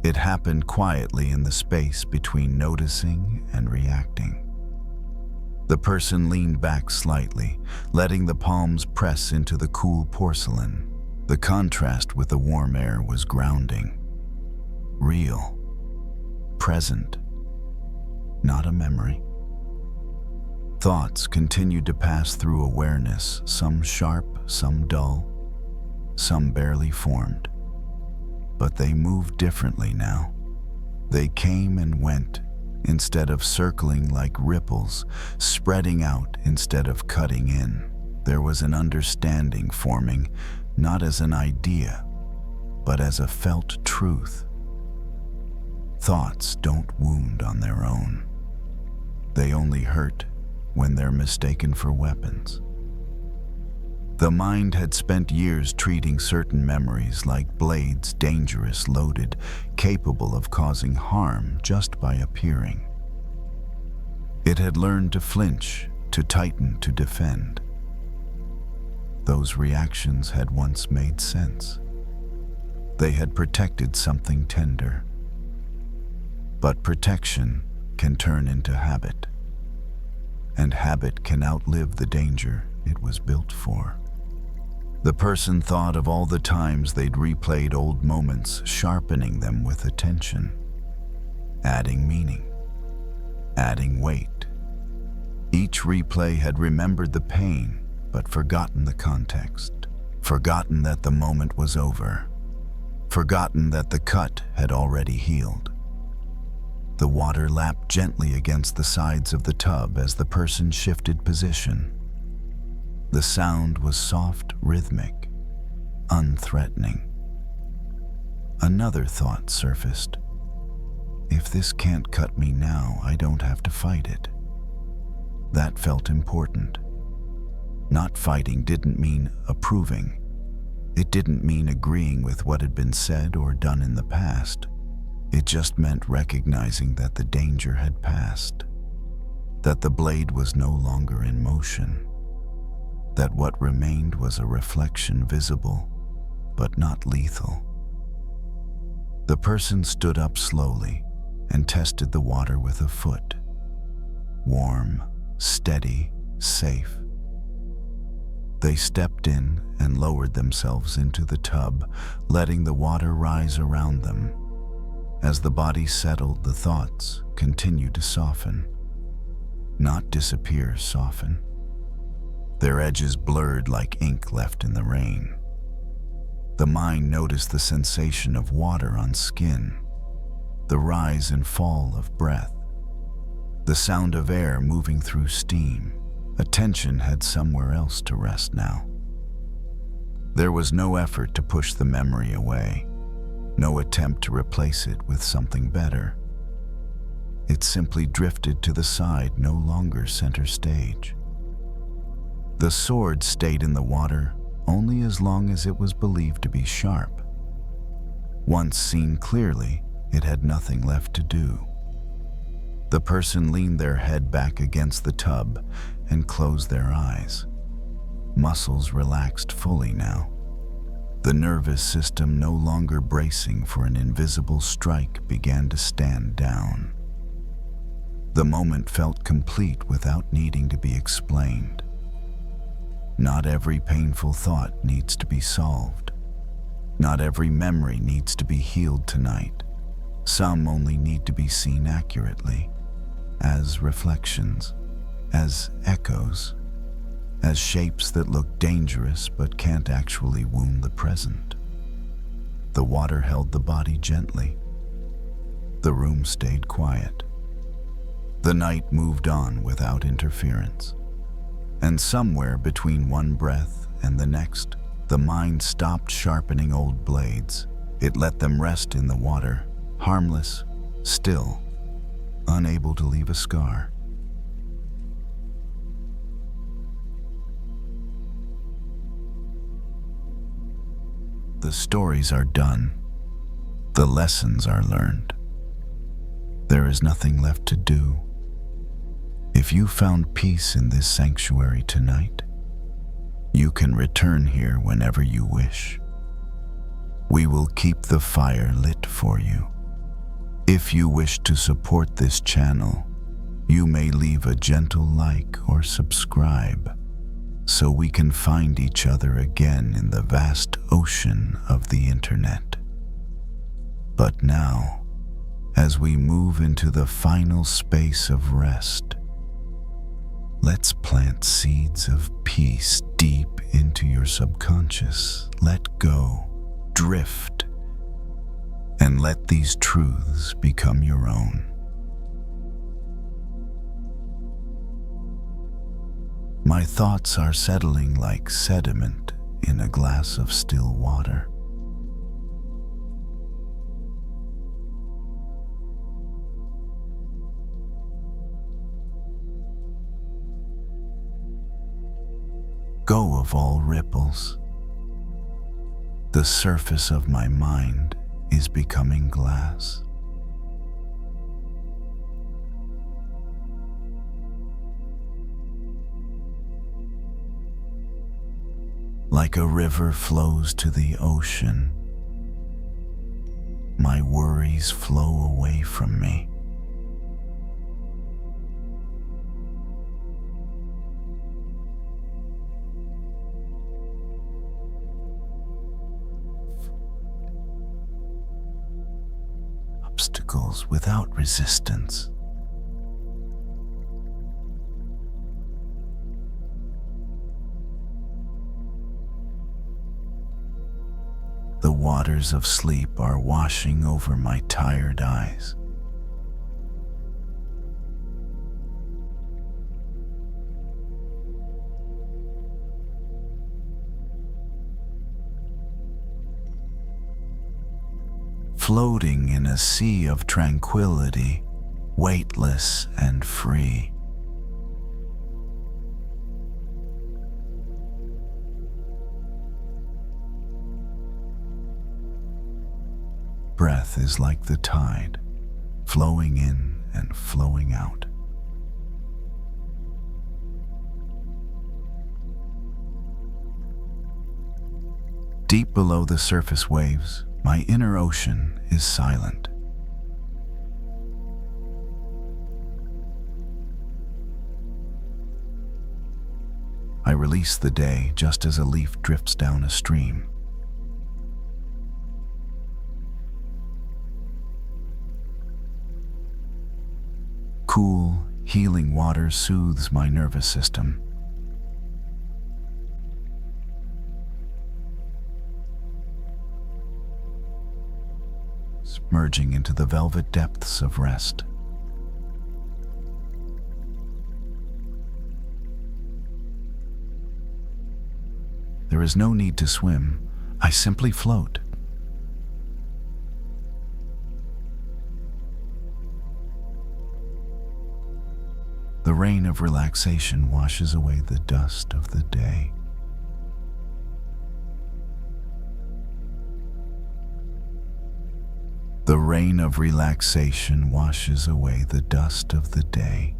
It happened quietly in the space between noticing and reacting. The person leaned back slightly, letting the palms press into the cool porcelain. The contrast with the warm air was grounding. Real. Present. Not a memory. Thoughts continued to pass through awareness, some sharp, some dull, some barely formed. But they moved differently now. They came and went, instead of circling like ripples, spreading out instead of cutting in. There was an understanding forming, not as an idea, but as a felt truth. Thoughts don't wound on their own. They only hurt when they're mistaken for weapons. The mind had spent years treating certain memories like blades, dangerous, loaded, capable of causing harm just by appearing. It had learned to flinch, to tighten, to defend. Those reactions had once made sense. They had protected something tender. But protection can turn into habit, and habit can outlive the danger it was built for. The person thought of all the times they'd replayed old moments, sharpening them with attention, adding meaning, adding weight. Each replay had remembered the pain, but forgotten the context, forgotten that the moment was over, forgotten that the cut had already healed. The water lapped gently against the sides of the tub as the person shifted position. The sound was soft, rhythmic, unthreatening. Another thought surfaced. If this can't cut me now, I don't have to fight it. That felt important. Not fighting didn't mean approving. It didn't mean agreeing with what had been said or done in the past. It just meant recognizing that the danger had passed, that the blade was no longer in motion, that what remained was a reflection visible, but not lethal. The person stood up slowly and tested the water with a foot. Warm, steady, safe. They stepped in and lowered themselves into the tub, letting the water rise around them. As the body settled, the thoughts continued to soften. Not disappear, soften. Their edges blurred like ink left in the rain. The mind noticed the sensation of water on skin, the rise and fall of breath, the sound of air moving through steam. Attention had somewhere else to rest now. There was no effort to push the memory away, no attempt to replace it with something better. It simply drifted to the side, no longer center stage. The sword stayed in the water only as long as it was believed to be sharp. Once seen clearly, it had nothing left to do. The person leaned their head back against the tub and closed their eyes. Muscles relaxed fully now. The nervous system, no longer bracing for an invisible strike, began to stand down. The moment felt complete without needing to be explained. Not every painful thought needs to be solved. Not every memory needs to be healed tonight. Some only need to be seen accurately, as reflections, as echoes, as shapes that look dangerous but can't actually wound the present. The water held the body gently. The room stayed quiet. The night moved on without interference. And somewhere between one breath and the next, the mind stopped sharpening old blades. It let them rest in the water, harmless, still, unable to leave a scar. The stories are done. The lessons are learned. There is nothing left to do. If you found peace in this sanctuary tonight, you can return here whenever you wish. We will keep the fire lit for you. If you wish to support this channel, you may leave a gentle like or subscribe, so we can find each other again in the vast ocean of the internet. But now, as we move into the final space of rest, let's plant seeds of peace deep into your subconscious. Let go, drift, and let these truths become your own. My thoughts are settling like sediment in a glass of still water. go of all ripples. The surface of my mind is becoming glass. Like a river flows to the ocean, my worries flow away from me. Obstacles without resistance. The waters of sleep are washing over my tired eyes. Floating in a sea of tranquility, weightless and free. Breath is like the tide, flowing in and flowing out. Deep below the surface waves, my inner ocean is silent. I release the day just as a leaf drifts down a stream. Cool, healing water soothes my nervous system. Merging into the velvet depths of rest. There is no need to swim. I simply float. The rain of relaxation washes away the dust of the day. The rain of relaxation washes away the dust of the day.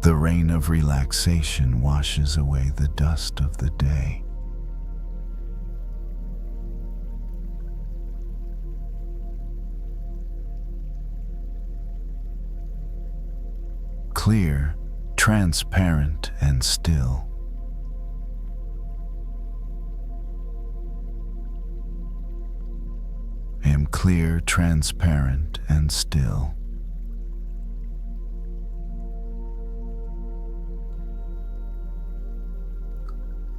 The rain of relaxation washes away the dust of the day. Clear, transparent, and still. I am clear, transparent, and still.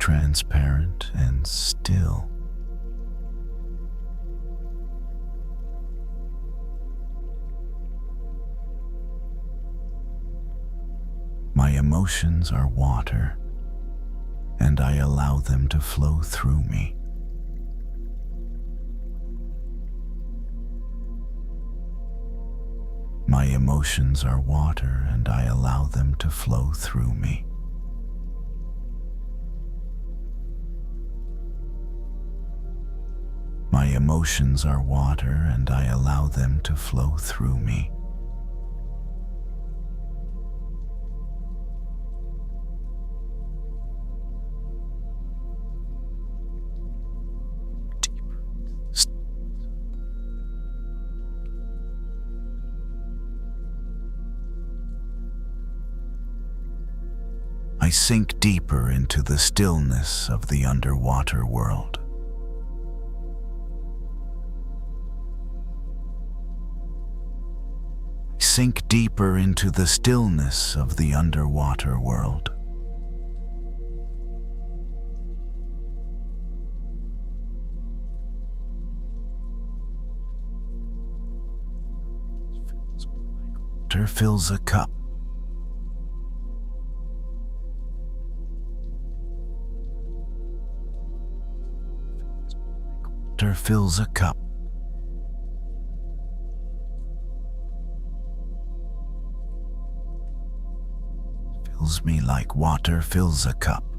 Transparent and still. My emotions are water, and I allow them to flow through me. My emotions are water, and I allow them to flow through me. My emotions are water, and I allow them to flow through me. I sink deeper into the stillness of the underwater world. Sink deeper into the stillness of the underwater world. Water fills a cup. Water fills a cup. fills me like water fills a cup.